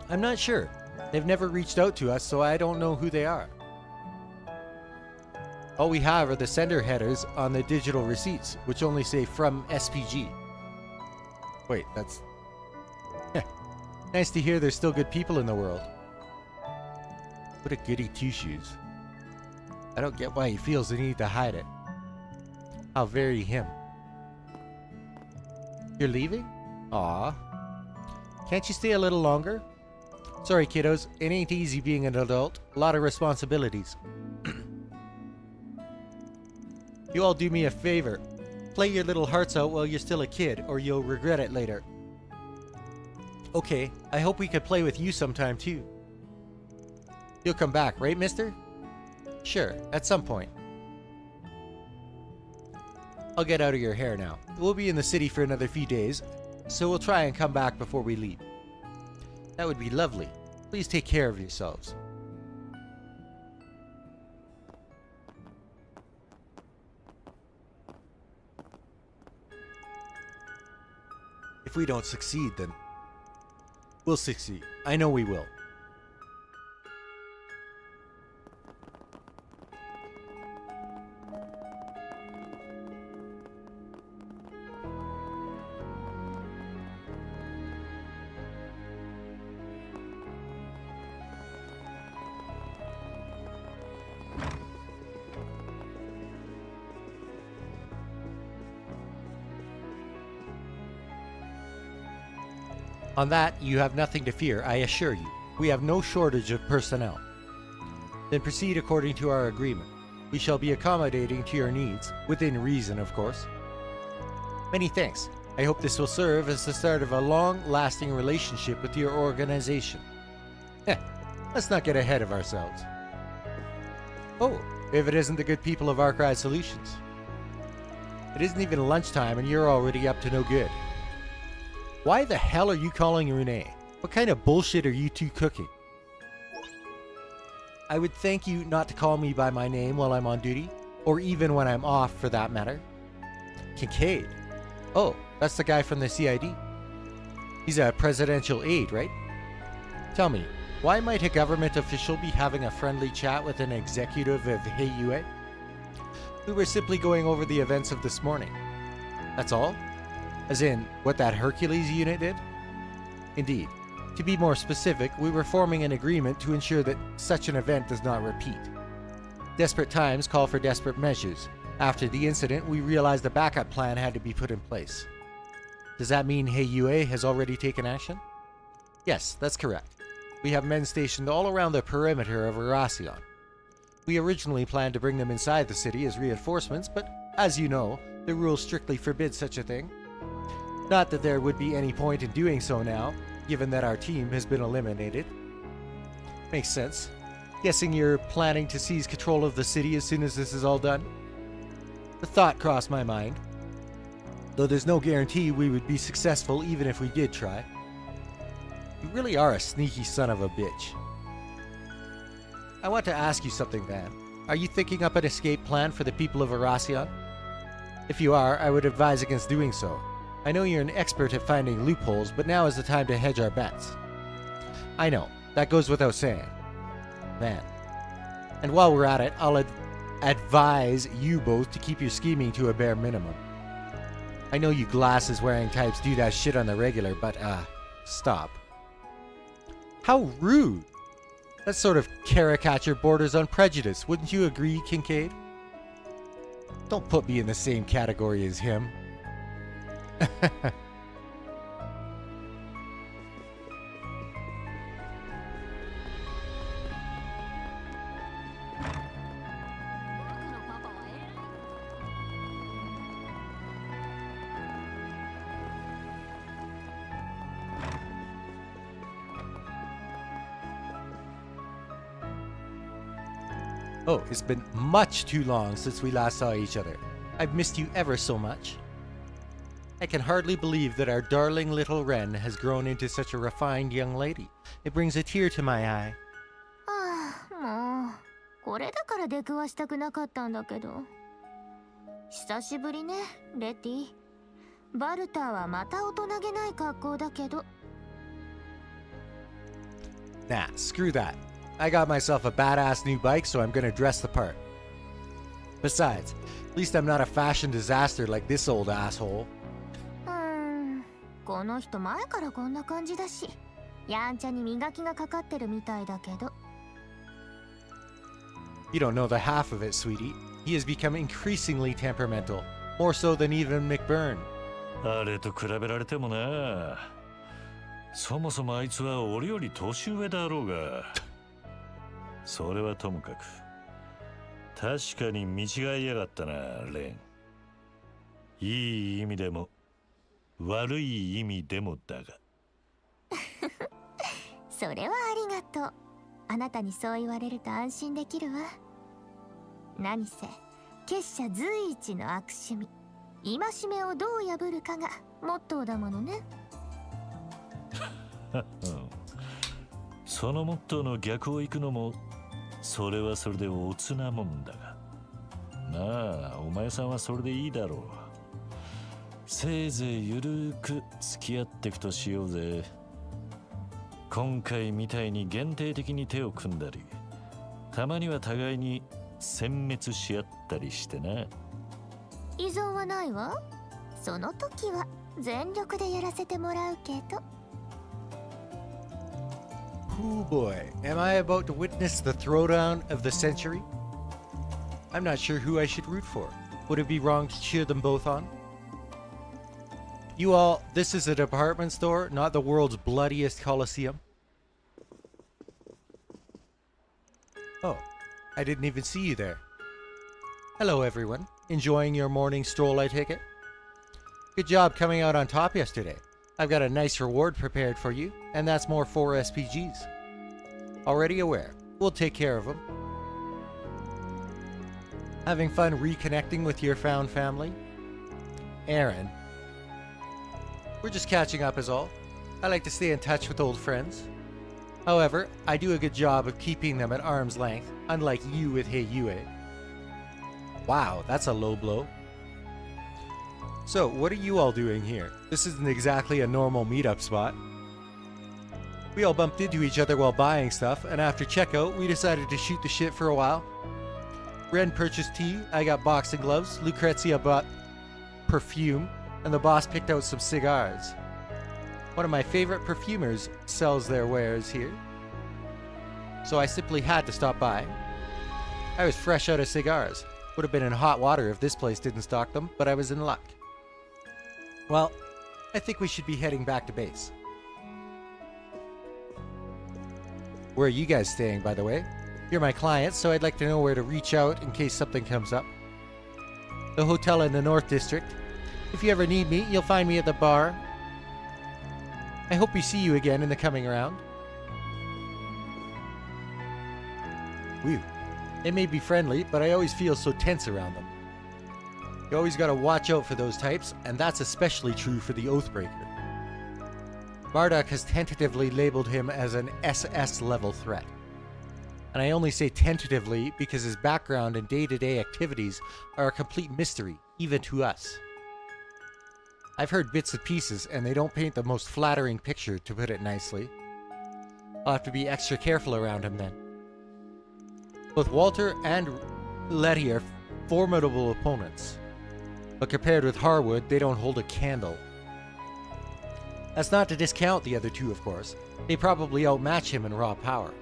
I'm not sure. They've never reached out to us, so I don't know who they are. All we have are the sender headers on the digital receipts, which only say from SPG. Wait, that's... Nice to hear there's still good people in the world. What a goody two-shoes. I don't get why he feels the need to hide it. How very him. You're leaving? Aw. Can't you stay a little longer? Sorry, kiddos. It ain't easy being an adult. A lot of responsibilities. You all do me a favor. Play your little hearts out while you're still a kid, or you'll regret it later. Okay, I hope we could play with you sometime too. You'll come back, right, mister? Sure, at some point. I'll get out of your hair now. We'll be in the city for another few days, so we'll try and come back before we leave. That would be lovely. Please take care of yourselves. If we don't succeed, then we'll succeed. I know we will. On that, you have nothing to fear, I assure you. We have no shortage of personnel. Then proceed according to our agreement. We shall be accommodating to your needs, within reason, of course. Many thanks. I hope this will serve as the start of a long-lasting relationship with your organization. Let's not get ahead of ourselves. Oh, if it isn't the good people of Arcride Solutions. It isn't even lunchtime and you're already up to no good. Why the hell are you calling Renee? What kind of bullshit are you two cooking? I would thank you not to call me by my name while I'm on duty, or even when I'm off for that matter. Kincaid. Oh, that's the guy from the CID. He's a presidential aide, right? Tell me, why might a government official be having a friendly chat with an executive of Heiyue? We were simply going over the events of this morning. That's all? As in, what that Hercules unit did? Indeed. To be more specific, we were forming an agreement to ensure that such an event does not repeat. Desperate times call for desperate measures. After the incident, we realized a backup plan had to be put in place. Does that mean Heiyue has already taken action? Yes, that's correct. We have men stationed all around the perimeter of Urasion. We originally planned to bring them inside the city as reinforcements, but as you know, the rules strictly forbid such a thing. Not that there would be any point in doing so now, given that our team has been eliminated. Makes sense. Guessing you're planning to seize control of the city as soon as this is all done? The thought crossed my mind. Though there's no guarantee we would be successful even if we did try. You really are a sneaky son of a bitch. I want to ask you something, Van. Are you thinking up an escape plan for the people of Urasion? If you are, I would advise against doing so. I know you're an expert at finding loopholes, but now is the time to hedge our bets. I know, that goes without saying. Van. And while we're at it, I'll advise you both to keep your scheming to a bare minimum. I know you glasses-wearing types do that shit on the regular, but, stop. How rude! That sort of caricature borders on prejudice, wouldn't you agree, Kincaid? Don't put me in the same category as him. Oh, it's been much too long since we last saw each other. I've missed you ever so much. I can hardly believe that our darling little Wren has grown into such a refined young lady. It brings a tear to my eye. もうこれだから出くわしたくなかったんだけど。久しぶりね、レティ。バルターはまた大人げない格好だけど。Nah, screw that. I got myself a badass new bike, so I'm gonna dress the part. Besides, at least I'm not a fashion disaster like this old asshole. この人前からこんな感じだし、やんちゃに磨きがかかってるみたいだけど。You don't know the half of it, sweetie. He has become increasingly temperamental, more so than even McBurn. あれと比べられてもな。そもそもあいつは俺より年上だろうが。それはともかく。確かに見違いやがったな、レン。いい意味でも、悪い意味でもだが。それはありがとう。あなたにそう言われると安心できるわ。何せ結社随一の悪趣味、戒めをどう破るかがモットーだものね。そのモットーの逆を行くのもそれはそれでおつなもんだが、まあお前さんはそれでいいだろう。せいぜいゆるーく付き合っていくとしようぜ。今回みたいに限定的に手を組んだり、たまには互いに殲滅し合ったりしてな。依存はないわ。その時は全力でやらせてもらうけど。Oh boy, am I about to witness the throwdown of the century? I'm not sure who I should root for. Would it be wrong to cheer them both on? You all, this is a department store, not the world's bloodiest coliseum. Oh, I didn't even see you there. Hello everyone. Enjoying your morning stroll, I take it? Good job coming out on top yesterday. I've got a nice reward prepared for you, and that's more 4 SPGs. Already aware. We'll take care of them. Having fun reconnecting with your found family? Aaron. We're just catching up is all. I like to stay in touch with old friends. However, I do a good job of keeping them at arm's length, unlike you with Hey Yue. Wow, that's a low blow. So, what are you all doing here? This isn't exactly a normal meetup spot. We all bumped into each other while buying stuff, and after checkout, we decided to shoot the shit for a while. Ren purchased tea, I got boxing gloves, Lucrezia bought perfume, and the boss picked out some cigars. One of my favorite perfumers sells their wares here, so I simply had to stop by. I was fresh out of cigars. Would have been in hot water if this place didn't stock them, but I was in luck. Well, I think we should be heading back to base. Where are you guys staying, by the way? You're my clients, so I'd like to know where to reach out in case something comes up. The hotel in the North District. If you ever need me, you'll find me at the bar. I hope we see you again in the coming round. Whew. They may be friendly, but I always feel so tense around them. You always gotta watch out for those types, and that's especially true for the Oathbreaker. Marduk has tentatively labeled him as an SS-level threat. And I only say tentatively because his background and day-to-day activities are a complete mystery, even to us. I've heard bits and pieces, and they don't paint the most flattering picture, to put it nicely. I'll have to be extra careful around him then. Both Walter and Letty are formidable opponents, but compared with Harwood, they don't hold a candle. That's not to discount the other two, of course. They probably outmatch him in raw power.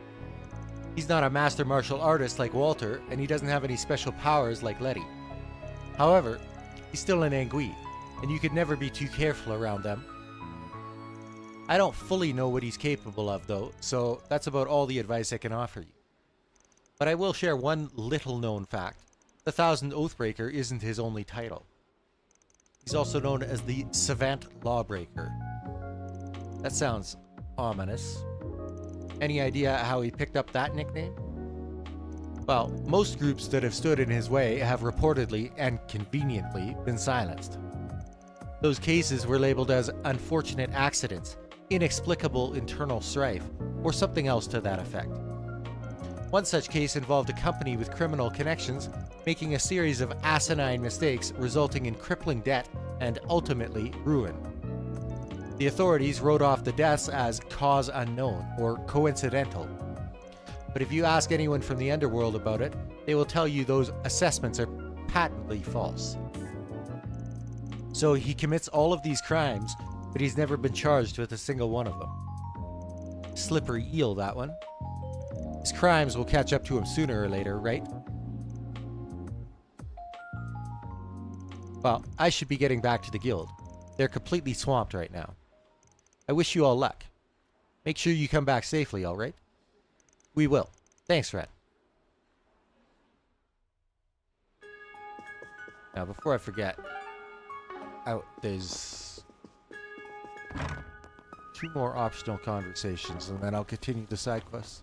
He's not a master martial artist like Walter, and he doesn't have any special powers like Letty. However, he's still an Angui, and you could never be too careful around them. I don't fully know what he's capable of, though, so that's about all the advice I can offer you. But I will share one little-known fact. The Thousand Oathbreaker isn't his only title. He's also known as the Savant Lawbreaker. That sounds ominous. Any idea how he picked up that nickname? Well, most groups that have stood in his way have reportedly, and conveniently, been silenced. Those cases were labeled as unfortunate accidents, inexplicable internal strife, or something else to that effect. One such case involved a company with criminal connections making a series of asinine mistakes resulting in crippling debt and ultimately ruin. The authorities wrote off the deaths as cause unknown or coincidental. But if you ask anyone from the underworld about it, they will tell you those assessments are patently false. So he commits all of these crimes, but he's never been charged with a single one of them. Slippery eel, that one. His crimes will catch up to him sooner or later, right? Well, I should be getting back to the guild. They're completely swamped right now. I wish you all luck. Make sure you come back safely, alright? We will. Thanks, Red. Now, before I forget, there's 2 more optional conversations, and then I'll continue the side quests.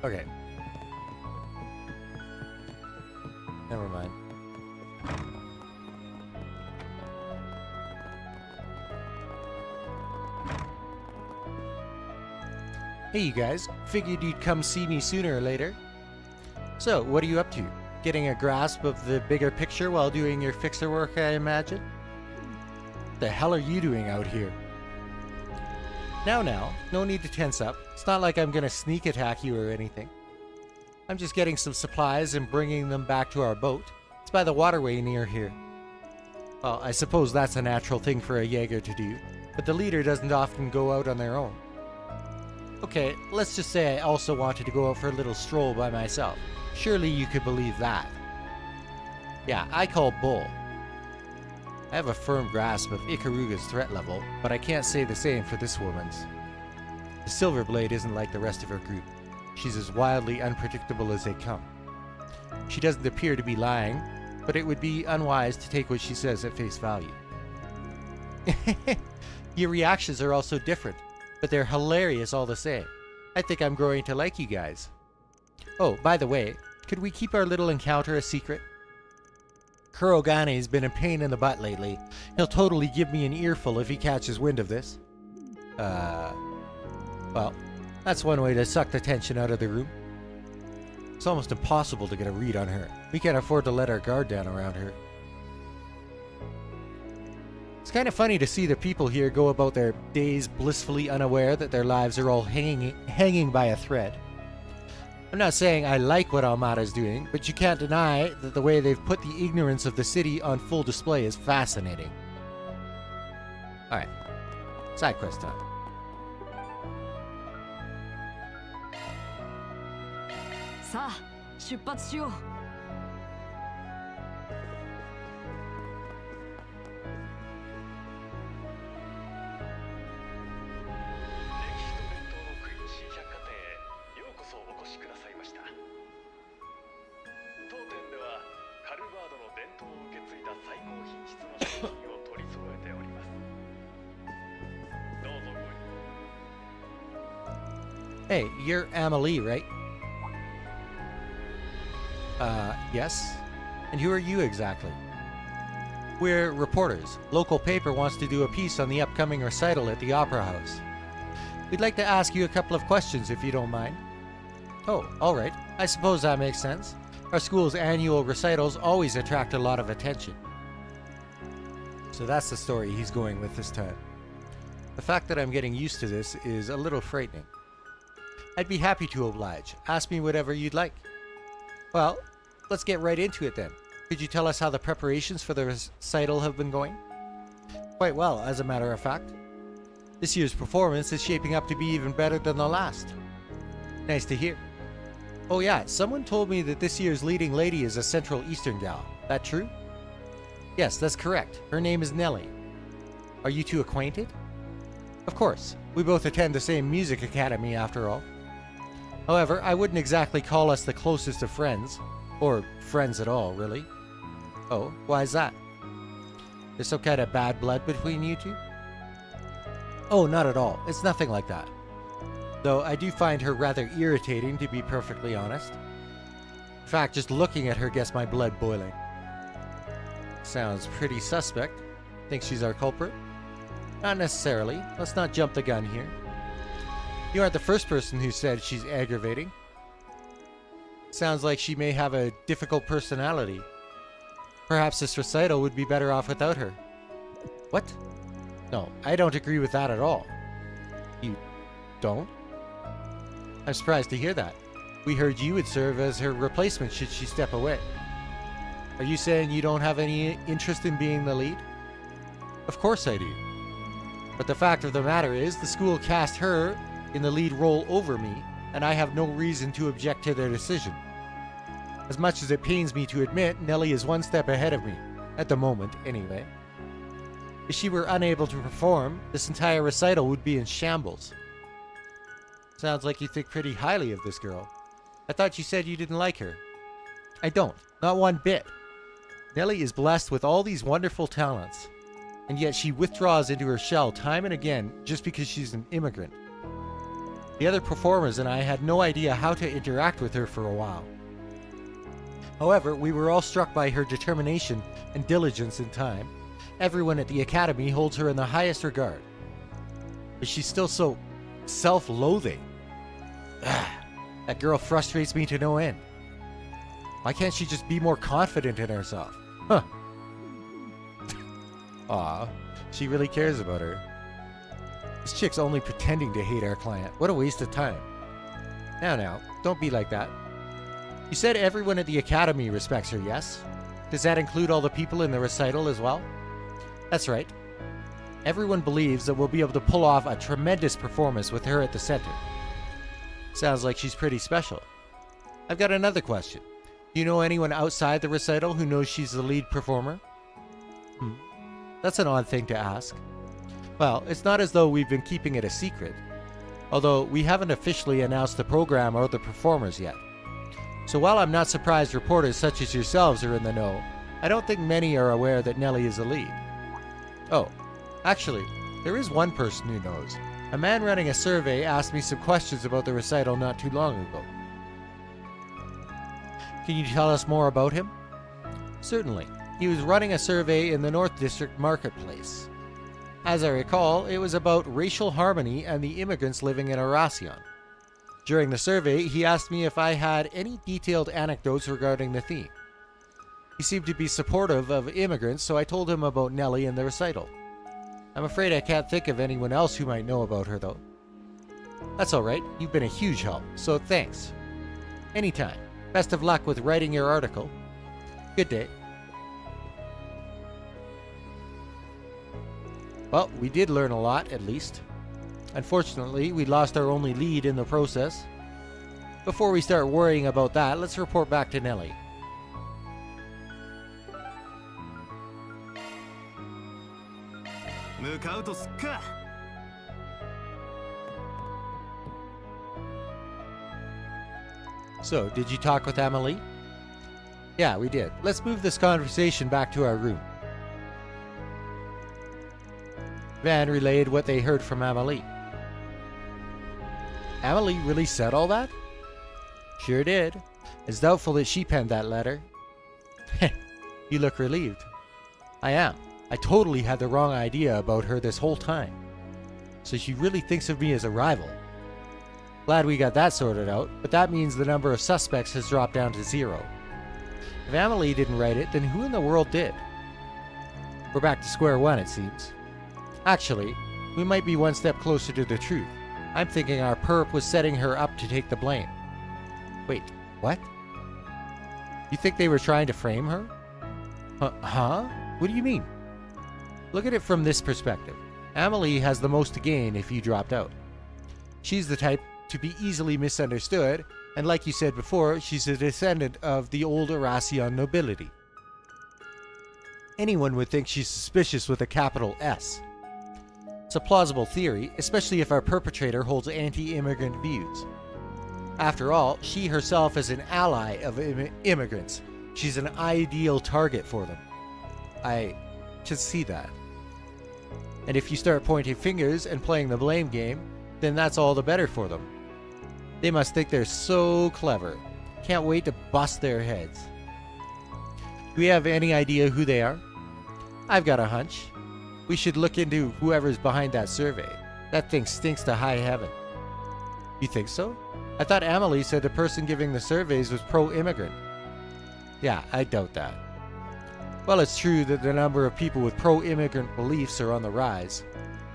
Okay. Never mind. Hey you guys, figured you'd come see me sooner or later. So, what are you up to? Getting a grasp of the bigger picture while doing your fixer work, I imagine? What the hell are you doing out here? Now, no need to tense up. It's not like I'm gonna sneak attack you or anything. I'm just getting some supplies and bringing them back to our boat. It's by the waterway near here. Well, I suppose that's a natural thing for a Jaeger to do, but the leader doesn't often go out on their own. Okay, let's just say I also wanted to go out for a little stroll by myself. Surely you could believe that. Yeah, I call bull. I have a firm grasp of Ikaruga's threat level, but I can't say the same for this woman's. The Silverblade isn't like the rest of her group. She's as wildly unpredictable as they come. She doesn't appear to be lying, but it would be unwise to take what she says at face value. Your reactions are also different, but they're hilarious all the same. I think I'm growing to like you guys. Oh, by the way, could we keep our little encounter a secret? Kurogane's been a pain in the butt lately. He'll totally give me an earful if he catches wind of this. Well, that's one way to suck the tension out of the room. It's almost impossible to get a read on her. We can't afford to let our guard down around her. It's kind of funny to see the people here go about their days blissfully unaware that their lives are all hanging by a thread. I'm not saying I like what Almada's doing, but you can't deny that the way they've put the ignorance of the city on full display is fascinating. Alright, side quest time. Sa, 出発しよう。Hey, you're Amelie, right? Yes. And who are you exactly? We're reporters. Local paper wants to do a piece on the upcoming recital at the Opera House. We'd like to ask you a couple of questions if you don't mind. Oh, alright. I suppose that makes sense. Our school's annual recitals always attract a lot of attention. So that's the story he's going with this time. The fact that I'm getting used to this is a little frightening. I'd be happy to oblige. Ask me whatever you'd like. Well, let's get right into it then. Could you tell us how the preparations for the recital have been going? Quite well, as a matter of fact. This year's performance is shaping up to be even better than the last. Nice to hear. Oh yeah, someone told me that this year's leading lady is a Central Eastern gal. That true? Yes, that's correct. Her name is Nellie. Are you two acquainted? Of course. We both attend the same music academy after all. However, I wouldn't exactly call us the closest of friends. Or friends at all, really. Oh, why is that? There's some kind of bad blood between you two? Oh, not at all. It's nothing like that. Though I do find her rather irritating, to be perfectly honest. In fact, just looking at her gets my blood boiling. Sounds pretty suspect. Think she's our culprit? Not necessarily. Let's not jump the gun here. You aren't the first person who said she's aggravating. Sounds like she may have a difficult personality. Perhaps this recital would be better off without her. What? No, I don't agree with that at all. You don't? I'm surprised to hear that. We heard you would serve as her replacement should she step away. Are you saying you don't have any interest in being the lead? Of course I do. But the fact of the matter is, the school cast her in the lead role over me, and I have no reason to object to their decision. As much as it pains me to admit, Nellie is one step ahead of me. At the moment, anyway. If she were unable to perform, this entire recital would be in shambles. Sounds like you think pretty highly of this girl. I thought you said you didn't like her. I don't. Not one bit. Nellie is blessed with all these wonderful talents, and yet she withdraws into her shell time and again just because she's an immigrant. The other performers and I had no idea how to interact with her for a while. However, we were all struck by her determination and diligence in time. Everyone at the academy holds her in the highest regard. But she's still so self-loathing. That girl frustrates me to no end. Why can't she just be more confident in herself? Huh. Aw, she really cares about her. This chick's only pretending to hate our client. What a waste of time. Now, don't be like that. You said everyone at the Academy respects her, yes? Does that include all the people in the recital as well? That's right. Everyone believes that we'll be able to pull off a tremendous performance with her at the center. Sounds like she's pretty special. I've got another question. Do you know anyone outside the recital who knows she's the lead performer? That's an odd thing to ask. Well, it's not as though we've been keeping it a secret, although we haven't officially announced the program or the performers yet. So while I'm not surprised reporters such as yourselves are in the know, I don't think many are aware that Nelly is the lead. Oh, actually, there is one person who knows. A man running a survey asked me some questions about the recital not too long ago. Can you tell us more about him? Certainly. He was running a survey in the North District Marketplace. As I recall, it was about racial harmony and the immigrants living in Arasion. During the survey, he asked me if I had any detailed anecdotes regarding the theme. He seemed to be supportive of immigrants, so I told him about Nelly and the recital. I'm afraid I can't think of anyone else who might know about her, though. That's alright, you've been a huge help, so thanks. Anytime. Best of luck with writing your article. Good day. Well, we did learn a lot, at least. Unfortunately, we lost our only lead in the process. Before we start worrying about that, let's report back to Nelly. So, did you talk with Amelie? Yeah, we did. Let's move this conversation back to our room. Van relayed what they heard from Amelie. Amelie really said all that? Sure did. It's doubtful that she penned that letter. You look relieved. I am. I totally had the wrong idea about her this whole time. So she really thinks of me as a rival. Glad we got that sorted out, but that means the number of suspects has dropped down to 0. If Amelie didn't write it, then who in the world did? We're back to square one, it seems. Actually, we might be one step closer to the truth. I'm thinking our perp was setting her up to take the blame. Wait, what? You think they were trying to frame her? Huh? What do you mean? Look at it from this perspective. Amelie has the most to gain if you dropped out. She's the type to be easily misunderstood, and like you said before, she's a descendant of the old Arasion nobility. Anyone would think she's suspicious with a capital S. It's a plausible theory, especially if our perpetrator holds anti-immigrant views. After all, she herself is an ally of immigrants. She's an ideal target for them. I just see that. And if you start pointing fingers and playing the blame game, then that's all the better for them. They must think they're so clever. Can't wait to bust their heads. Do we have any idea who they are? I've got a hunch. We should look into whoever's behind that survey. That thing stinks to high heaven. You think so? I thought Amelie said the person giving the surveys was pro-immigrant. Yeah, I doubt that. Well, it's true that the number of people with pro-immigrant beliefs are on the rise.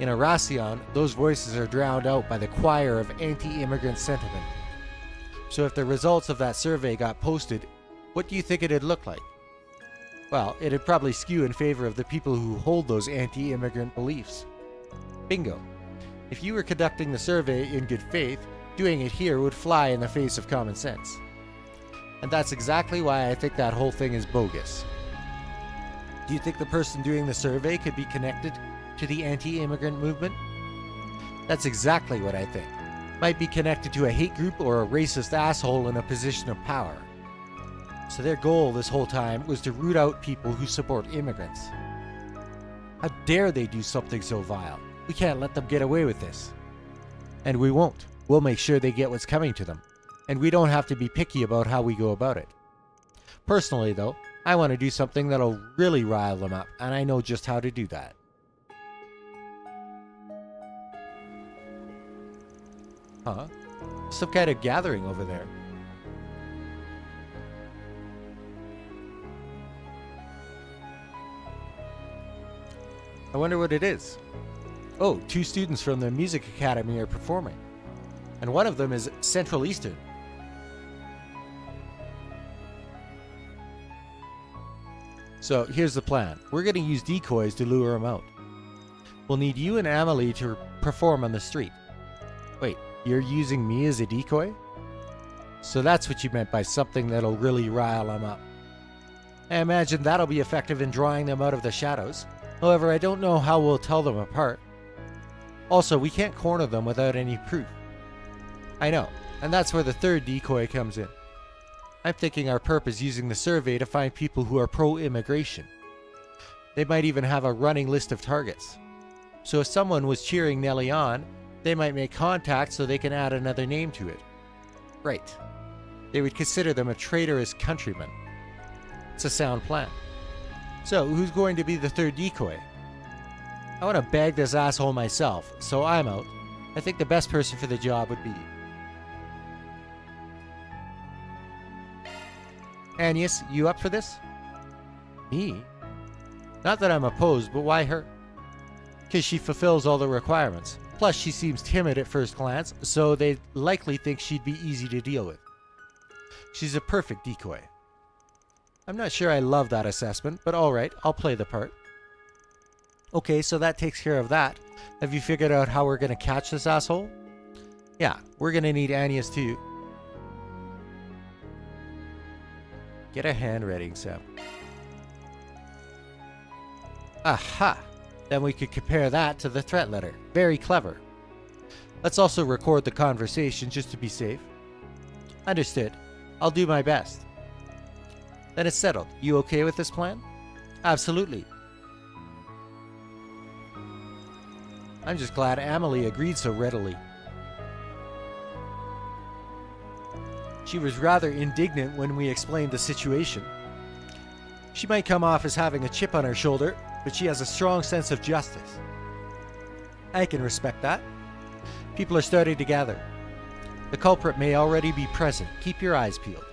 In Arasion, those voices are drowned out by the choir of anti-immigrant sentiment. So if the results of that survey got posted, what do you think it'd look like? Well, it'd probably skew in favor of the people who hold those anti-immigrant beliefs. Bingo. If you were conducting the survey in good faith, doing it here would fly in the face of common sense. And that's exactly why I think that whole thing is bogus. Do you think the person doing the survey could be connected to the anti-immigrant movement? That's exactly what I think. Might be connected to a hate group or a racist asshole in a position of power. So their goal this whole time was to root out people who support immigrants. How dare they do something so vile? We can't let them get away with this. And we won't. We'll make sure they get what's coming to them. And we don't have to be picky about how we go about it. Personally, though, I want to do something that'll really rile them up, and I know just how to do that. Huh? Some kind of gathering over there. I wonder what it is. Oh, 2 students from the music academy are performing. And one of them is Central Eastern. So here's the plan. We're going to use decoys to lure them out. We'll need you and Amelie to perform on the street. Wait, you're using me as a decoy? So that's what you meant by something that'll really rile them up. I imagine that'll be effective in drawing them out of the shadows. However, I don't know how we'll tell them apart. Also, we can't corner them without any proof. I know, and that's where the third decoy comes in. I'm thinking our perp is using the survey to find people who are pro-immigration. They might even have a running list of targets. So if someone was cheering Nelly on, they might make contact so they can add another name to it. Right. They would consider them a traitorous countryman. It's a sound plan. So, who's going to be the third decoy? I want to bag this asshole myself, so I'm out. I think the best person for the job would be Agnes, you up for this? Me? Not that I'm opposed, but why her? Because she fulfills all the requirements. Plus, she seems timid at first glance, so they'd likely think she'd be easy to deal with. She's a perfect decoy. I'm not sure I love that assessment, but alright, I'll play the part. Okay, so that takes care of that. Have you figured out how we're going to catch this asshole? Yeah, we're going to need Agnes too. Get a handwriting sample. Aha! Then we could compare that to the threat letter. Very clever. Let's also record the conversation just to be safe. Understood. I'll do my best. Then it's settled. You okay with this plan? Absolutely. I'm just glad Amelie agreed so readily. She was rather indignant when we explained the situation. She might come off as having a chip on her shoulder, but she has a strong sense of justice. I can respect that. People are starting to gather. The culprit may already be present. Keep your eyes peeled.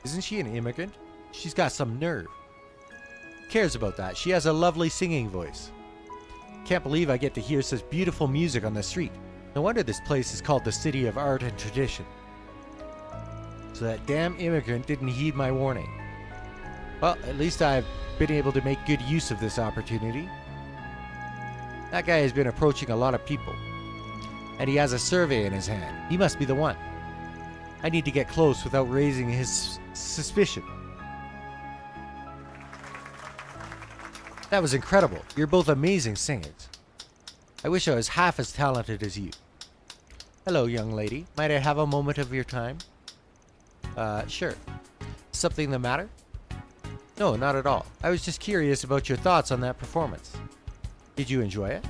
Isn't she an immigrant? She's got some nerve. Who cares about that? She has a lovely singing voice. Can't believe I get to hear such beautiful music on the street. No wonder this place is called the City of Art and Tradition. So that damn immigrant didn't heed my warning. Well, at least I've been able to make good use of this opportunity. That guy has been approaching a lot of people. And he has a survey in his hand. He must be the one. I need to get close without raising his suspicion. That was incredible. You're both amazing singers. I wish I was half as talented as you. Hello, young lady. Might I have a moment of your time? Sure. Something the matter? No, not at all. I was just curious about your thoughts on that performance. Did you enjoy it?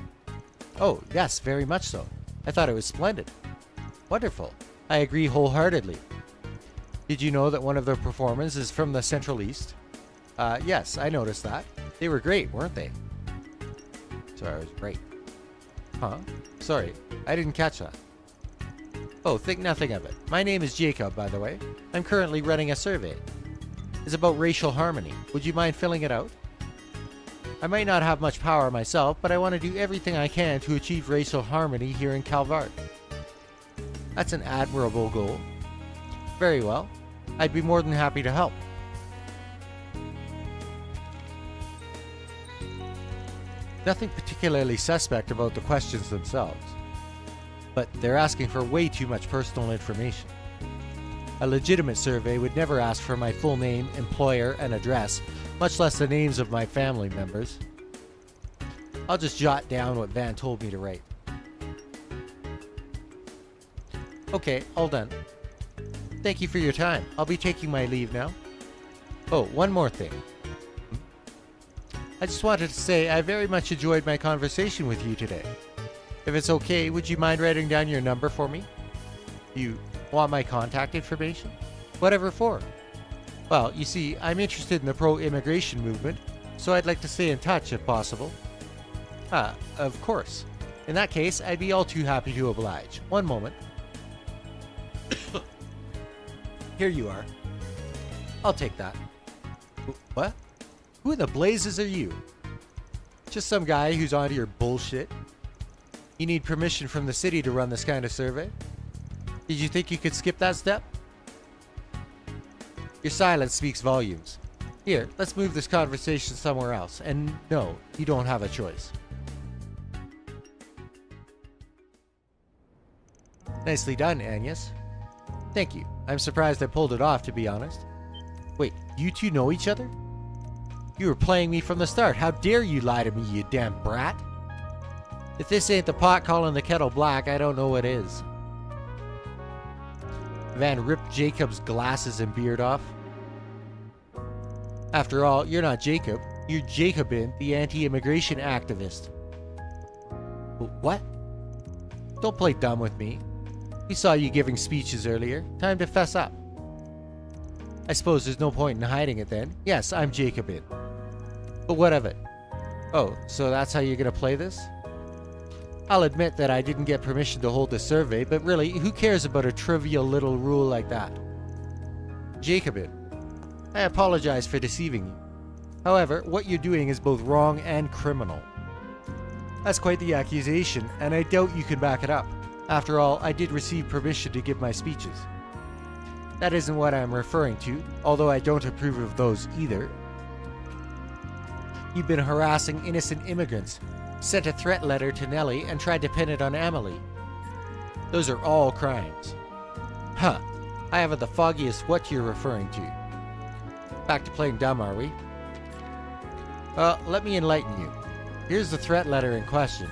Oh, yes, very much so. I thought it was splendid. Wonderful. I agree wholeheartedly. Did you know that one of the performers is from the Central East? Yes, I noticed that. They were great, weren't they? Sorry, I was right. Huh? Sorry, I didn't catch that. Oh, think nothing of it. My name is Jacob, by the way. I'm currently running a survey. It's about racial harmony. Would you mind filling it out? I might not have much power myself, but I want to do everything I can to achieve racial harmony here in Calvart. That's an admirable goal. Very well. I'd be more than happy to help. Nothing particularly suspect about the questions themselves, but they're asking for way too much personal information. A legitimate survey would never ask for my full name, employer, and address, much less the names of my family members. I'll just jot down what Van told me to write. Okay, all done. Thank you for your time. I'll be taking my leave now. Oh, one more thing. I just wanted to say I very much enjoyed my conversation with you today. If it's okay, would you mind writing down your number for me? You want my contact information? Whatever for. Well, you see, I'm interested in the pro-immigration movement, so I'd like to stay in touch if possible. Ah, of course. In that case, I'd be all too happy to oblige. One moment. Here you are. I'll take that. What? Who in the blazes are you? Just some guy who's onto your bullshit? You need permission from the city to run this kind of survey? Did you think you could skip that step? Your silence speaks volumes. Here, let's move this conversation somewhere else. And no, you don't have a choice. Nicely done, Agnes. Thank you. I'm surprised I pulled it off, to be honest. Wait, you two know each other? You were playing me from the start. How dare you lie to me, you damn brat? If this ain't the pot calling the kettle black, I don't know what is. Van ripped Jacob's glasses and beard off. After all, you're not Jacob. You're Jacobin, the anti-immigration activist. What? Don't play dumb with me. We saw you giving speeches earlier. Time to fess up. I suppose there's no point in hiding it then. Yes, I'm Jacobin. But what of it? Oh, so that's how you're gonna play this? I'll admit that I didn't get permission to hold the survey, but really, who cares about a trivial little rule like that? Jacobin, I apologize for deceiving you. However, what you're doing is both wrong and criminal. That's quite the accusation, and I doubt you can back it up. After all, I did receive permission to give my speeches. That isn't what I'm referring to, although I don't approve of those either. You've been harassing innocent immigrants, sent a threat letter to Nellie, and tried to pin it on Emily. Those are all crimes. Huh. I haven't the foggiest what you're referring to. Back to playing dumb, are we? Well, let me enlighten you. Here's the threat letter in question.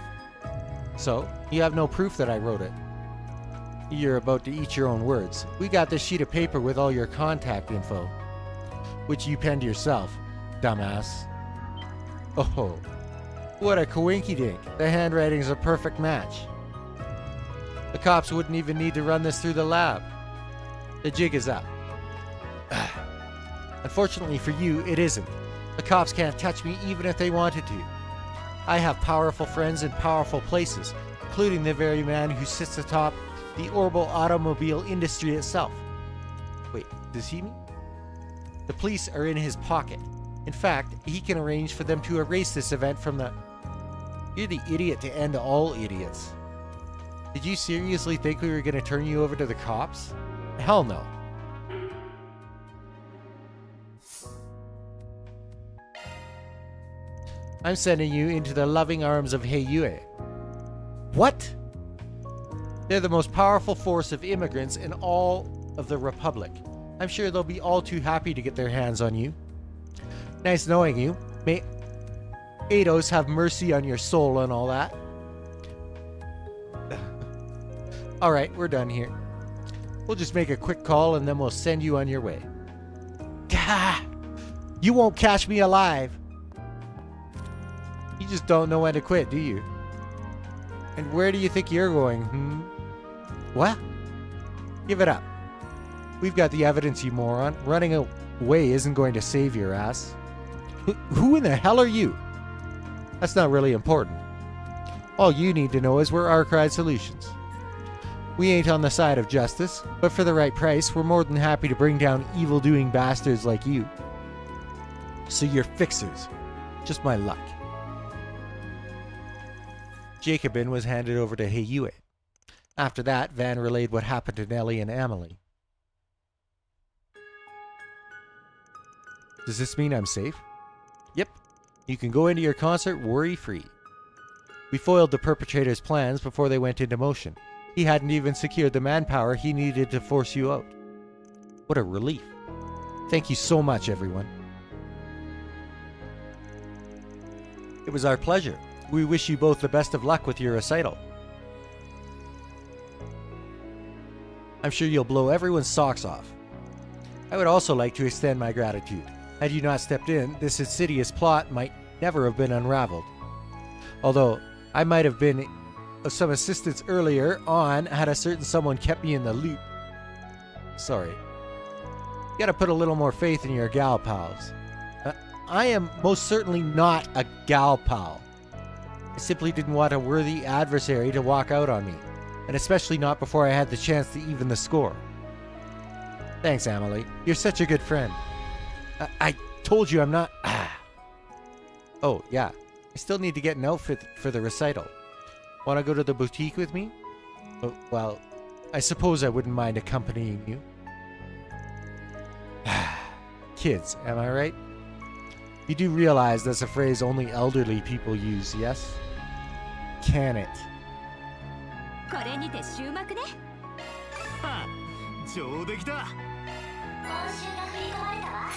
So, you have no proof that I wrote it. You're about to eat your own words. We got this sheet of paper with all your contact info, which you penned yourself, dumbass. Oh, what a coinky-dink. The handwriting's a perfect match. The cops wouldn't even need to run this through the lab. The jig is up. Unfortunately for you, it isn't. The cops can't touch me even if they wanted to. I have powerful friends in powerful places, including the very man who sits atop the orbital automobile industry itself. Wait, does he mean? The police are in his pocket. In fact, he can arrange for them to erase this event from the... You're the idiot to end all idiots. Did you seriously think we were going to turn you over to the cops? Hell no. I'm sending you into the loving arms of Heiyue. What? They're the most powerful force of immigrants in all of the Republic. I'm sure they'll be all too happy to get their hands on you. Nice knowing you. May Eidos have mercy on your soul and all that. Alright, we're done here. We'll just make a quick call and then we'll send you on your way. Gah! You won't catch me alive! You just don't know when to quit, do you? And where do you think you're going, What? Give it up. We've got the evidence, you moron. Running away isn't going to save your ass. Who in the hell are you? That's not really important. All you need to know is we're Arcade Solutions. We ain't on the side of justice, but for the right price, we're more than happy to bring down evil-doing bastards like you. So you're fixers. Just my luck. Jacobin was handed over to Heiyue. After that, Van relayed what happened to Nellie and Emily. Does this mean I'm safe? Yep. You can go into your concert worry-free. We foiled the perpetrator's plans before they went into motion. He hadn't even secured the manpower he needed to force you out. What a relief. Thank you so much, everyone. It was our pleasure. We wish you both the best of luck with your recital. I'm sure you'll blow everyone's socks off. I would also like to extend my gratitude. Had you not stepped in, this insidious plot might never have been unraveled. Although, I might have been of some assistance earlier on had a certain someone kept me in the loop. Sorry. You gotta put a little more faith in your gal pals. I am most certainly not a gal pal. I simply didn't want a worthy adversary to walk out on me, and especially not before I had the chance to even the score. Thanks, Emily. You're such a good friend. I told you I'm not... Oh, yeah. I still need to get an outfit for the recital. Want to go to the boutique with me? Oh, well, I suppose I wouldn't mind accompanying you. Kids, am I right? You do realize that's a phrase only elderly people use, yes? Can it? これにて終幕ね。はあ、上出来だ。報酬が振り込まれたわ。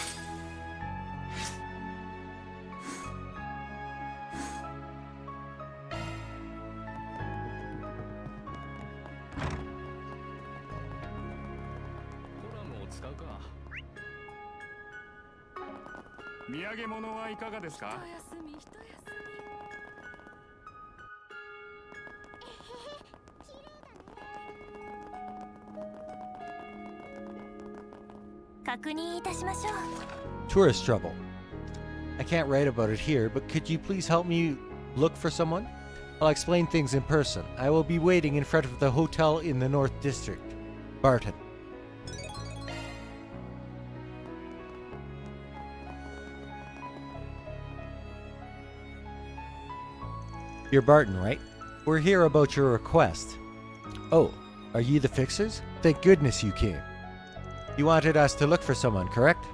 コラムを使うか。土産物はいかがですか。一休み一休み。確認いたしましょう。 Tourist trouble. I can't write about it here, but could you please help me look for someone? I'll explain things in person. I will be waiting in front of the hotel in the North District. Barton. You're Barton, right? We're here about your request. Oh, are you the fixers? Thank goodness you came. You wanted us to look for someone, correct?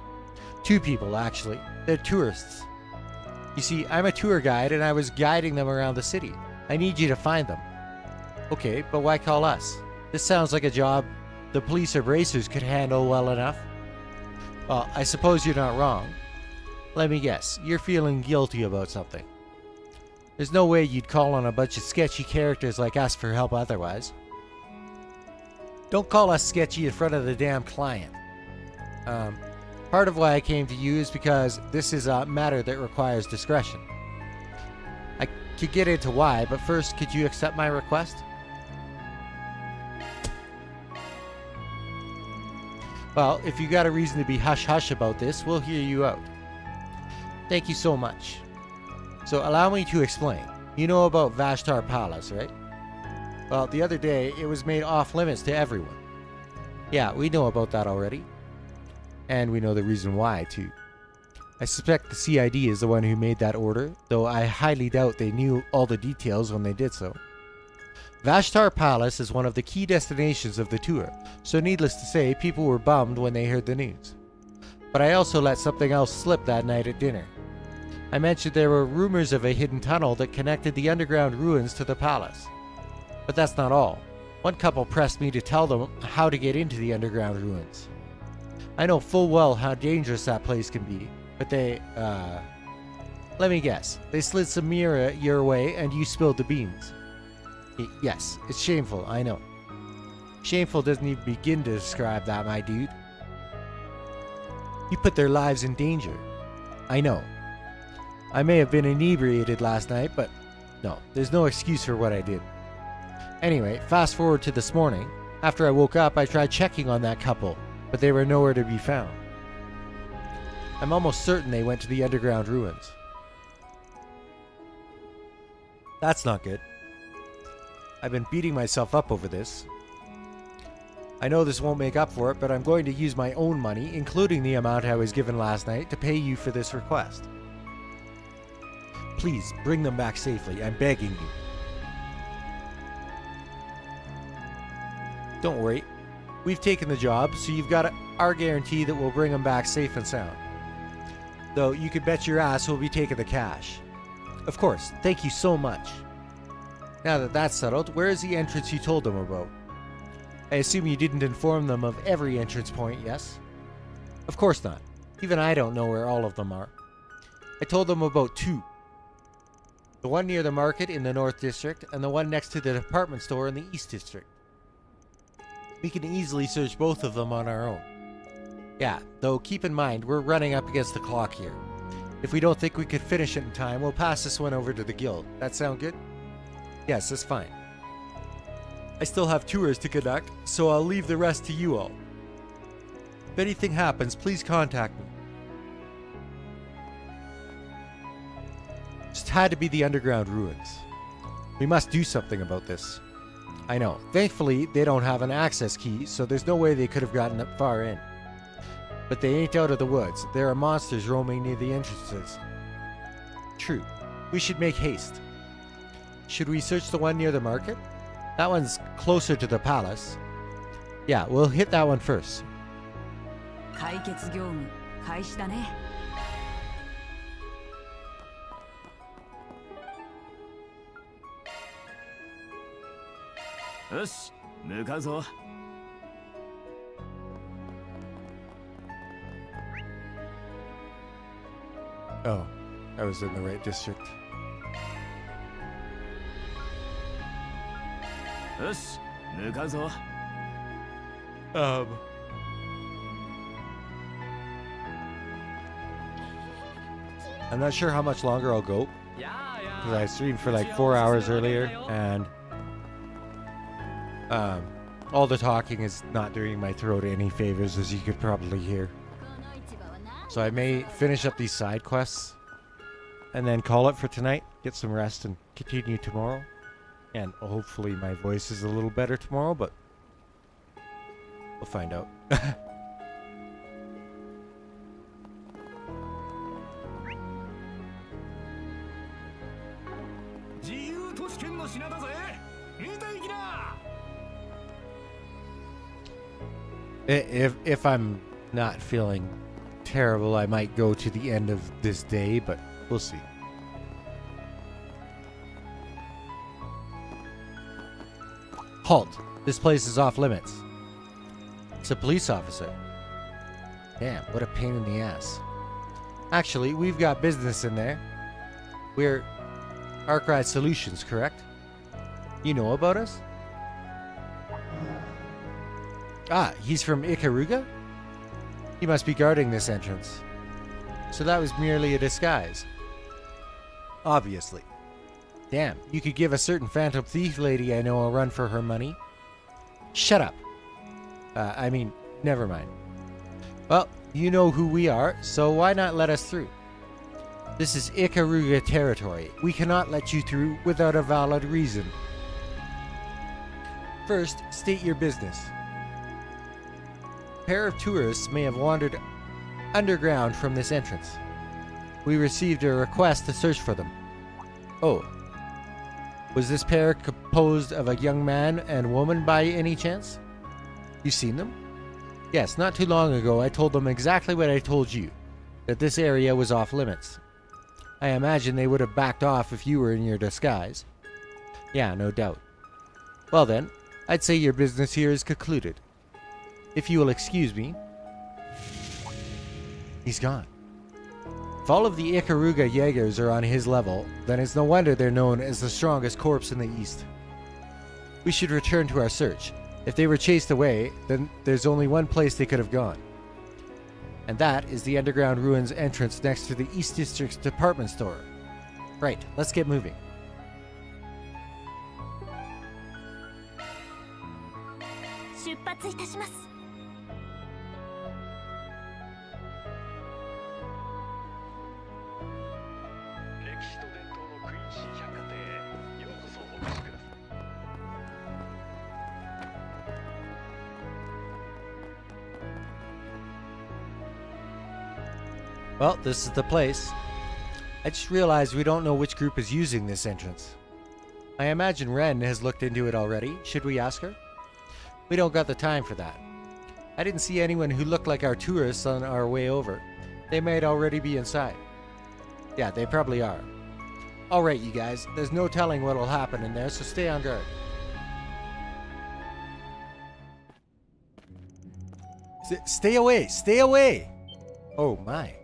2 people, actually. They're tourists. You see, I'm a tour guide and I was guiding them around the city. I need you to find them. Okay, but why call us? This sounds like a job the police or bracers could handle well enough. Well, I suppose you're not wrong. Let me guess, you're feeling guilty about something. There's no way you'd call on a bunch of sketchy characters like us for help otherwise. Don't call us sketchy in front of the damn client. Part of why I came to you is because this is a matter that requires discretion. I could get into why, but first, could you accept my request? Well, if you got a reason to be hush-hush about this, we'll hear you out. Thank you so much. So allow me to explain. You know about Vashtar Palace, right? Well, the other day, it was made off-limits to everyone. Yeah, we know about that already. And we know the reason why, too. I suspect the CID is the one who made that order, though I highly doubt they knew all the details when they did so. Vashtar Palace is one of the key destinations of the tour, so needless to say, people were bummed when they heard the news. But I also let something else slip that night at dinner. I mentioned there were rumors of a hidden tunnel that connected the underground ruins to the palace. But that's not all. One couple pressed me to tell them how to get into the underground ruins. I know full well how dangerous that place can be, but they, let me guess. They slid some mirror your way and you spilled the beans. Yes, it's shameful, I know. Shameful doesn't even begin to describe that, my dude. You put their lives in danger. I know. I may have been inebriated last night, but no, there's no excuse for what I did. Anyway, fast forward to this morning. After I woke up, I tried checking on that couple, but they were nowhere to be found. I'm almost certain they went to the underground ruins. That's not good. I've been beating myself up over this. I know this won't make up for it, but I'm going to use my own money, including the amount I was given last night, to pay you for this request. Please, bring them back safely. I'm begging you. Don't worry. We've taken the job, so you've got our guarantee that we'll bring them back safe and sound. Though you could bet your ass we'll be taking the cash. Of course, thank you so much. Now that that's settled, where is the entrance you told them about? I assume you didn't inform them of every entrance point, yes? Of course not. Even I don't know where all of them are. I told them about 2. The one near the market in the North District, and the one next to the department store in the East District. We can easily search both of them on our own. Yeah, though keep in mind, we're running up against the clock here. If we don't think we could finish it in time, we'll pass this one over to the guild. That sound good? Yes, that's fine. I still have tours to conduct, so I'll leave the rest to you all. If anything happens, please contact me. Just had to be the underground ruins. We must do something about this. I know. Thankfully, they don't have an access key, so there's no way they could have gotten that far in. But they ain't out of the woods. There are monsters roaming near the entrances. True. We should make haste. Should we search the one near the market? That one's closer to the palace. Yeah, we'll hit that one first. 解決業務開始だね。よし、向かうぞ。Oh, I was in the right district. よし、向かうぞ。I'm not sure how much longer I'll go, because I streamed for like 4 hours earlier, and all the talking is not doing my throat any favors, as you could probably hear. So I may finish up these side quests, and then call it for tonight, get some rest, and continue tomorrow. And hopefully my voice is a little better tomorrow, but we'll find out. If I'm not feeling terrible, I might go to the end of this day, but we'll see. Halt! This place is off limits. It's a police officer. Damn, what a pain in the ass. Actually, we've got business in there. We're Arkwright Solutions, correct? You know about us? Ah, he's from Ikaruga? He must be guarding this entrance. So that was merely a disguise. Obviously. Damn, you could give a certain phantom thief lady I know a run for her money. Shut up. I mean, never mind. Well, you know who we are, so why not let us through? This is Ikaruga territory. We cannot let you through without a valid reason. First, state your business. A pair of tourists may have wandered underground from this entrance. We received a request to search for them. Oh. Was this pair composed of a young man and woman by any chance? You seen them? Yes, not too long ago I told them exactly what I told you, that this area was off limits. I imagine they would have backed off if you were in your disguise. Yeah, no doubt. Well then, I'd say your business here is concluded. If you will excuse me. He's gone. If all of the Ikaruga Jaegers are on his level, then it's no wonder they're known as the strongest corps in the East. We should return to our search. If they were chased away, then there's only one place they could have gone. And that is the underground ruins entrance next to the East District's department store. Right, let's get moving. Well, this is the place. I just realized we don't know which group is using this entrance. I imagine Ren has looked into it already. Should we ask her? We don't got the time for that. I didn't see anyone who looked like our tourists on our way over. They might already be inside. Yeah, they probably are. Alright, you guys. There's no telling what'll happen in there, so stay on guard. Stay away! Stay away! Oh my.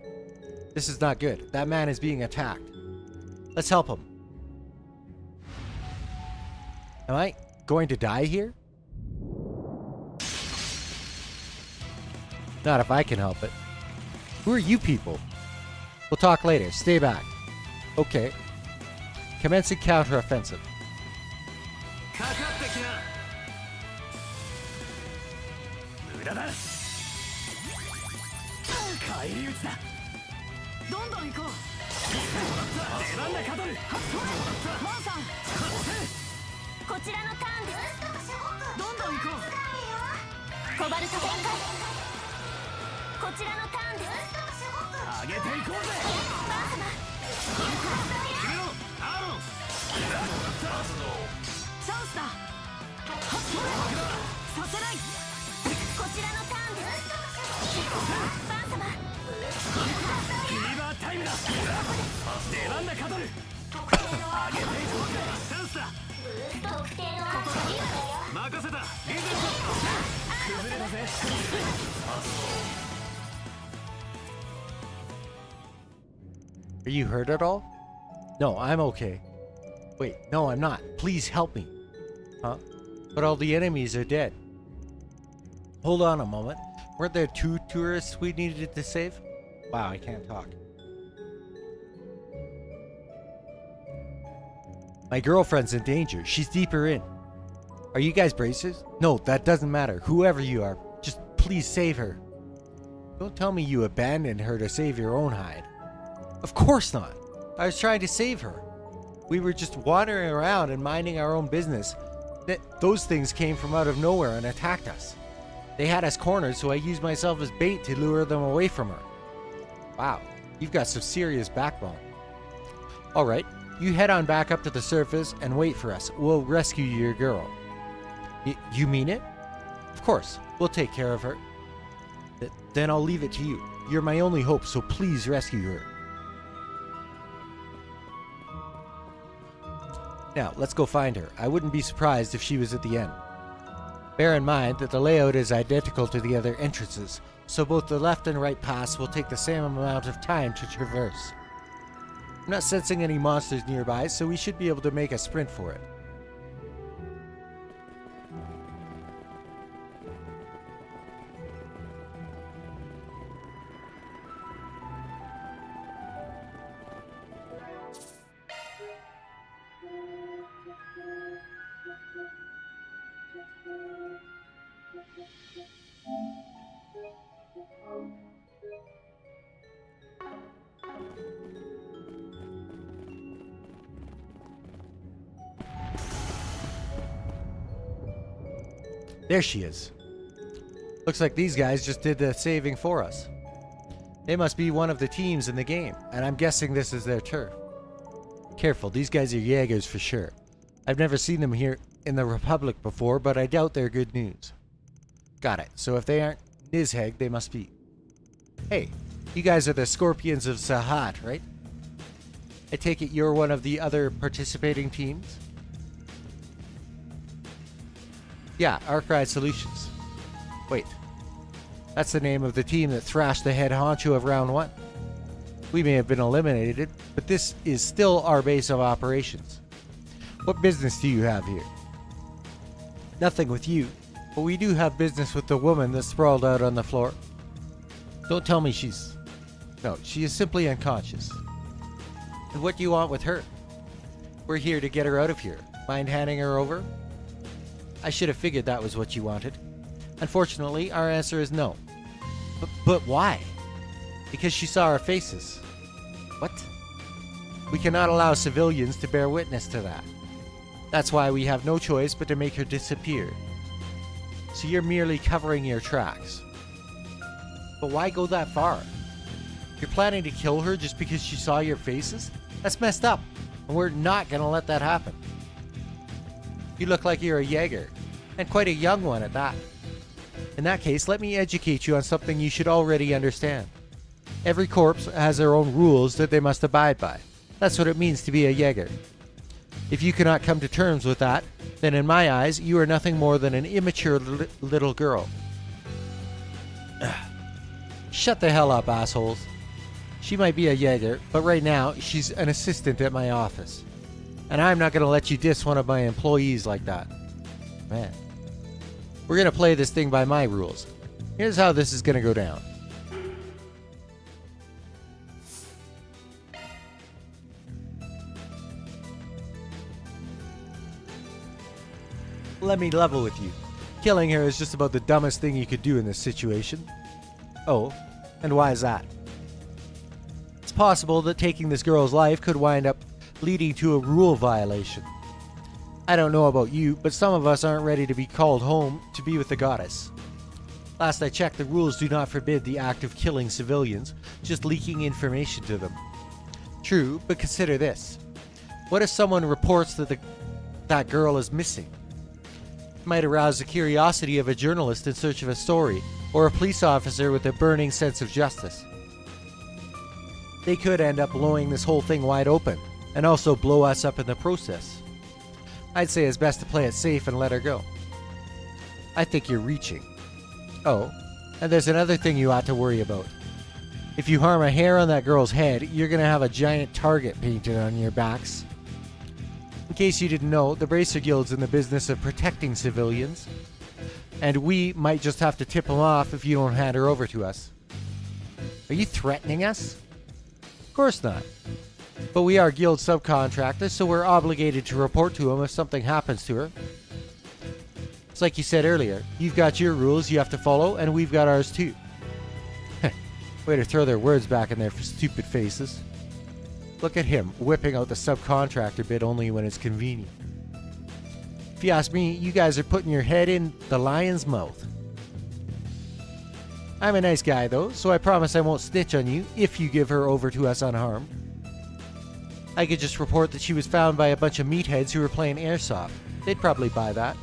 This is not good. That man is being attacked. Let's help him. Am I going to die here? Not if I can help it. Who are you people? We'll talk later. Stay back. Okay. Commencing counter-offensive. チャンスだ。させない。こちらのターンです。バン様。フィーバータイムだ。出番だカトル。上げていこうぜ。チャンスだ。特定の任せた。リズム崩れたぜ。Are you hurt at all? No, I'm okay. Wait, no, I'm not. Please help me. Huh? But all the enemies are dead. Hold on a moment. Weren't there 2 tourists we needed to save? Wow, I can't talk. My girlfriend's in danger. She's deeper in. Are you guys bracers? No, that doesn't matter. Whoever you are, just please save her. Don't tell me you abandoned her to save your own hide. Of course not. I was trying to save her. We were just wandering around and minding our own business. Those things came from out of nowhere and attacked us. They had us cornered, so I used myself as bait to lure them away from her. Wow, you've got some serious backbone. Alright, you head on back up to the surface and wait for us. We'll rescue your girl. You mean it? Of course, we'll take care of her. Then I'll leave it to you. You're my only hope, so please rescue her. Now, let's go find her. I wouldn't be surprised if she was at the end. Bear in mind that the layout is identical to the other entrances, so both the left and right paths will take the same amount of time to traverse. I'm not sensing any monsters nearby, so we should be able to make a sprint for it. There she is. Looks like these guys just did the saving for us. They must be one of the teams in the game, and I'm guessing this is their turf. Careful, these guys are Jaegers for sure. I've never seen them here in the Republic before, but I doubt they're good news. Got it. So if they aren't Nizheg, they must be. Hey, you guys are the Scorpions of Sahat, right? I take it you're one of the other participating teams? Yeah, Arkride Solutions. Wait. That's the name of the team that thrashed the head honcho of round 1. We may have been eliminated, but this is still our base of operations. What business do you have here? Nothing with you, but we do have business with the woman that's sprawled out on the floor. Don't tell me she's... No, she is simply unconscious. And what do you want with her? We're here to get her out of here. Mind handing her over? I should have figured that was what you wanted. Unfortunately, our answer is no. But why? Because she saw our faces. What? We cannot allow civilians to bear witness to that. That's why we have no choice but to make her disappear. So you're merely covering your tracks. But why go that far? You're planning to kill her just because she saw your faces? That's messed up, and we're not gonna let that happen. You look like you're a Jaeger, and quite a young one at that. In that case, let me educate you on something you should already understand. Every corpse has their own rules that they must abide by. That's what it means to be a Jaeger. If you cannot come to terms with that, then in my eyes, you are nothing more than an immature little girl. Shut the hell up, assholes. She might be a Jaeger, but right now, she's an assistant at my office. And I'm not gonna let you diss one of my employees like that. Man. We're gonna play this thing by my rules. Here's how this is gonna go down. Let me level with you. Killing her is just about the dumbest thing you could do in this situation. Oh, and why is that? It's possible that taking this girl's life could wind up leading to a rule violation. I don't know about you, but some of us aren't ready to be called home to be with the goddess. Last I checked, the rules do not forbid the act of killing civilians, just leaking information to them. True, but consider this. What if someone reports that that girl is missing? It might arouse the curiosity of a journalist in search of a story, or a police officer with a burning sense of justice. They could end up blowing this whole thing wide open, and also blow us up in the process. I'd say it's best to play it safe and let her go. I think you're reaching. Oh, and there's another thing you ought to worry about. If you harm a hair on that girl's head, you're gonna have a giant target painted on your backs. In case you didn't know, the Bracer Guild's in the business of protecting civilians, and we might just have to tip them off if you don't hand her over to us. Are you threatening us? Of course not. But we are guild subcontractors, so we're obligated to report to them if something happens to her. It's like you said earlier, you've got your rules you have to follow, and we've got ours too. Way to throw their words back in their stupid faces. Look at him, whipping out the subcontractor bit only when it's convenient. If you ask me, you guys are putting your head in the lion's mouth. I'm a nice guy though, so I promise I won't snitch on you if you give her over to us unharmed. I could just report that she was found by a bunch of meatheads who were playing airsoft. They'd probably buy that.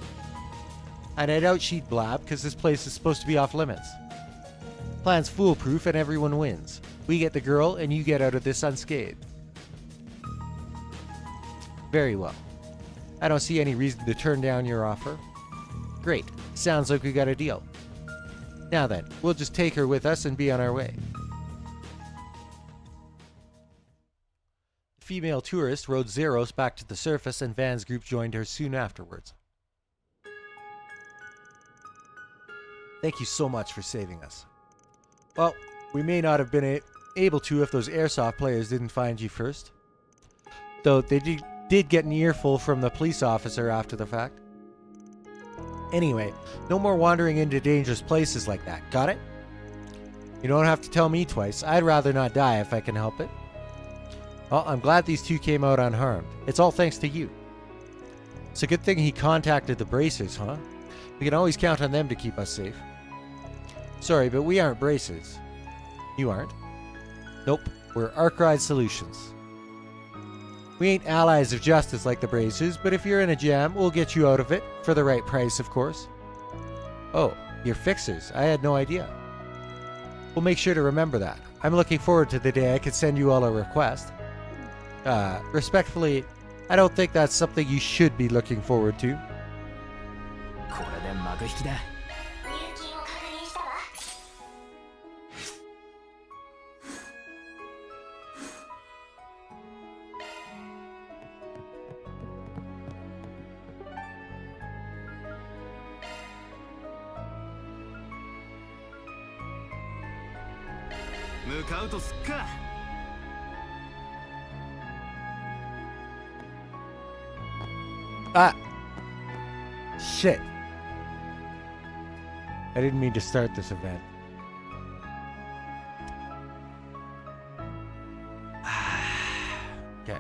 And I doubt she'd blab, because this place is supposed to be off limits. Plan's foolproof and everyone wins. We get the girl and you get out of this unscathed. Very well. I don't see any reason to turn down your offer. Great. Sounds like we got a deal. Now then, we'll just take her with us and be on our way. The female tourist rode Zeros back to the surface, and Van's group joined her soon afterwards. Thank you so much for saving us. Well, we may not have been able to if those airsoft players didn't find you first. Though they did get an earful from the police officer after the fact. Anyway, no more wandering into dangerous places like that, got it? You don't have to tell me twice. I'd rather not die if I can help it. Well, I'm glad these two came out unharmed. It's all thanks to you. It's a good thing he contacted the Bracers, huh? We can always count on them to keep us safe. Sorry, but we aren't Bracers. You aren't? Nope, we're Arkride Solutions. We ain't allies of justice like the Bracers, but if you're in a jam, we'll get you out of it, for the right price, of course. Oh, you're fixers. I had no idea. We'll make sure to remember that. I'm looking forward to the day I can send you all a request. Respectfully, I don't think that's something you should be looking forward to. Ah! Shit. I didn't mean to start this event. Okay.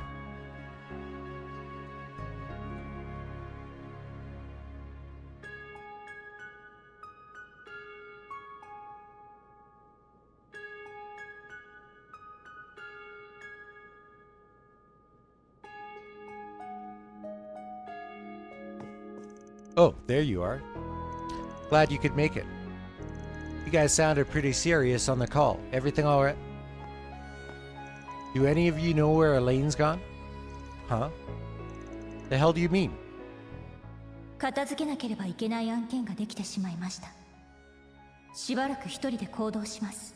Oh, there you are. Glad you could make it. You guys sounded pretty serious on the call. Everything all right? Do any of you know where Elaine's gone? Huh? The hell do you mean? 片付けなければいけない案件ができてしまいました。しばらく一人で行動します。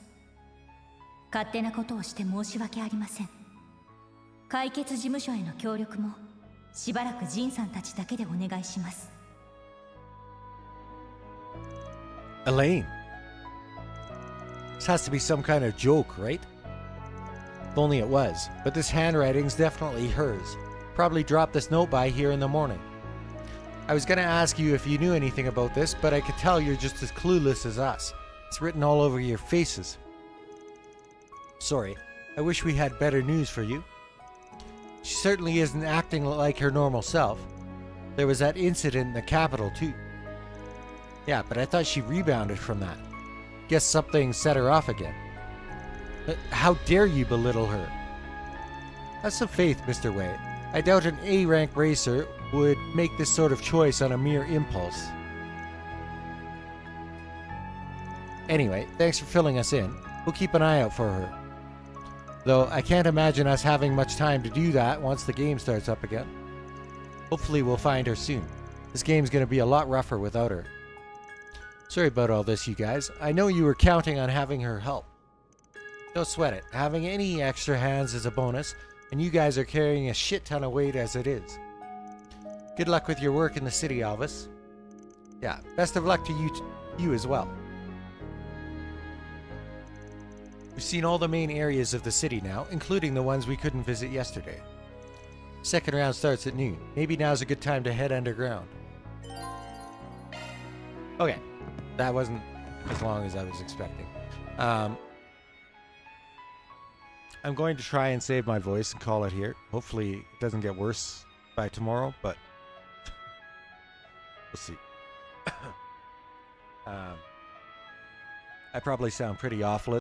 勝手なことをして申し訳ありません。解決事務所への協力もしばらくジンさんたちだけでお願いします。Elaine. This has to be some kind of joke, right? If only it was, but this handwriting's definitely hers. Probably dropped this note by here in the morning. I was gonna ask you if you knew anything about this, but I could tell you're just as clueless as us. It's written all over your faces. Sorry, I wish we had better news for you. She certainly isn't acting like her normal self. There was that incident in the capital too. Yeah, but I thought she rebounded from that. Guess something set her off again. How dare you belittle her? Have some faith, Mr. Wei. I doubt an A-rank racer would make this sort of choice on a mere impulse. Anyway, thanks for filling us in. We'll keep an eye out for her. Though I can't imagine us having much time to do that once the game starts up again. Hopefully we'll find her soon. This game's gonna be a lot rougher without her. Sorry about all this, you guys. I know you were counting on having her help. Don't sweat it. Having any extra hands is a bonus, and you guys are carrying a shit ton of weight as it is. Good luck with your work in the city, Elvis. Yeah, best of luck to you as well. We've seen all the main areas of the city now, including the ones we couldn't visit yesterday. Second round starts at noon. Maybe now's a good time to head underground. Okay, that wasn't as long as I was expecting. I'm going to try and save my voice and call it here. Hopefully it doesn't get worse by tomorrow, but we'll see. I probably sound pretty awful